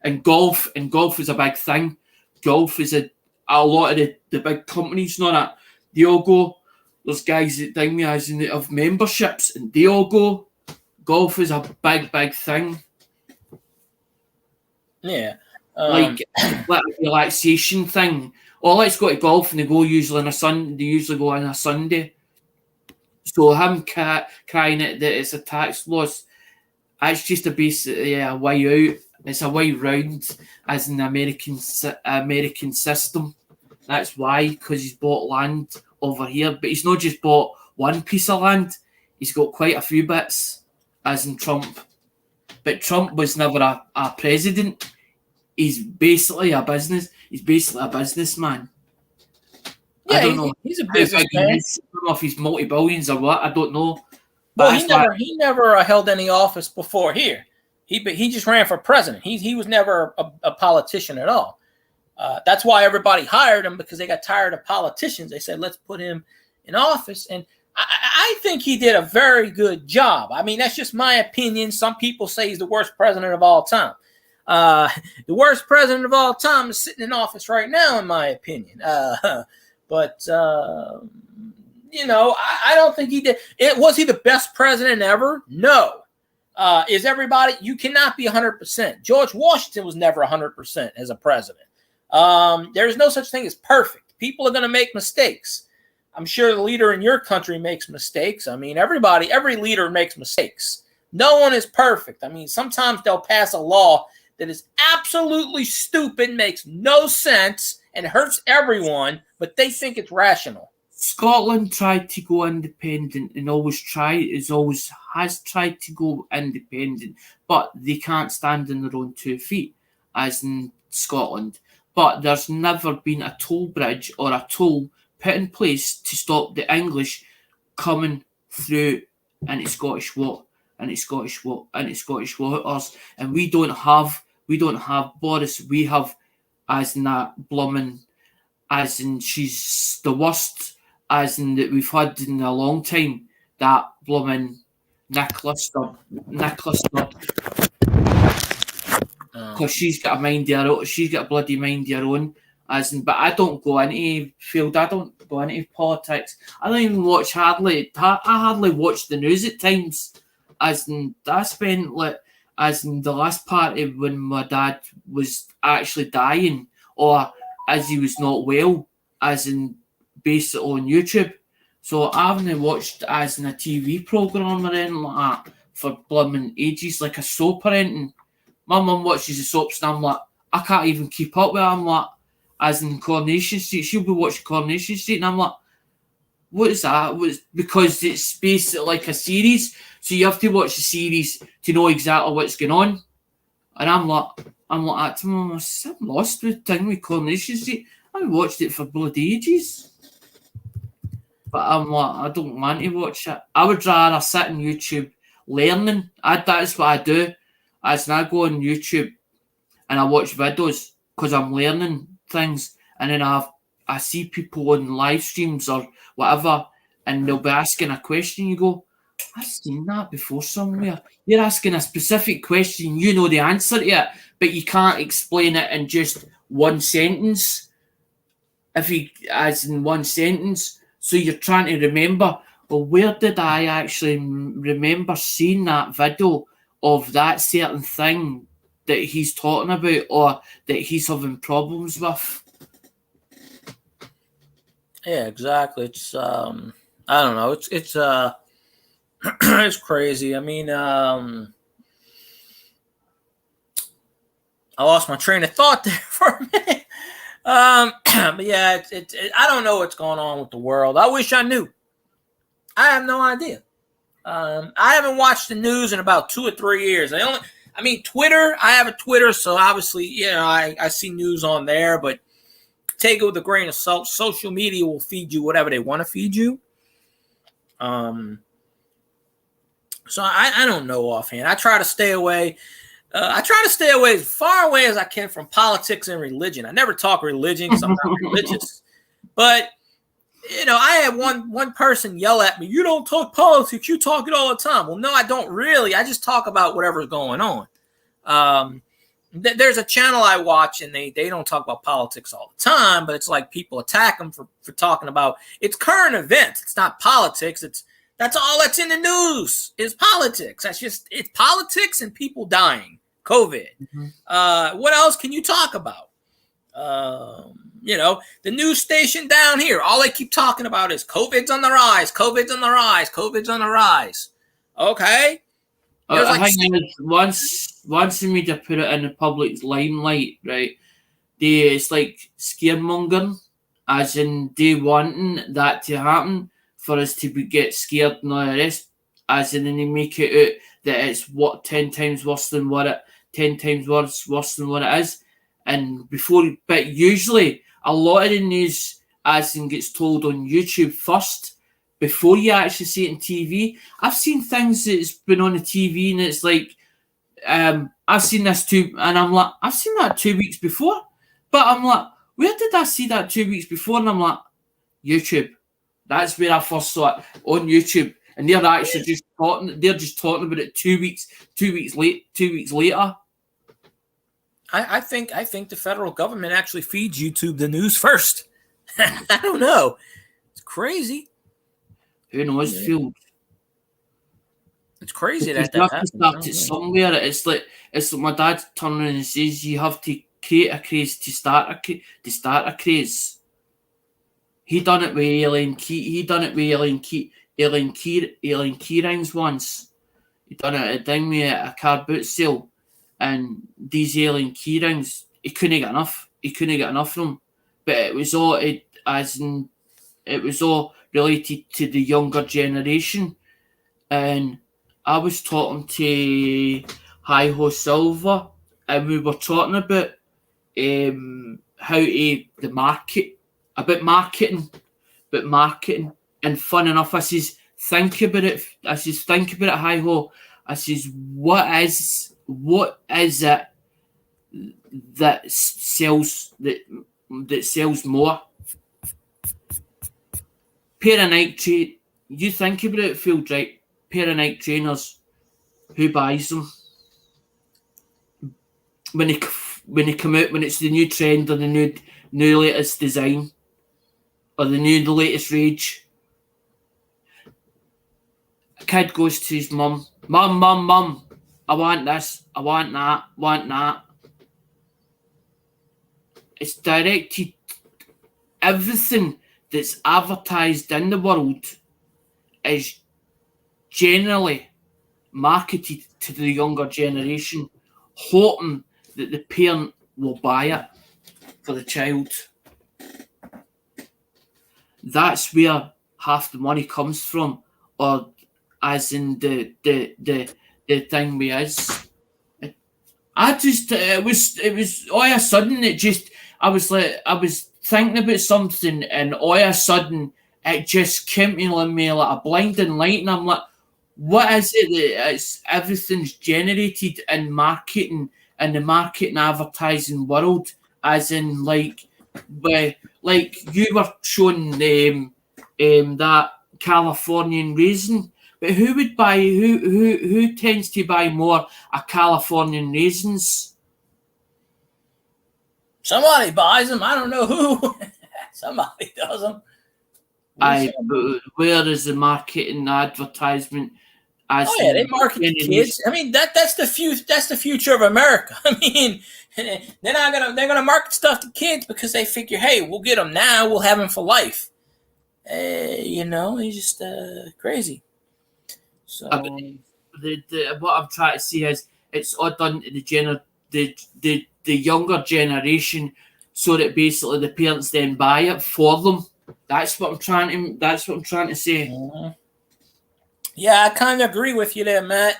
And golf is a big thing. Golf is a lot of the big companies, not that they all go. There's guys that think me as in of memberships, and they all go. Golf is a big thing. Yeah, like a relaxation thing. Oh, let's go to golf, and they go usually on a Sunday. They usually go on a Sunday. So him crying it that it's a tax loss, that's just a way out. It's a way round, as in the American system. That's why, because he's bought land over here, but he's not just bought one piece of land. He's got quite a few bits, as in Trump. But Trump was never a president. He's basically a businessman. Yeah, I don't know. He's a businessman. I don't know if he's multi-billions or what. I don't know. Well, he never held any office before here. He just ran for president. He was never a politician at all. That's why everybody hired him, because they got tired of politicians. They said, let's put him in office. And I think he did a very good job. I mean, that's just my opinion. Some people say he's the worst president of all time. The worst president of all time is sitting in office right now, in my opinion. But I don't think he did. Was he the best president ever? No. Is everybody? You cannot be 100%. George Washington was never 100% as a president. There's no such thing as perfect. People are going to make mistakes. I'm sure the leader in your country makes mistakes. I mean, every leader makes mistakes. No one is perfect. I mean, sometimes they'll pass a law that is absolutely stupid, makes no sense, and hurts everyone, but they think it's rational. Scotland tried to go independent and always has tried to go independent, but they can't stand on their own 2 feet, as in Scotland. But there's never been a toll bridge or a toll put in place to stop the English coming through into Scottish waters, and we don't have Boris. We have, as in that blooming, as in she's the worst, as in that we've had in a long time. That blooming Nicola Sturgeon. Because she's got a mind of her own. She's got a bloody mind of her own. But I don't go into field. I don't go into politics. I don't even watch hardly. I hardly watch the news at times. I spent the last part of when my dad was actually dying, or as he was not well, based on YouTube. So I haven't watched as in a TV program or anything like that for blooming ages, like a soap or anything. My mum watches the soaps and I'm like, I can't even keep up with it. I'm like, as in Coronation Street, she'll be watching Coronation Street and I'm like, what is that? Because it's basically like a series, so you have to watch the series to know exactly what's going on. And I'm like that to Mum, I'm lost with Coronation Street. I watched it for bloody ages. But I'm like, I don't want to watch it. I would rather sit on YouTube learning. That's what I do. I go on YouTube and I watch videos because I'm learning things. And then I see people on live streams or whatever, and they'll be asking a question. You go, I've seen that before somewhere. You're asking a specific question, you know the answer to it, but you can't explain it in just one sentence. As in one sentence. So you're trying to remember, well, where did I actually remember seeing that video of that certain thing that he's talking about or that he's having problems with? Yeah, exactly. It's I don't know. It's it's crazy. I mean, I lost my train of thought there for a minute. But yeah, I don't know what's going on with the world. I wish I knew. I have no idea. I haven't watched the news in about 2 or 3 years. Twitter. I have a Twitter, so obviously, I see news on there, but take it with a grain of salt. Social media will feed you whatever they want to feed you. So I don't know offhand. I try to stay away. I try to stay away as far away as I can from politics and religion. I never talk religion because I'm not religious. But, I had one person yell at me, "You don't talk politics, you talk it all the time." Well, no, I don't really. I just talk about whatever's going on. There's a channel I watch, and they don't talk about politics all the time, but it's like people attack them for talking about it's current events. It's not politics. That's all that's in the news is politics. It's politics and people dying. COVID. Mm-hmm. What else can you talk about? The news station down here, all they keep talking about is COVID's on the rise, COVID's on the rise, COVID's on the rise. Okay. I think once the media put it in the public limelight, right? It's like scaremongering, as in they wanting that to happen for us to get scared and all the rest, as in then they make it out that it's 10 times worse than what it 10 times worse than what it is. But usually a lot of the news as in gets told on YouTube first before you actually see it on TV. I've seen things that's been on the TV and it's like, I've seen this too, and I'm like, I've seen that 2 weeks before, but I'm like, where did I see that 2 weeks before? And I'm like, YouTube. That's where I first saw it, on YouTube. And they're actually just talking about it 2 weeks later. I think the federal government actually feeds YouTube the news first. I don't know. It's crazy. Who knows, Phil? It's crazy that you have to start it somewhere. It's like my dad turning around and says you have to create a craze to start a craze. He done it with Elaine Kearings once. He done it at a thing with a car boot sale, and these Elaine Kearings, he couldn't get enough. He couldn't get enough of them. But it was all related to the younger generation. And I was talking to Hi-Ho Silver, and we were talking about how to marketing. And fun enough, I says, think about it, Hi-Ho. I says, what is it that sells more? Pair of Nike, you think about it, Phil, right? Pair of Nike trainers, who buys them? When they come out, when it's the new trend or the new latest design or the latest rage. A kid goes to his mum, Mum, I want this, I want that. It's directed, everything that's advertised in the world is generally marketed to the younger generation, hoping that the parent will buy it for the child. That's where half the money comes from, or as in the thing we is. It was all of a sudden I was thinking about something, and all of a sudden it just came to me like a blinding light, and I'm like, what is it that it's everything's generated in marketing and the marketing advertising world, as in like you were showing that Californian raisin, but who tends to buy more a Californian raisins? Somebody buys them. I don't know who. Somebody does them. Where is the marketing advertisement? They market the kids. I mean, that's the future of America. I mean, they're gonna market stuff to kids because they figure, hey, we'll get them now, we'll have them for life. It's just crazy. So what I'm trying to say is it's all done to the younger generation, so that basically the parents then buy it for them. That's what I'm trying to say. Mm-hmm. Yeah, I kind of agree with you there, Matt.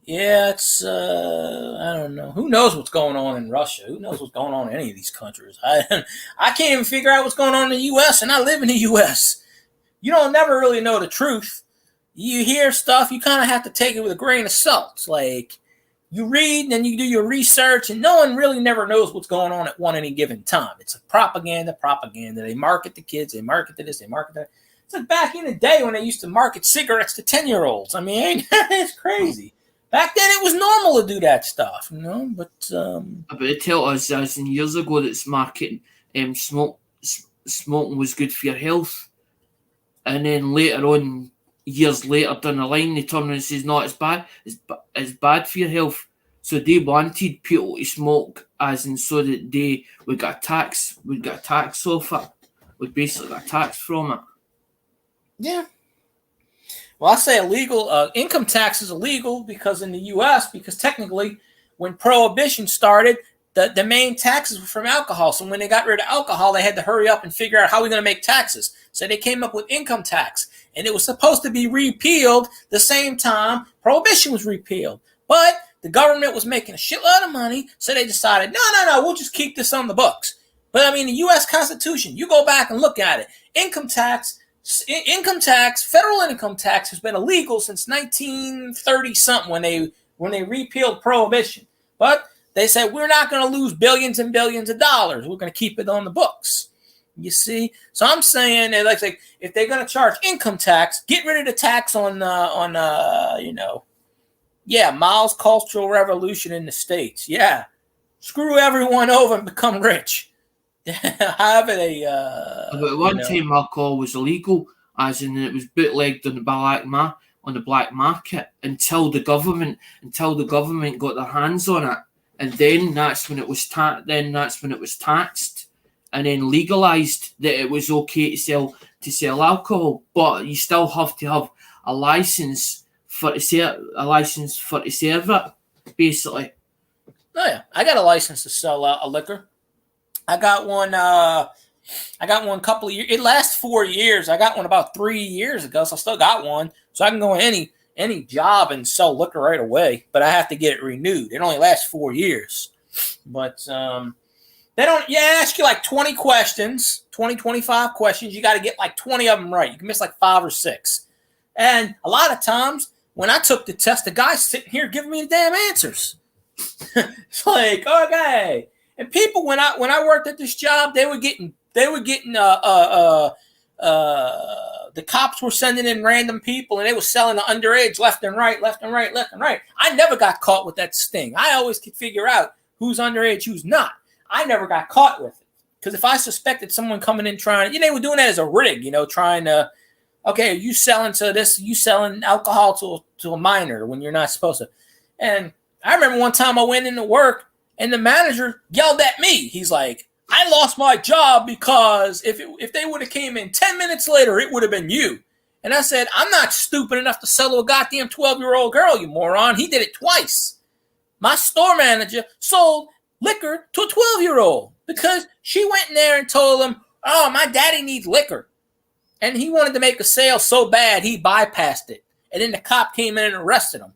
Yeah, it's I don't know. Who knows what's going on in Russia? Who knows what's going on in any of these countries? I can't even figure out what's going on in the U.S. and I live in the U.S. You don't never really know the truth. You hear stuff, you kind of have to take it with a grain of salt. It's like you read and then you do your research, and no one really never knows what's going on at any given time. It's a propaganda. They market the kids. They market to this. They market that. It's like back in the day when they used to market cigarettes to 10-year-olds. I mean, it's crazy. Back then, it was normal to do that stuff, But they tell us as in years ago that it's marketing smoking was good for your health, and then later on, years later down the line, they turn around and says, "No, it's bad. It's bad for your health." So they wanted people to smoke, as in so that we got a tax off it. We basically got a tax from it. Yeah. Well, I say illegal. Income tax is illegal because in the U.S., because technically when Prohibition started, the main taxes were from alcohol. So when they got rid of alcohol, they had to hurry up and figure out how we're going to make taxes. So they came up with income tax. And it was supposed to be repealed the same time Prohibition was repealed. But the government was making a shitload of money, so they decided, no, we'll just keep this on the books. But I mean, the U.S. Constitution, you go back and look at it. Income tax, federal income tax has been illegal since 1930-something when they repealed Prohibition. But they said, we're not going to lose billions and billions of dollars. We're going to keep it on the books. You see? So I'm saying that like if they're going to charge income tax, get rid of the tax on Mao's Cultural Revolution in the States. Yeah. Screw everyone over and become rich. However they But one time alcohol was illegal, as in it was bootlegged on the black market until the government got their hands on it, and then that's when it was taxed, and then legalized that it was okay to sell alcohol, but you still have to have a license to serve it, basically. Oh yeah, I got a license to sell a liquor. I got one. A couple of years. It lasts 4 years. I got one about 3 years ago, so I still got one. So I can go in any job and sell liquor right away. But I have to get it renewed. It only lasts 4 years. But they don't. Yeah, ask you like 20 questions, 25 questions. You got to get like 20 of them right. You can miss like 5 or 6. And a lot of times when I took the test, the guy's sitting here giving me the damn answers. It's like, okay. And people, when I worked at this job, they were getting the cops were sending in random people, and they were selling the underage left and right. I never got caught with that sting. I always could figure out who's underage, who's not. I never got caught with it. Because if I suspected someone coming in trying, they were doing that as a rig, trying to, okay, you selling to this, you selling alcohol to a minor when you're not supposed to. And I remember one time I went into work and the manager yelled at me. He's like, I lost my job because if they would have came in 10 minutes later, it would have been you. And I said, I'm not stupid enough to sell to a goddamn 12-year-old girl, you moron. He did it twice. My store manager sold liquor to a 12-year-old because she went in there and told him, oh, my daddy needs liquor. And he wanted to make a sale so bad he bypassed it. And then the cop came in and arrested him.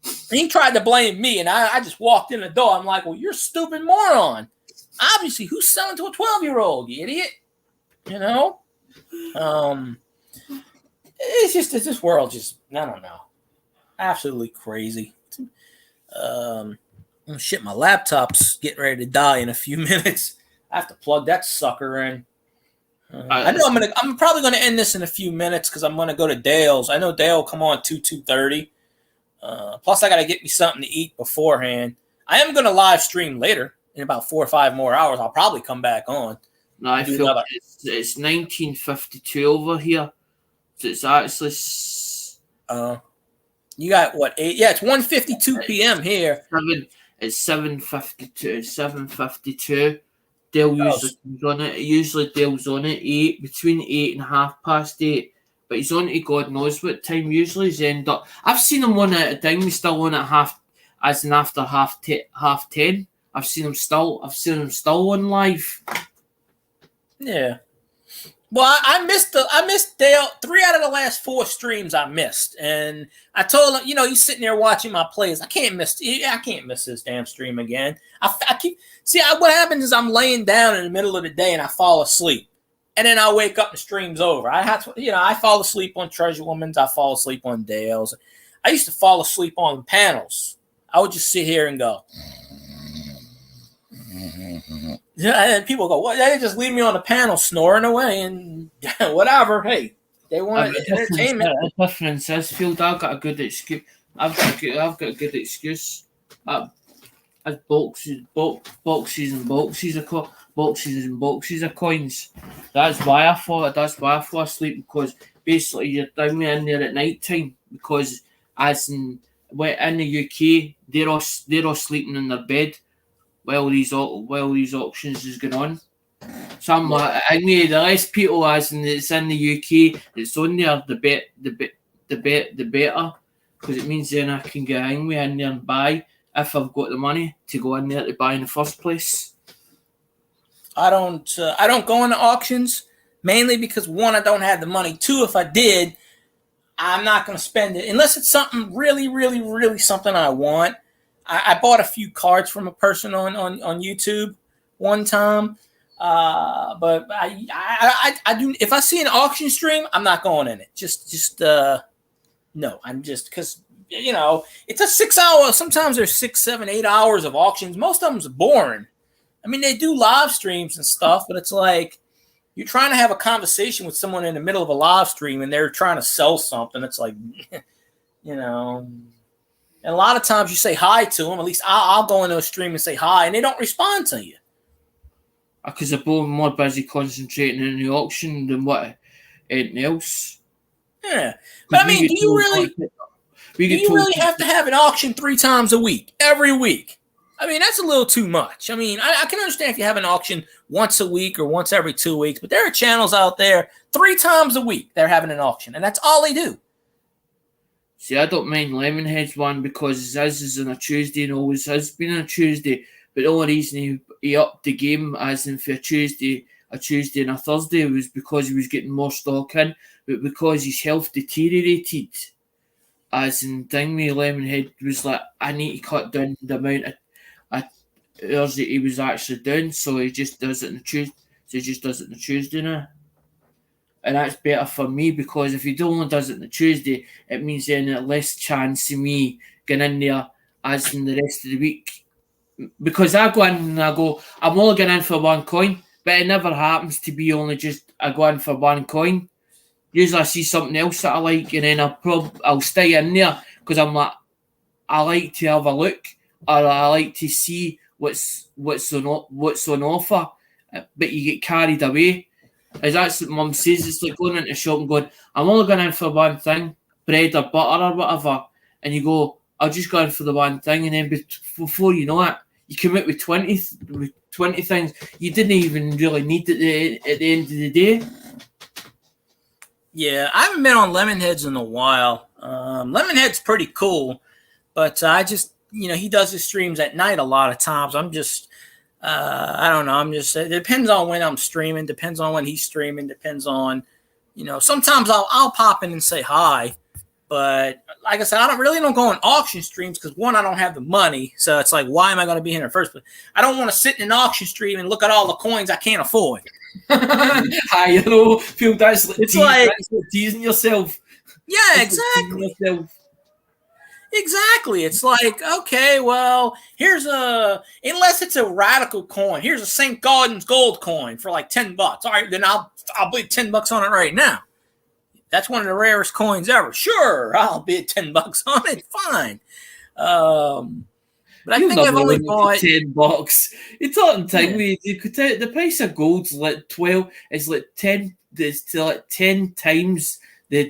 And he tried to blame me, and I just walked in the door. I'm like, well, you're a stupid moron. Obviously, who's selling to a 12-year-old, you idiot? It's just this world just, I don't know, absolutely crazy. Shit, my laptop's getting ready to die in a few minutes. I have to plug that sucker in. I know I'm probably gonna end this in a few minutes because I'm gonna go to Dale's. I know Dale will come on 2:30. Plus, I gotta get me something to eat beforehand. I am gonna live stream later in about 4 or 5 more hours. I'll probably come back on. No, I feel it's 1952 over here. So it's actually. You got what? 8? Yeah, it's 1:52 p.m. here. It's 7:52. 7:52. Dale usually comes on it. Usually Dale's on it 8, between 8 and 8:30. But he's on to God knows what time. Usually he's end up. I've seen him on at a time. He's still on at after half 10. I've seen him still on live. Yeah. Well, I missed Dale 3 out of the last 4 streams. I missed, and I told him, he's sitting there watching my plays. I can't miss this damn stream again. What happens is I'm laying down in the middle of the day and I fall asleep, and then I wake up and the stream's over. I fall asleep on Treasure Woman's. I fall asleep on Dale's. I used to fall asleep on panels. I would just sit here and go. Yeah, and people go, "What? They just leave me on the panel snoring away and whatever." Hey, they want entertainment. The difference is, Field, I've got a good excuse. I've got a good excuse. As boxes and boxes of coins. That's why I fall asleep, because basically you're down in there at night time, because in the UK they're all sleeping in their bed while these auctions is going on. So I'm like, the less people it's in the UK that's on there, the better, because it means then I can get in there and buy if I've got the money to go in there to buy in the first place. I don't go into auctions, mainly because 1, I don't have the money. 2, if I did, I'm not going to spend it unless it's something really, really, really something I want. I bought a few cards from a person on YouTube one time, but I do. If I see an auction stream, I'm not going in it. No. I'm just because it's a 6 hour. Sometimes there's 6, 7, 8 hours of auctions. Most of them's boring. I mean, they do live streams and stuff, but it's like you're trying to have a conversation with someone in the middle of a live stream and they're trying to sell something. It's like, And a lot of times you say hi to them. At least I'll go into a stream and say hi, and they don't respond to you. Because they're both more busy concentrating in the auction than what anything else. Yeah. But I mean, do you really have to have an auction 3 times a week, every week? I mean, that's a little too much. I mean, I can understand if you have an auction once a week or once every 2 weeks, but there are channels out there 3 times a week they're having an auction, and that's all they do. See, I don't mind Lemonhead's one because his is on a Tuesday and always has been on a Tuesday. But the only reason he upped the game as in for a Tuesday and a Thursday was because he was getting more stock in, but because his health deteriorated. As in Dingway Lemonhead was like, I need to cut down the amount of hours that he was actually doing, so he just does it on a Tuesday now. And that's better for me, because if he only does it on a Tuesday, it means then there's less chance of me getting in there as in the rest of the week. Because I go in and I go, I'm only going in for 1 coin, but it never happens to be only just I go in for 1 coin. Usually I see something else that I like, and then I'll stay in there because I'm like, I like to have a look, or I like to see what's on offer. but you get carried away. As that's what Mum says, it's like going into a shop and going, I'm only going in for one thing, bread or butter or whatever, and you go, I'll just go in for the one thing, and then before you know it, you come out with 20 things you didn't even really need at the end of the day. Yeah, I haven't been on Lemonheads in a while. Lemonhead's pretty cool, but I just, he does his streams at night a lot of times. I'm just, I don't know. It depends on when I'm streaming, depends on when he's streaming, depends on, sometimes I'll pop in and say hi, but like I said, I don't go on auction streams because one, I don't have the money. So it's like, why am I going to be here in the first place? I don't want to sit in an auction stream and look at all the coins I can't afford. Hi, Phil, it's like teasing yourself. Yeah, exactly. Exactly. It's like, okay, well, unless it's a radical coin, here's a St. Gaudens gold coin for like $10. All right, then I'll bid $10 on it right now. That's one of the rarest coins ever. Sure, I'll bid $10 on it. Fine. But I think I've only bought $10. It's not entirely. You could tell the price of gold's like 12. It's like 10. It's like 10 times the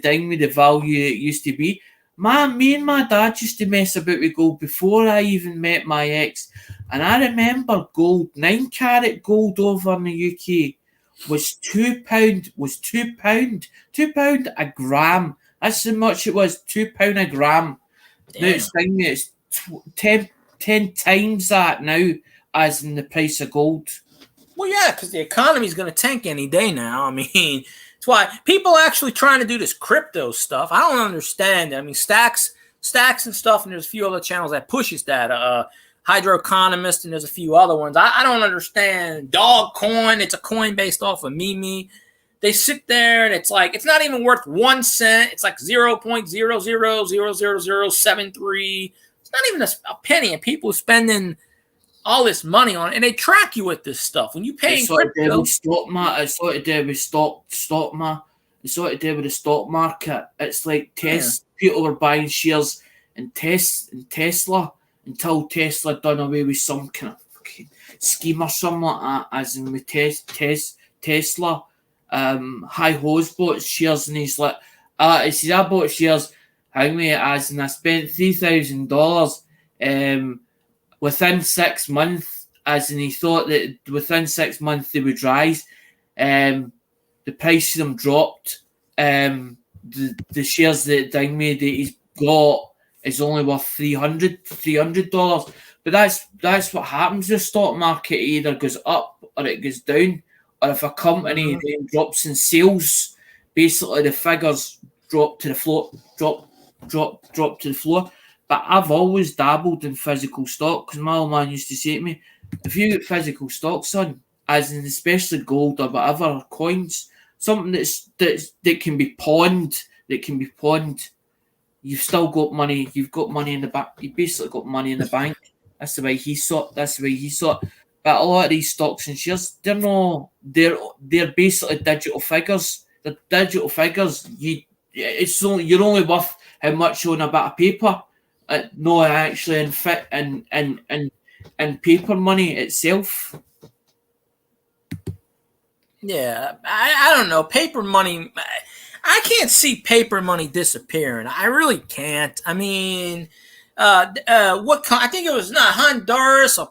value it used to be. Me and my dad used to mess about with gold before I even met my ex, and I remember gold, 9-carat gold over in the UK was £2. Was £2 a gram. That's how much it was. £2 a gram. Damn. Now it's 10 times that now, as in the price of gold. Well, yeah, because the economy is going to tank any day now. I mean, that's why people are actually trying to do this crypto stuff. I don't understand. I mean, Stacks and stuff, and there's a few other channels that pushes that. Hydro Economist, and there's a few other ones. I don't understand. Dog Coin, it's a coin based off of Mimi. They sit there, and it's like, it's not even worth 1 cent. It's like 0.000073. It's not even a penny, and people spending all this money on it, and they track you with this stuff. When you pay crypto, it's sort of do with stock the stock market. It's like people were buying shares in Tesla until Tesla done away with some kind of fucking scheme or something like that, as in with Tesla. High Hose bought shares, and he's like, he says, I bought shares, as in I spent $3,000 within 6 months, as in he thought that within 6 months they would rise. The price of them dropped. The shares that Dingme that he's got is only worth $300. But that's what happens with the stock market. It either goes up or it goes down. Or if a company then drops in sales, basically the figures drop to the floor. Drop to the floor. But I've always dabbled in physical stock, because my old man used to say to me, if you get physical stock, son, as in especially gold or whatever, or coins, something that can be pawned, you've still got money. You've got money in the bank. You basically got money in the bank. That's the way he saw it. But a lot of these stocks and shares, they're basically digital figures. They're digital figures. You're only worth how much on a bit of paper. No, actually, in paper money itself. Yeah, I don't know. Paper money, I can't see paper money disappearing. I really can't. I mean, I think it was not Honduras or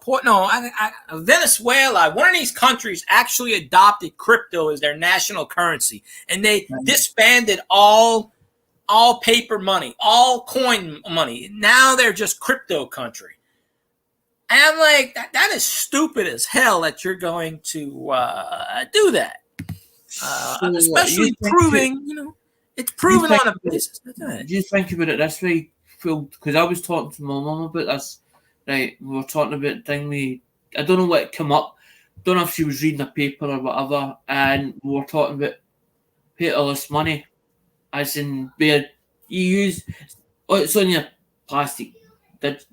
Venezuela. One of these countries actually adopted crypto as their national currency, and they disbanded all paper money, all coin money. Now they're just crypto country. And I'm like, that is stupid as hell that you're going to do that. Especially proving, it's proven on a basis. Do you think about it this way, Phil? Because I was talking to my mum about this, right? We were talking about I don't know what came up. Don't know if she was reading a paper or whatever, and we were talking about paperless money. As in where you use, it's on your plastic card.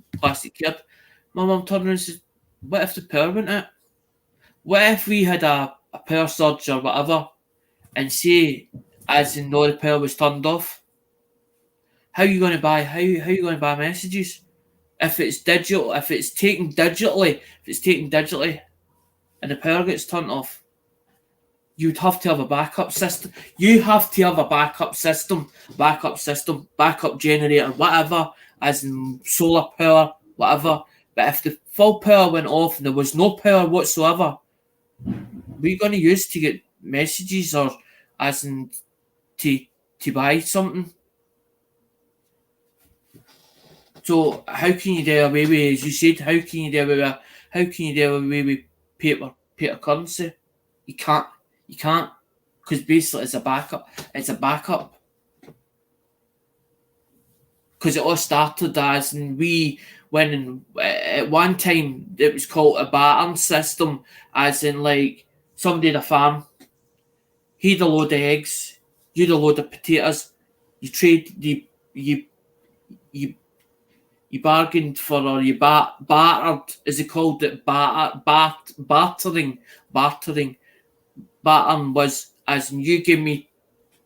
My mum turned around and said, what if the power went out? What if we had a power surge or whatever, and say, as in no, the power was turned off? How are you going to buy messages? If it's digital, if it's taken digitally, and the power gets turned off, you'd have to have a backup system. You have to have a backup generator, whatever, as in solar power, whatever. But if the full power went off and there was no power whatsoever, what are you going to use to get messages or as in to buy something? So how can you do away with, as you said, how can you do away with paper currency? You can't, because basically it's a backup. Because it all started as, and when at one time it was called a bartering system, as in like somebody had a farm, he had a load of eggs, you had a load of potatoes, you bargained for, or you bartered, as they called it, bartering. Bartering was as in you give me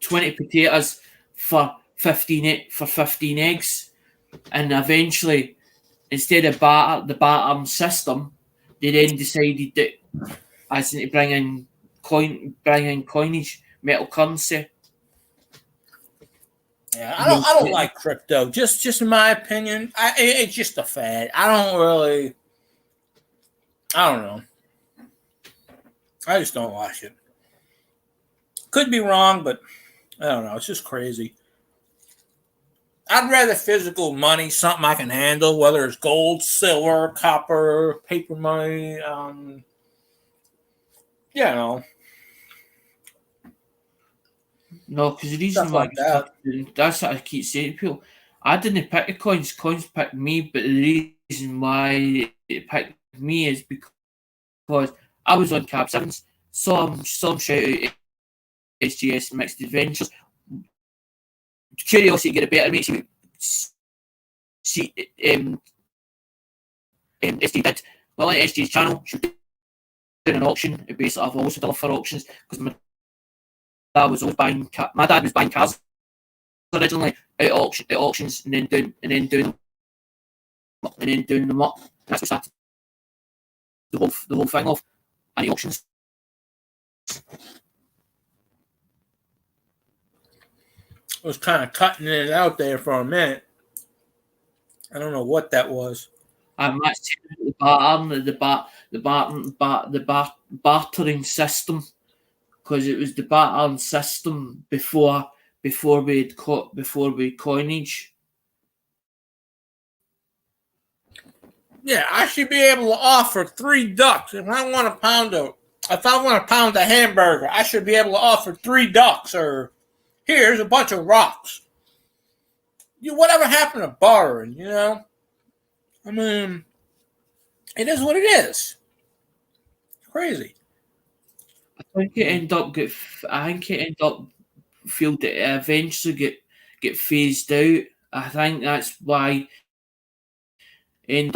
20 potatoes for 15 eggs, and eventually, instead of the bartering system, they then decided that as in to bring in coinage, metal currency. Yeah, I don't like crypto. Just in my opinion, it's just a fad. I don't know. I just don't like it. Could be wrong, but I don't know. It's just crazy. I'd rather physical money, something I can handle, whether it's gold, silver, copper, paper money. No, because the reason why that's what I keep saying to people. I didn't pick the coins picked me, but the reason why it picked me is because I was on Cap 7s, some shout out SGS Mixed Adventures. Curiosity get a better makes you see SG did. Well, on SG's channel, she did an auction. It basically I've also done for auctions because my dad was buying cars originally at auctions and then doing them up. That's what started the whole thing off. And the auctions. I was kind of cutting it out there for a minute. I don't know what that was. I'm actually the bartering system, because it was the bartering system before we coinage. Yeah, I should be able to offer $3 if I want a pound of hamburger. I should be able to offer $3, or here's a bunch of rocks. Whatever happened to bartering? I mean, it is what it is. Crazy. I think it end up feel that it eventually get phased out. I think that's why we had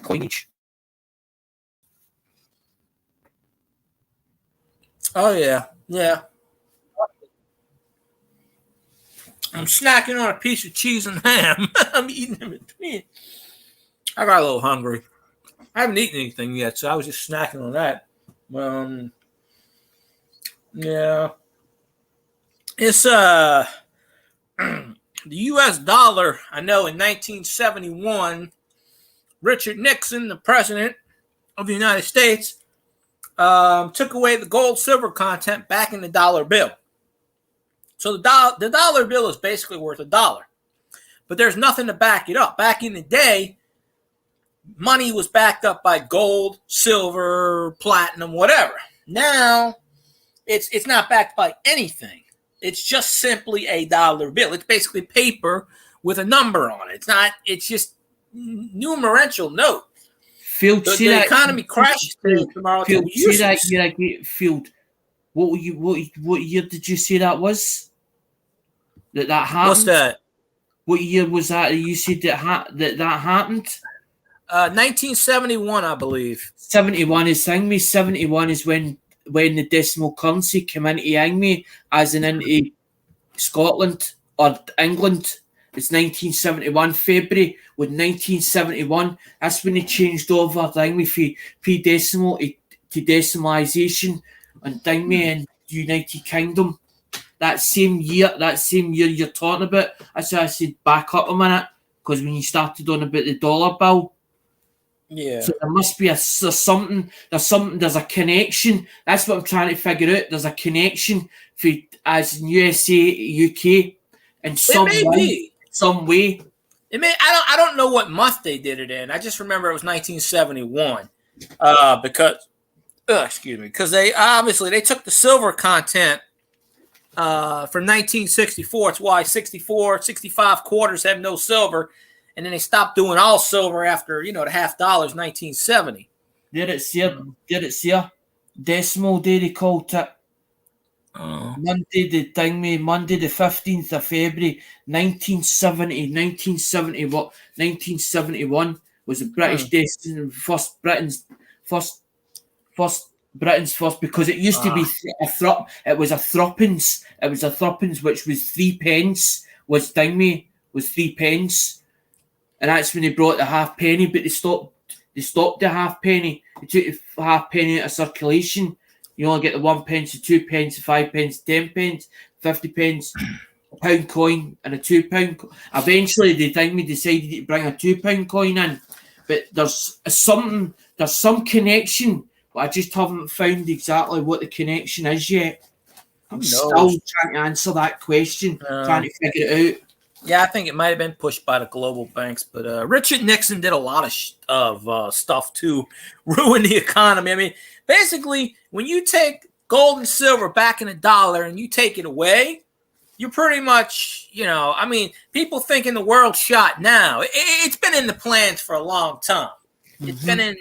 coinage. Oh yeah. I'm snacking on a piece of cheese and ham. I'm eating in between. I got a little hungry. I haven't eaten anything yet, so I was just snacking on that. Yeah. It's the U.S. dollar. I know in 1971, Richard Nixon, the president of the United States, took away the gold silver content back in the dollar bill. So the dollar bill is basically worth $1, but there's nothing to back it up. Back in the day, money was backed up by gold, silver, platinum, whatever. Now, it's not backed by anything. It's just simply a dollar bill. It's basically paper with a number on it. It's just numerical note. Field, the economy crashes tomorrow. Field, see that year, Field. What year did you say that was? That happened? What's that? What year was that? You said that happened? 1971, I believe. 71 is Angme. 71 is when the decimal currency came into Angme, as in into Scotland or England, It's 1971 February with 1971. That's when they changed over thing with decimal to decimalisation and thing in United Kingdom. That same year you're talking about. That's why I said back up a minute, because when you started on about the dollar bill. Yeah. So there must be there's a connection. That's what I'm trying to figure out. There's a connection for as in USA, UK in some way. It may I don't know what month they did it in. I just remember it was 1971. Because they obviously they took the silver content from 1964. It's why 65 quarters have no silver. And then they stopped doing all silver after, the $half, 1970. Did it see? Decimal day they called it. Monday the 15th of February, 1971 was the British decimal, Britain's first, because it used to be it was a threepence. It was a threepence, which was 3 pence, was 3 pence. And that's when they brought the halfpenny, but they stopped the halfpenny. They took the halfpenny out of circulation. You only get the 1 pence, the 2 pence, the 5 pence, 10 pence, 50 pence, a pound coin, and a £2 coin. Eventually, they decided to bring a £2 coin in. But there's some connection, but I just haven't found exactly what the connection is yet. I'm still trying to answer that question, trying to figure it out. Yeah, I think it might have been pushed by the global banks, but Richard Nixon did a lot of stuff to ruin the economy. I mean, basically, when you take gold and silver back in a dollar and you take it away, you're pretty much, people thinking the world's shot now. It's been in the plans for a long time. It's been in,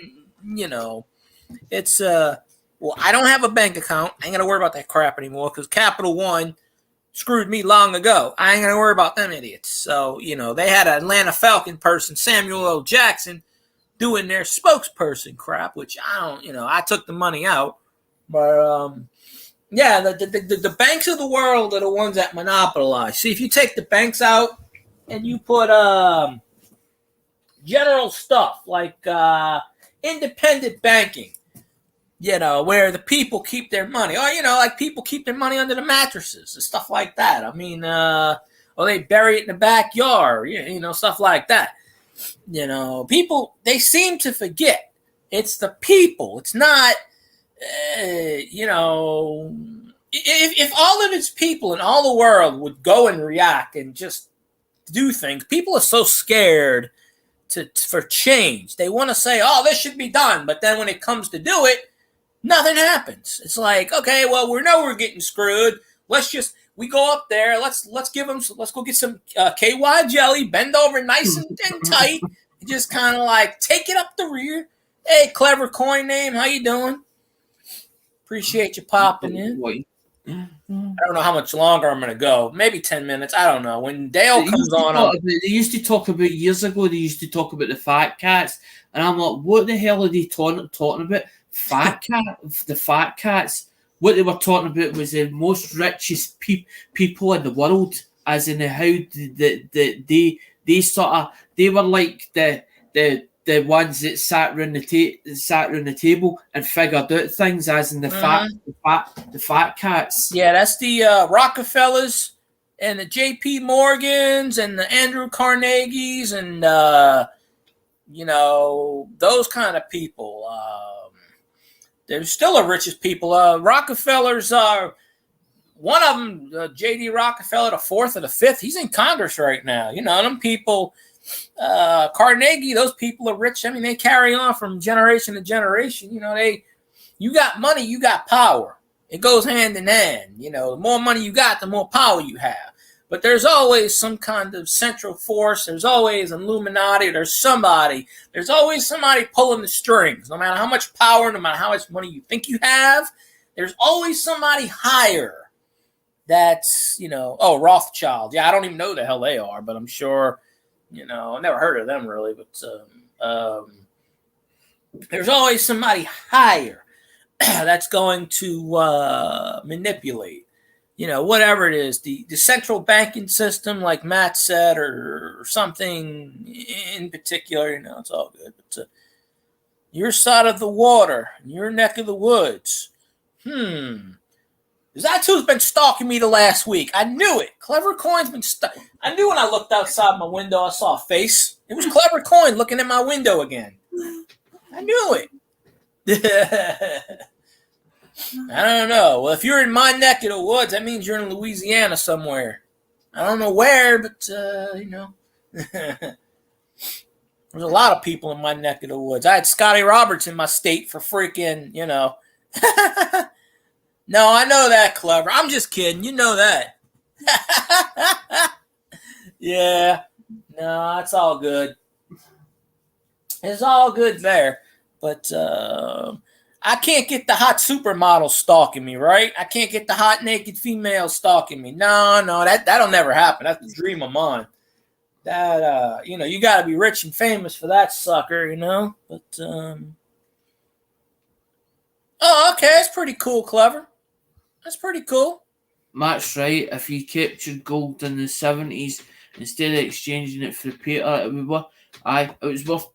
it's, I don't have a bank account. I ain't going to worry about that crap anymore because Capital One screwed me long ago. I ain't gonna worry about them idiots. So, they had an Atlanta Falcon person, Samuel L. Jackson, doing their spokesperson crap, which I don't, I took the money out. But the banks of the world are the ones that monopolize. See, if you take the banks out and you put general stuff like independent banking, where the people keep their money. Or, like people keep their money under the mattresses and stuff like that. I mean, or they bury it in the backyard, stuff like that. People, they seem to forget. It's the people. It's not, if all of its people in all the world would go and react and just do things, people are so scared for change. They want to say, oh, this should be done. But then when it comes to do it, nothing happens. It's like, okay, well, we know we're getting screwed. We go up there. Let's go get some KY jelly, bend over nice and tight, and just kind of like take it up the rear. Hey, clever coin name, how you doing? Appreciate you popping in. I don't know how much longer I'm going to go. Maybe 10 minutes. I don't know. When Dale comes on. They used to talk about years ago, they used to talk about the fat cats. And I'm like, what the hell are they talking about? The fat cats. What they were talking about was the most richest people in the world, as in how they were like the ones that sat around the table and figured out things, as in the fat cats. Yeah, that's the Rockefellers and the J.P. Morgans and the Andrew Carnegies and those kind of people. They're still the richest people. Rockefellers are one of them. J.D. Rockefeller, the fourth or the fifth. He's in Congress right now. Them people. Carnegie, those people are rich. I mean, they carry on from generation to generation. You got money, you got power. It goes hand in hand. The more money you got, the more power you have. But there's always some kind of central force. There's always an Illuminati. There's always somebody pulling the strings. No matter how much power, no matter how much money you think you have, there's always somebody higher. That's, Rothschild. Yeah, I don't even know who the hell they are, but I'm sure, I never heard of them really. But there's always somebody higher that's going to manipulate. whatever it is, the central banking system, like Matt said, or something in particular, it's all good. But your side of the water, your neck of the woods. That's who's been stalking me the last week. I knew it. Clever Coin's been I knew when I looked outside my window, I saw a face. It was Clever Coin looking at my window again. I knew it. I don't know. Well, if you're in my neck of the woods, that means you're in Louisiana somewhere. I don't know where, but, there's a lot of people in my neck of the woods. I had Scotty Roberts in my state for freaking, No, I know that, Clever. I'm just kidding. You know that. Yeah. No, it's all good. It's all good there. But I can't get the hot supermodel stalking me, right? I can't get the hot naked female stalking me. No, that'll never happen. That's a dream of mine. That, you got to be rich and famous for that sucker, But, oh, okay. That's pretty cool, Clever. That's pretty cool. Matt's right. If you captured gold in the 70s, instead of exchanging it for paper, it was worth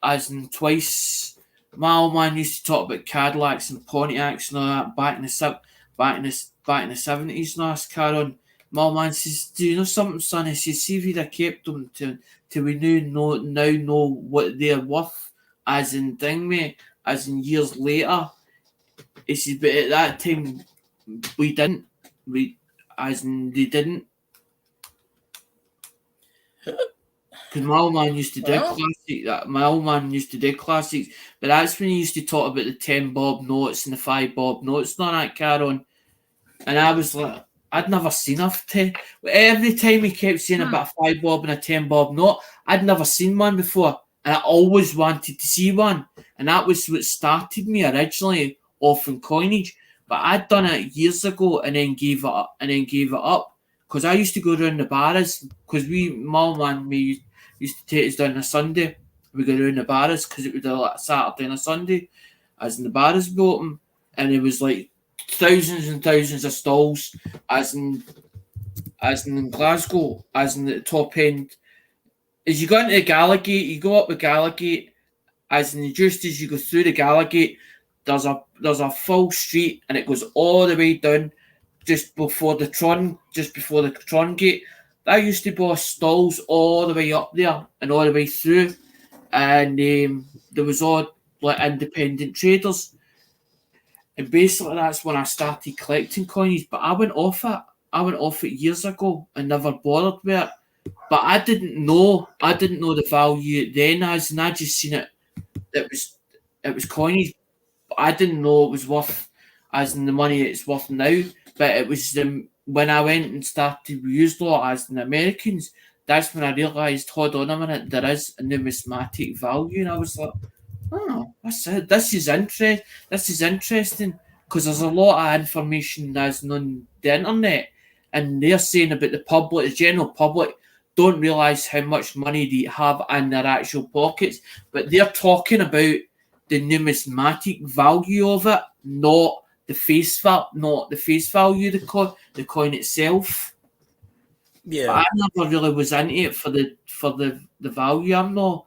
as in twice. My old man used to talk about Cadillacs and Pontiacs and all that back in the 70s. And I asked Caron, my old man says, "Do you know something, son?" He says, "See if you'd have kept them till we now know what they're worth, as in thing, mate, as in years later." He says, "But at that time, we didn't. They didn't." Because my old man used to do classics. My old man used to do classics, but that's when he used to talk about the 10 bob notes and the 5 bob notes and all that, Caron. And I was like, I'd never seen a 10. Every time he kept saying about a 5 bob and a 10 bob note, I'd never seen one before, and I always wanted to see one. And that was what started me originally off in coinage. But I'd done it years ago and then gave it up. Because I used to go around the bars, because my old man used to take us down on a Sunday. We go around the bars because it was a Saturday and a Sunday, as in the bars be open, and it was like thousands and thousands of stalls, as in Glasgow, as in the top end. As you go into the Gallagate, you go up the Gallagate, as in just as you go through the Gallagate, there's a full street, and it goes all the way down just before the Tron gate. There used to be stalls all the way up there and all the way through, and there was all like independent traders, and basically that's when I started collecting coins. But I went off it years ago and never bothered with it. But I didn't know the value then, as and I just seen it was coins. But I didn't know it was worth as in the money it's worth now. But it was when I went and started use law as the Americans, that's when I realised, hold on a minute, there is a numismatic value. And I was like, oh, that's it. This is interesting, because there's a lot of information that's on the internet, and they're saying about the general public don't realise how much money they have in their actual pockets, but they're talking about the numismatic value of it, not the face value of the coin itself. Yeah, but I never really was into it for the value. I'm not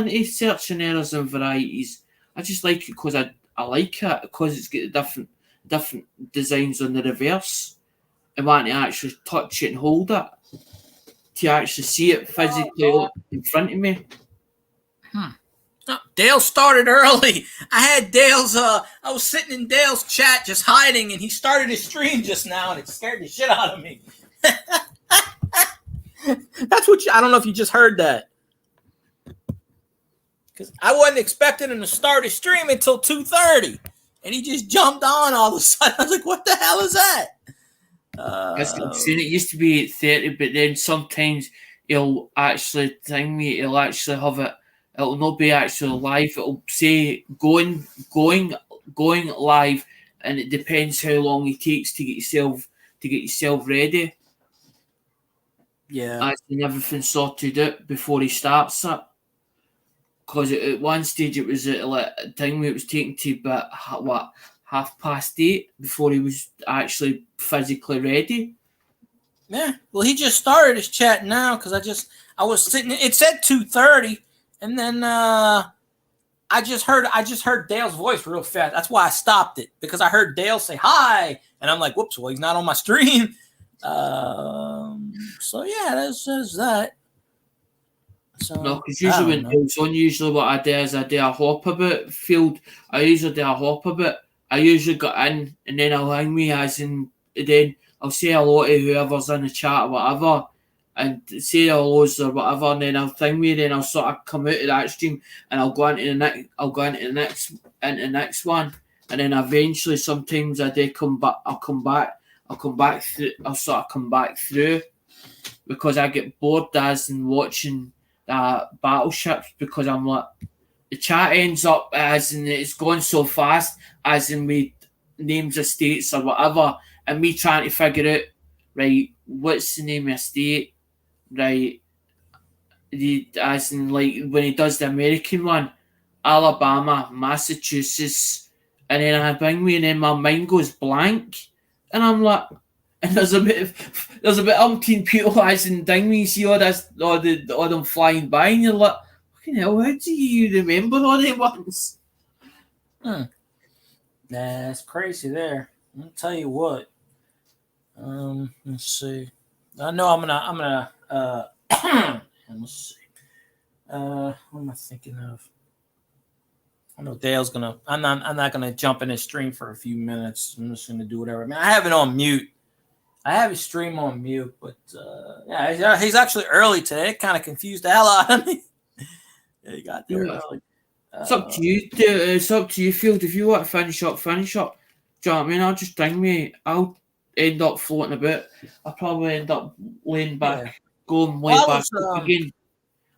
into searching errors and varieties. I just like it because I like it, because it's got the different designs on the reverse. I want to actually touch it and hold it, to actually see it physically in front of me. Dale started early. I had Dale's. I was sitting in Dale's chat just hiding, and he started his stream just now, and it scared the shit out of me. That's what I don't know if you just heard that, because I wasn't expecting him to start his stream until 2:30, and he just jumped on all of a sudden. I was like, "What the hell is that?" I've seen it used to be at 30, but then sometimes he'll actually have it. It'll not be actually live. It'll say going live, and it depends how long it takes to get yourself ready. Yeah, and everything sorted out before he starts it. Because at one stage it was a thing where it was taking to about 8:30 before he was actually physically ready. Yeah, well, he just started his chat now because I was sitting. It said 2:30, and then I just heard Dale's voice real fast. That's why I stopped it, because I heard Dale say hi, and I'm like, whoops, well, he's not on my stream. So yeah, that's that. So No, because usually when Dale's on, usually what I do is I do a hop about field. I usually do a hop about. I usually get in and then I'll hang me as in then I'll say hello to whoever's in the chat or whatever, and say hellos or whatever, and then I'll thing me, then I'll sort of come out of that stream and I'll go into the next one, and then eventually sometimes I do come back. I'll come back through. I'll sort of come back through because I get bored as in watching battleships, because I'm like, the chat ends up as in it's going so fast, as in me names of states or whatever, and me trying to figure out, right, what's the name of a state, right? As in, like, when he does the American one, Alabama, Massachusetts, and then I bring me, and then my mind goes blank, and I'm like, and there's a bit umpteen people as in ding me, see all them flying by, and you're like, fucking hell, how do you remember all them ones? That's crazy there. I'll tell you what. Let's see. I know I'm gonna let's see. What am I thinking of? I know Dale's gonna. I'm not gonna jump in his stream for a few minutes. I'm just gonna do whatever. I mean, I have it on mute. I have his stream on mute, but yeah, he's actually early today. It kind of confused the hell out of me. Yeah, he got there early. It's up to you. It's up to you, Field. If you want to finish up. Do you know what I mean? I'll just ding me. I'll end up floating about. I'll probably end up laying back, going way back again.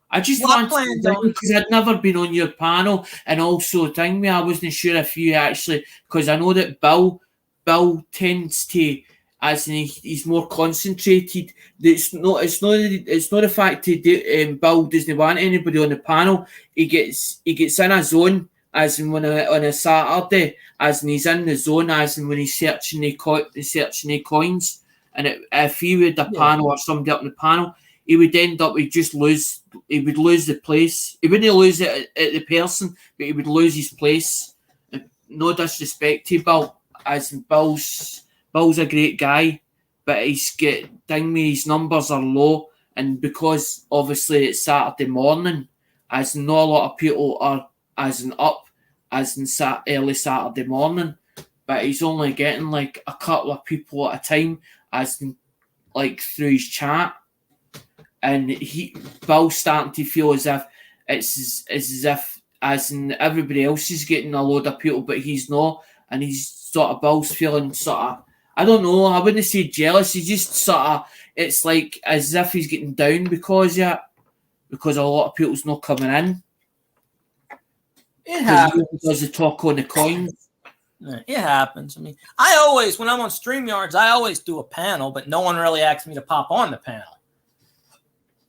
I just want to, because I'd never been on your panel, and also ding me. I wasn't sure if you actually, because I know that Bill tends to, as in he's more concentrated. It's not the fact that Bill doesn't want anybody on the panel. He gets in a zone, as in on a Saturday, as in he's in the zone, as in when he's searching the coins, and if he would a panel or somebody up in the panel, he would end up, he would lose the place. He wouldn't lose it at the person, but he would lose his place. No disrespect to Bill, as in Bill's a great guy, but his numbers are low, and because obviously it's Saturday morning, as in not a lot of people are as in up as in early Saturday morning, but he's only getting like a couple of people at a time, as in like through his chat, and Bill's starting to feel as if it's as if as in everybody else is getting a load of people, but he's not, and he's sort of Bill's feeling sort of, I don't know, I wouldn't say jealous. He's just sort of, it's like as if he's getting down because a lot of people's not coming in. It happens. Does the talk on the coins? It happens. I mean, I always, when I'm on StreamYards, I always do a panel, but no one really asks me to pop on the panel.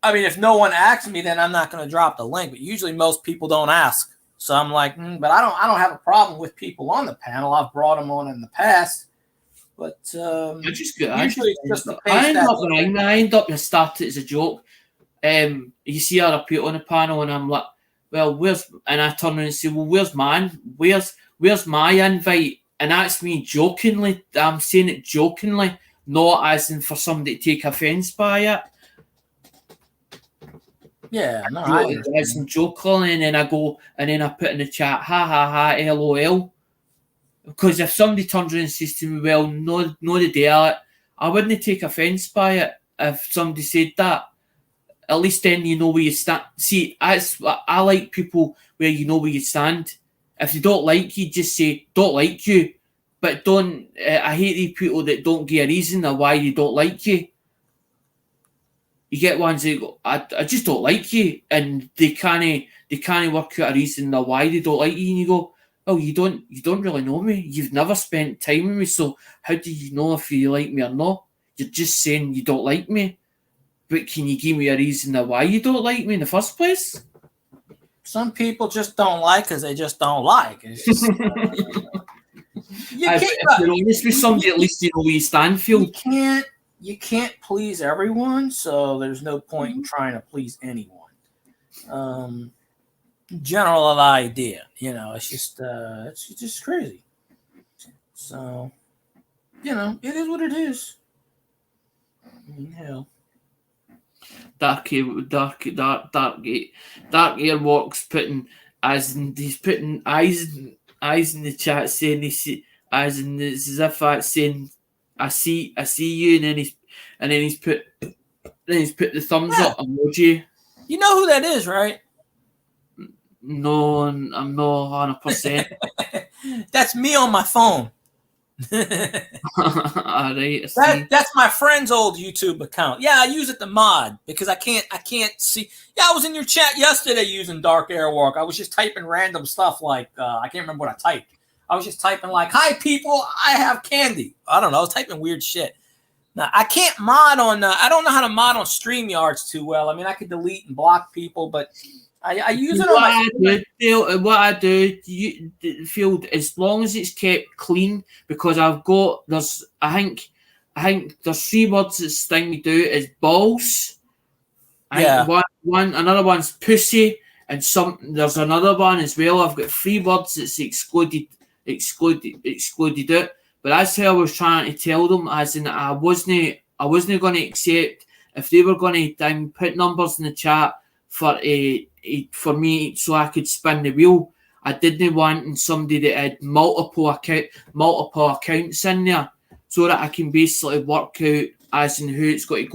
I mean, if no one asks me, then I'm not going to drop the link. But usually, most people don't ask. So I'm like, but I don't have a problem with people on the panel. I've brought them on in the past. But I end up and start it as a joke. You see other people on the panel, and I'm like, well, and I turn around and say, well, where's mine? Where's my invite? And that's me jokingly. I'm saying it jokingly, not as in for somebody to take offence by it. Yeah, no, as in jokingly, and then I go, and then I put in the chat, ha ha ha, LOL. Because if somebody turns around and says to me, well, no the day, I wouldn't take offence by it if somebody said that. At least then you know where you stand. See, I like people where you know where you stand. If they don't like you, just say, don't like you. But don't, I hate these people that don't give a reason of why they don't like you. You get ones that go, I just don't like you. And they can't work out a reason of why they don't like you. And you go, oh, you don't really know me. You've never spent time with me, so how do you know if you like me or not? You're just saying you don't like me. But can you give me a reason of why you don't like me in the first place? Some people just don't like because they just don't like. It's just, If you're honest with somebody, at least you know where you stand, Field. You can't please everyone, so there's no point in trying to please anyone. General idea, it's just crazy. So, it is what it is. Dark Airwalks he's putting eyes in the chat saying as if that's saying I see you, and then he's put the thumbs up emoji. You know who that is, right? No, I'm not 100%. That's me on my phone. All right, that's my friend's old YouTube account. Yeah, I use it to mod because I can't see. Yeah, I was in your chat yesterday using Dark Airwalk. I was just typing random stuff like I can't remember what I typed. I was just typing like, "Hi people, I have candy." I don't know. I was typing weird shit. Now I can't mod on. I don't know how to mod on StreamYards too well. I mean, I could delete and block people, but I use it on my. What I do, Field, as long as it's kept clean, because I think there's 3 words this thing we do is balls. Another one's pussy, and there's another one as well. I've got 3 words that's excluded out. But that's how I was trying to tell them, as in I wasn't going to accept if they were going to put numbers in the chat for me so I could spin the wheel. I didn't want somebody that had multiple accounts in there, so that I can basically work out as in who it's got to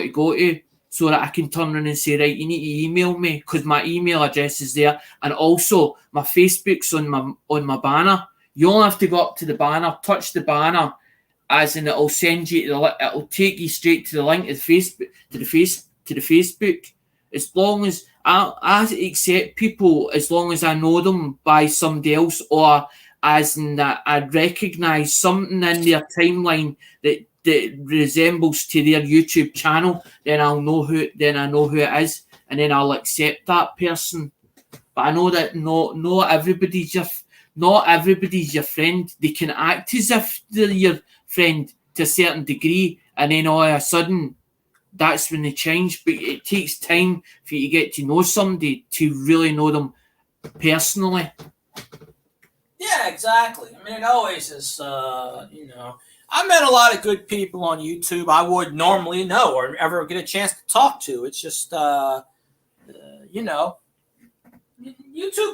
go to, so that I can turn around and say, right, you need to email me, because my email address is there, and also my Facebook's on my banner. You only have to go up to the banner, touch the banner, as in it'll send you it'll take you straight to the link to the Facebook. As long as I accept people, as long as I know them by somebody else, or as in that I recognise something in their timeline that resembles to their YouTube channel, then I know who it is, and then I'll accept that person. But I know that not everybody's your friend. They can act as if they're your friend to a certain degree, and then all of a sudden, that's when they change. But it takes time for you to get to know somebody to really know them personally. Yeah, exactly. I mean, it always is, I met a lot of good people on YouTube I would normally know or ever get a chance to talk to. It's just, YouTube's,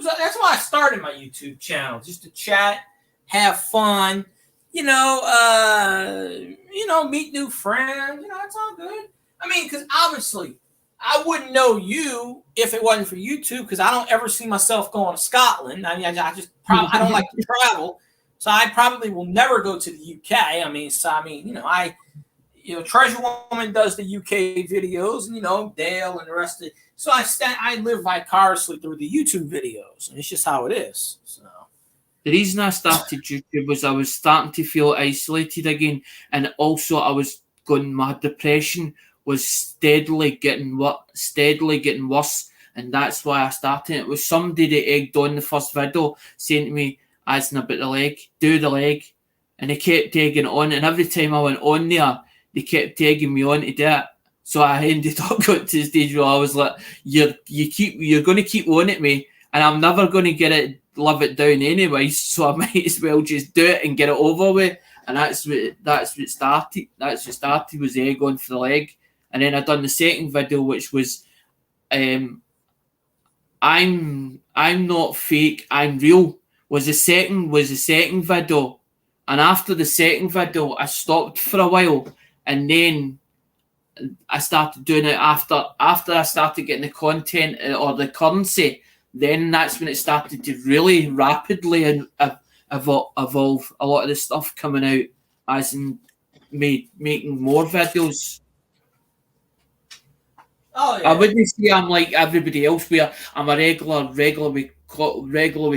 that's why I started my YouTube channel, just to chat, have fun, meet new friends, it's all good. I mean, because obviously I wouldn't know you if it wasn't for YouTube, because I don't ever see myself going to Scotland. I mean, I don't like to travel, so I probably will never go to the UK. Treasure Woman does the UK videos, and Dale and the rest of it. So I live vicariously through the YouTube videos, and it's just how it is. So the reason I started YouTube was I was starting to feel isolated again, and also I was my depression was steadily getting worse, and that's why I started. It was somebody that egged on the first video, saying to me, asking about the leg, do the leg, and they kept egging it on, and every time I went on there, they kept egging me on to do it. So I ended up going to the stage where I was like, you're going to keep on at me, and I'm never going to live it down anyway, so I might as well just do it and get it over with. And that's what started. That's what started, was the egg on for the leg. And then I done the second video, which was I'm not fake, I'm real. Was the second video. And after the second video, I stopped for a while, and then I started doing it after I started getting the content or the currency. Then that's when it started to really rapidly evolve. A lot of the stuff coming out, as in making more videos. Oh, yeah. I wouldn't say I'm like everybody else, where I'm a regular with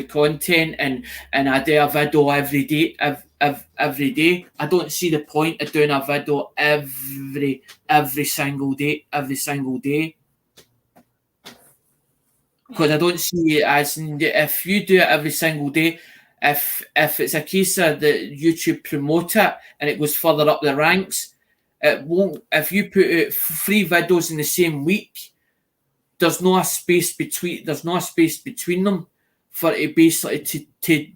content, and I do a video every day. Every day, I don't see the point of doing a video every single day. Because I don't see it as, if you do it every single day, if it's a case of that YouTube promote it and it goes further up the ranks, it won't. If you put out 3 videos in the same week, there's no space between them for it basically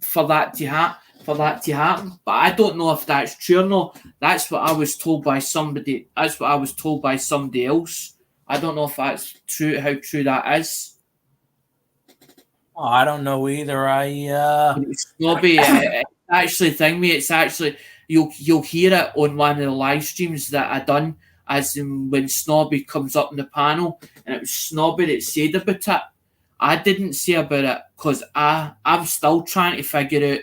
for that to happen. But I don't know if that's true or not. That's what I was told by somebody. That's what I was told by somebody else. I don't know if that's true. How true that is. Oh, I don't know either. It's snobby. Actually, it's actually you'll hear it on one of the live streams that I done, as in when Snobby comes up in the panel, and it was Snobby that said about it. I didn't say about it because I'm still trying to figure out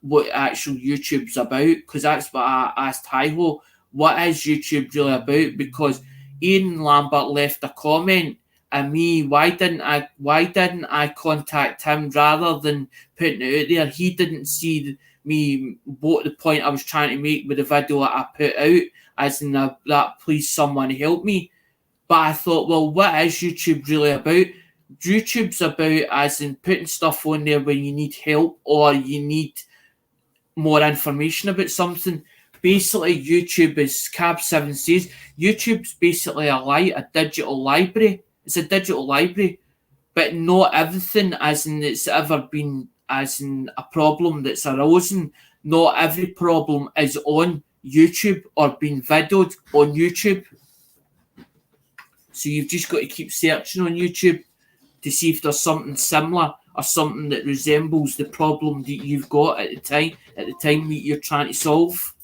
what actual YouTube's about, because that's what I asked Hyho. What is YouTube really about? Because Ian Lambert left a comment, and me, why didn't I contact him rather than putting it out there? He didn't see me what the point I was trying to make with the video that I put out, as in that please someone help me. But I thought, well, what is YouTube really about? YouTube's about as in putting stuff on there when you need help or you need more information about something. Basically, YouTube, as Cab7 says, YouTube's basically a digital library. It's a digital library, but not everything as in it's ever been as in a problem that's arisen. Not every problem is on YouTube or being videoed on YouTube. So you've just got to keep searching on YouTube to see if there's something similar or something that resembles the problem that you've got at the time that you're trying to solve.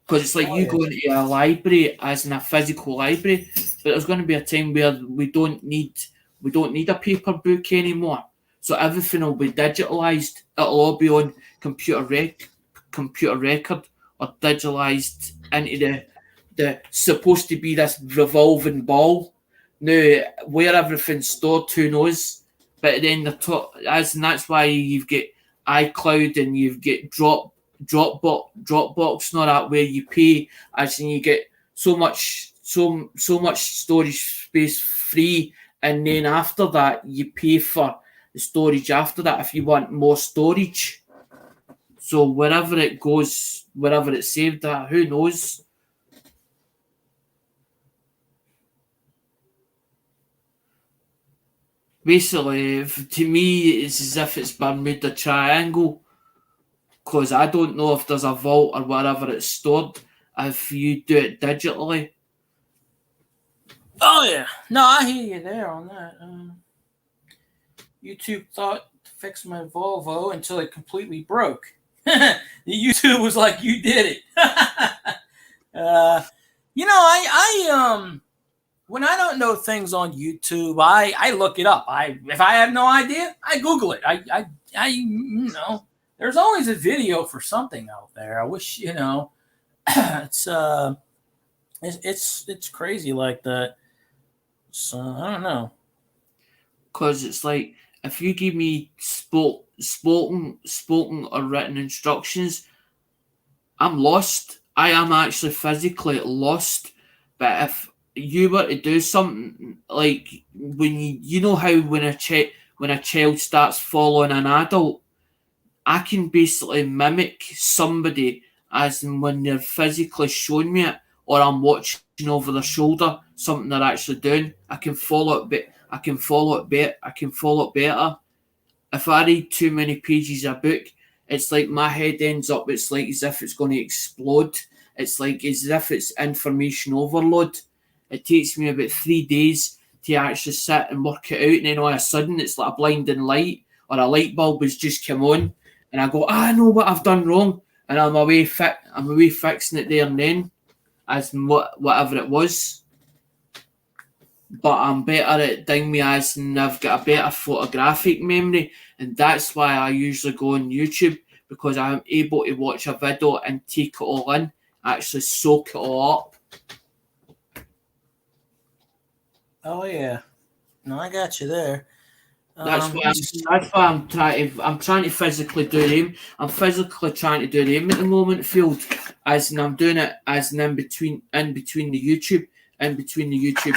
Because it's like you go into a library as in a physical library, but there's going to be a time where we don't need a paper book anymore. So everything will be digitalized. It'll all be on computer record or digitalized into the supposed to be this revolving ball. Now, where everything's stored, who knows? But then and that's why you've got iCloud and you've got Dropbox and all that, where you pay as in you get so much storage space free, and then after that you pay for the storage after that if you want more storage. So wherever it goes, wherever it's saved at, who knows? Basically, to me, it's as if it's Bermuda Triangle, because I don't know if there's a vault or wherever it's stored if you do it digitally. Oh yeah, no, I hear you there on that. YouTube thought to fix my Volvo until it completely broke. The YouTube was like, "You did it." I when I don't know things on YouTube, I look it up. If I have no idea, I Google it. I there's always a video for something out there. I wish it's crazy like that. So I don't know. Because it's like if you give me spoken or written instructions, I'm lost. I am actually physically lost. But if you were to do something like when you know how when a child starts following an adult, I can basically mimic somebody as in when they're physically showing me it, or I'm watching over their shoulder something they're actually doing. I can follow it. I can follow it better. If I read too many pages of a book, it's like my head ends up. It's like as if it's going to explode. It's like as if it's information overload. It takes me about 3 days to actually sit and work it out, and then all of a sudden it's like a blinding light or a light bulb has just come on, and I go, I know what I've done wrong, and I'm away fixing it there and then, as whatever it was. But I'm better at doing me as and I've got a better photographic memory, and that's why I usually go on YouTube, because I'm able to watch a video and take it all in, actually soak it all up. Oh yeah, no, I got you there. That's why I'm trying to physically do them. I'm physically trying to do them at the moment, Field, as in I'm doing it as in between the YouTube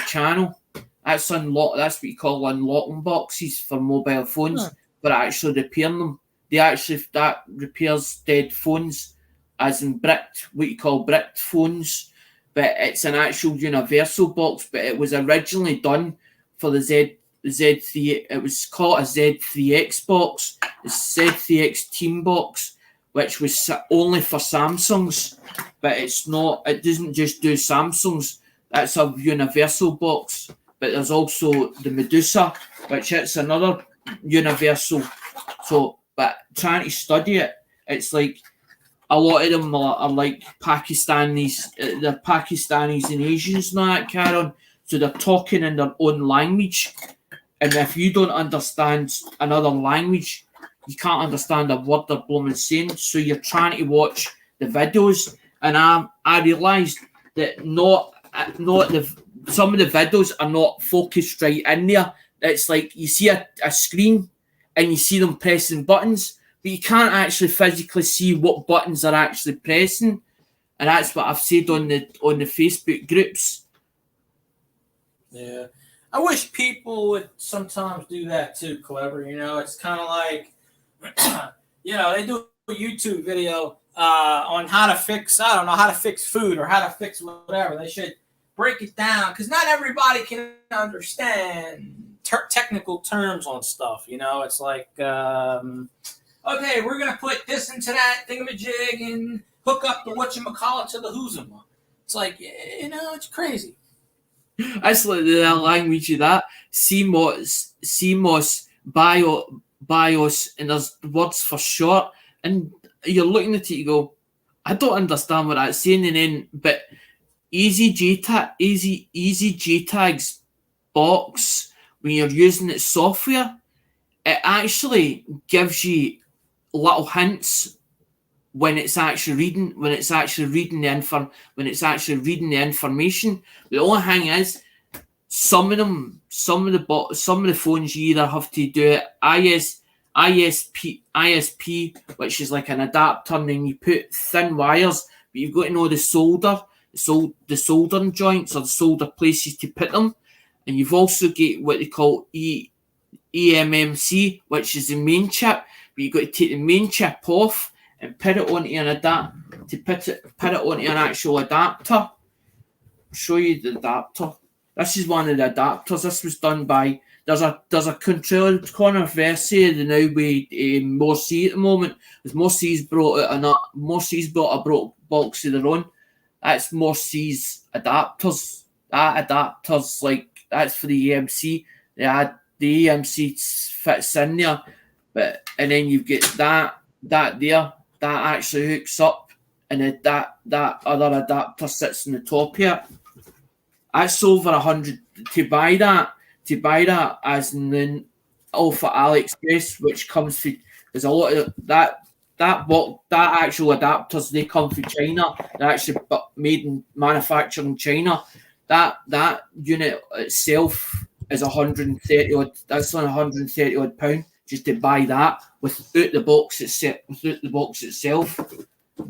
channel. That's what you call unlocking boxes for mobile phones. for actually repairing them. That repairs dead phones, as in bricked, what you call bricked phones. But it's an actual universal box. But it was originally done for the Z3. It was called a Z3X box, the Z3X Team box, which was only for Samsungs. But it's not. It doesn't just do Samsungs. That's a universal box. But there's also the Medusa, which it's another universal. So, but trying to study it, it's like a lot of them are like Pakistanis. They're Pakistanis and Asians now, that carry on. So they're talking in their own language. And if you don't understand another language, you can't understand a word they're blooming saying. So you're trying to watch the videos. And I realised that some of the videos are not focused right in there. It's like you see a screen and you see them pressing buttons, but you can't actually physically see what buttons they're actually pressing. And that's what I've said on the Facebook groups. Yeah. I wish people would sometimes do that too, Clever. It's kind of like, they do a YouTube video on how to fix food or how to fix whatever. They should break it down because not everybody can understand technical terms on stuff. It's like, okay, we're going to put this into that thingamajig and hook up the whatchamacallit to the whoosama. It's like, it's crazy. That's like the language of that. CMOS, BIOS, and there's words for short. And you're looking at it, you go, I don't understand what that's saying. And then, but Easy JTAG's box, when you're using its software, it actually gives you little hints when it's actually reading the information. The only thing is, some of the phones you either have to do it ISP, which is like an adapter, and then you put thin wires, but you've got to know the soldering joints or the solder places to put them. And you've also got what they call eMMC, which is the main chip, but you've got to take the main chip off and put it onto an put it onto an actual adapter. I'll show you the adapter. This is one of the adapters. This was done by there's a controversy now with Morsi at the moment. Because Morsi's brought a box of their own. That's Morsi's adapters. That adapter's like that's for the EMC. The EMC fits in there, and then you get that there. That actually hooks up, and that other adapter sits in the top here. That's over 100 to buy that as in the Alpha AliExpress, which comes from. There's a lot of that actual adapters. They come from China. They're actually manufactured in China. That unit itself is 130 odd. That's on 130 odd £130 just to buy that without the box itself.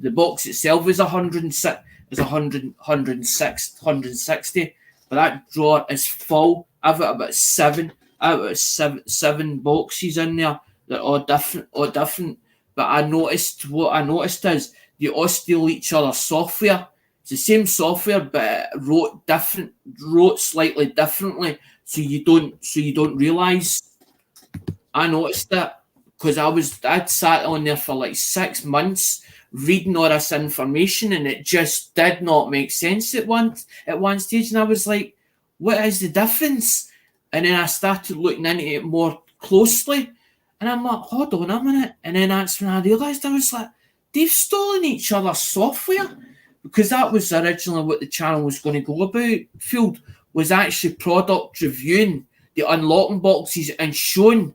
The box itself is 160, but that drawer is full. I've got about seven boxes in there that are different. But what I noticed is they all steal each other's software. It's the same software, but wrote slightly differently, so you don't realise. I noticed that because I'd sat on there for like 6 months reading all this information, and it just did not make sense at one stage. And I was like, what is the difference? And then I started looking into it more closely, and I'm like, hold on a minute. And then that's when I realised, I was like, they've stolen each other's software, because that was originally what the channel was going to go about. Field was actually product reviewing the unlocking boxes and showing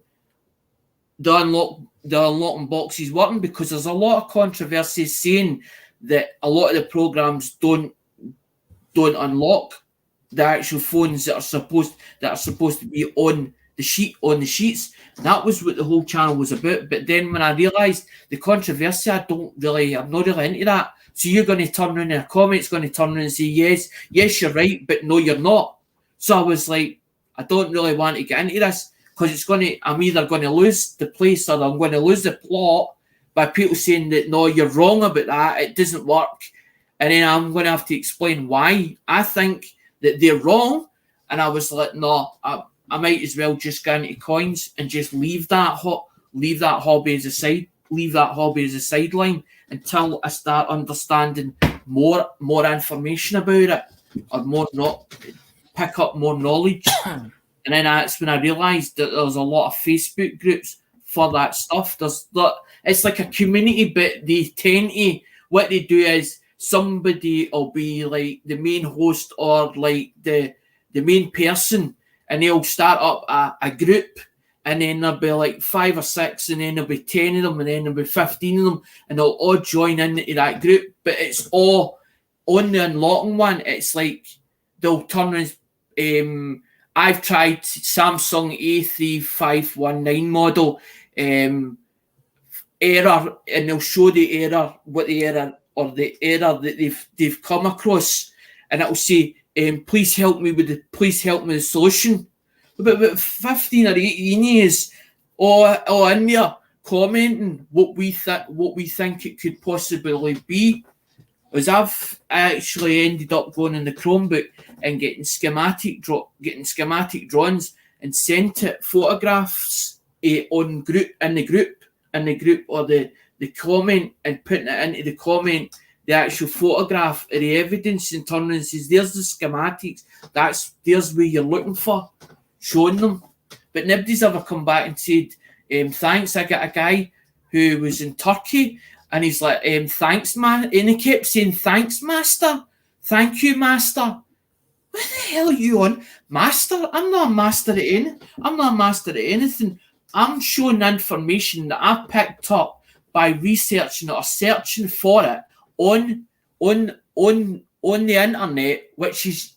the unlocking boxes working, because there's a lot of controversy saying that a lot of the programs don't unlock the actual phones that are supposed to be on the sheets. And that was what the whole channel was about. But then when I realised the controversy, I'm not really into that. So you're going to turn around in the comments, going to turn around and say, yes, you're right, but no, you're not. So I was like, I don't really want to get into this. because I'm either going to lose the place or I'm going to lose the plot by people saying that no, you're wrong about that, it doesn't work, and then I'm going to have to explain why I think that they're wrong. And I was like, no, I might as well just go into coins and just leave that hobby as a sideline until I start understanding more information about it, or pick up more knowledge. And then that's when I realised that there's a lot of Facebook groups for that stuff. It's like a community, but they tend to, what they do is somebody will be like the main host or like the main person, and they'll start up a group, and then there'll be like 5 or 6, and then there'll be 10 of them, and then there'll be 15 of them, and they'll all join into that group. But it's all on the unlocking one. It's like they'll turn around. I've tried Samsung A3519 model error, and they'll show the error, what the error or the error that they've come across, and it'll say, please help me with the solution. About 15 or 18 years, or in there commenting what we think it could possibly be. As I've actually ended up going in the Chromebook and getting schematic drawings and sent it photographs on group in the group or the comment, and putting it into the comment the actual photograph of the evidence, and turning and says, there's the schematics, there's where you're looking for, showing them. But nobody's ever come back and said, thanks. I got a guy who was in Turkey, and he's like, thanks, man. And he kept saying, thanks, master. Thank you, master. What the hell are you on? Master? I'm not a master at anything. I'm not a master at anything. I'm showing information that I picked up by researching it or searching for it on the internet, which is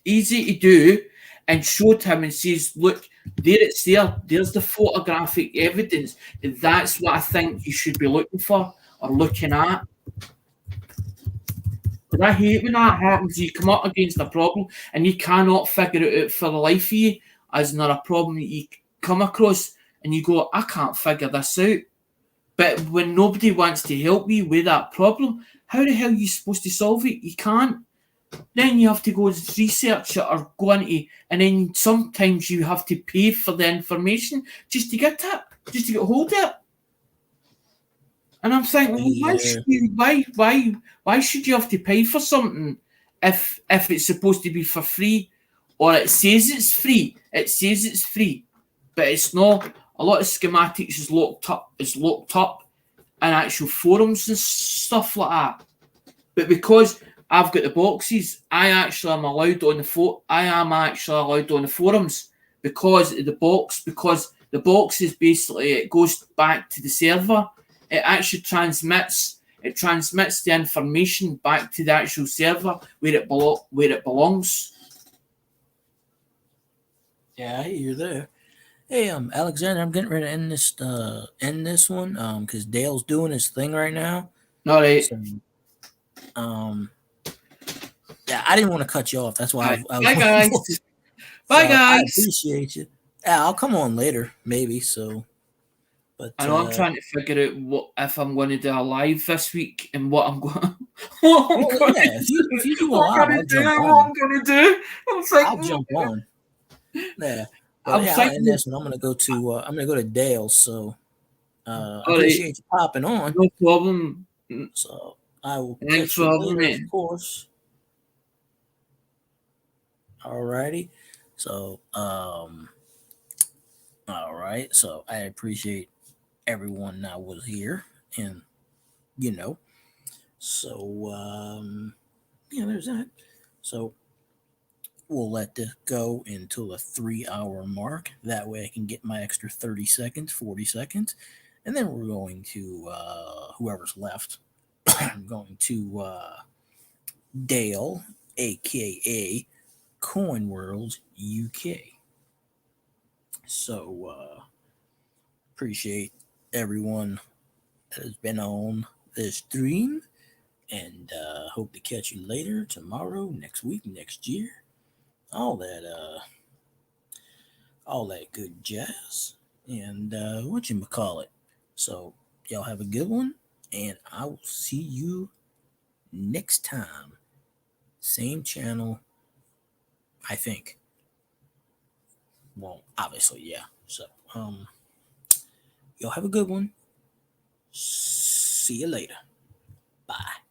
easy to do, and showed him and says, look, there it's there. There's the photographic evidence. And that's what I think you should be looking for or looking at. But I hate when that happens. You come up against a problem and you cannot figure it out for the life of you. As not a problem that you come across and you go, I can't figure this out. But when nobody wants to help you with that problem, how the hell are you supposed to solve it? You can't. Then you have to go and research it or go into, and then sometimes you have to pay for the information just to get it, just to get hold of it. And I'm thinking, why should you have to pay for something if it's supposed to be for free, or it says it's free? It says it's free, but it's not. A lot of schematics is locked up in actual forums and stuff like that. But because I've got the boxes, I am actually allowed on the forums because of the box. Because the box is basically, it goes back to the server. It actually transmits the information back to the actual server where it belongs. Yeah, I hear you there. Hey, Alexander, I'm getting ready to end this one, because Dale's doing his thing right now. All right. So, yeah, I didn't want to cut you off. That's why I was. Bye, guys. Bye, guys. I appreciate you. Yeah, I'll come on later, maybe. So, but I know I'm trying to figure out if I'm going to do a live this week and what I'm going. If you do a live, I'll jump on. Yeah. But in this one, I'm gonna go to Dale. So I appreciate you popping on. No problem. So I will catch you later, of course. Alrighty. So all right. So I appreciate everyone that was here, and so there's that. So we'll let this go until the 3-hour mark. That way I can get my extra 30 seconds, 40 seconds. And then we're going to, whoever's left, I'm going to Dale, a.k.a. Coin World UK. So appreciate everyone that has been on this stream. And hope to catch you later, tomorrow, next week, next year. All that all that good jazz. And whatchamacallit. So, y'all have a good one, and I will see you next time. Same channel, I think. Well, obviously, yeah. So, y'all have a good one. See you later. Bye.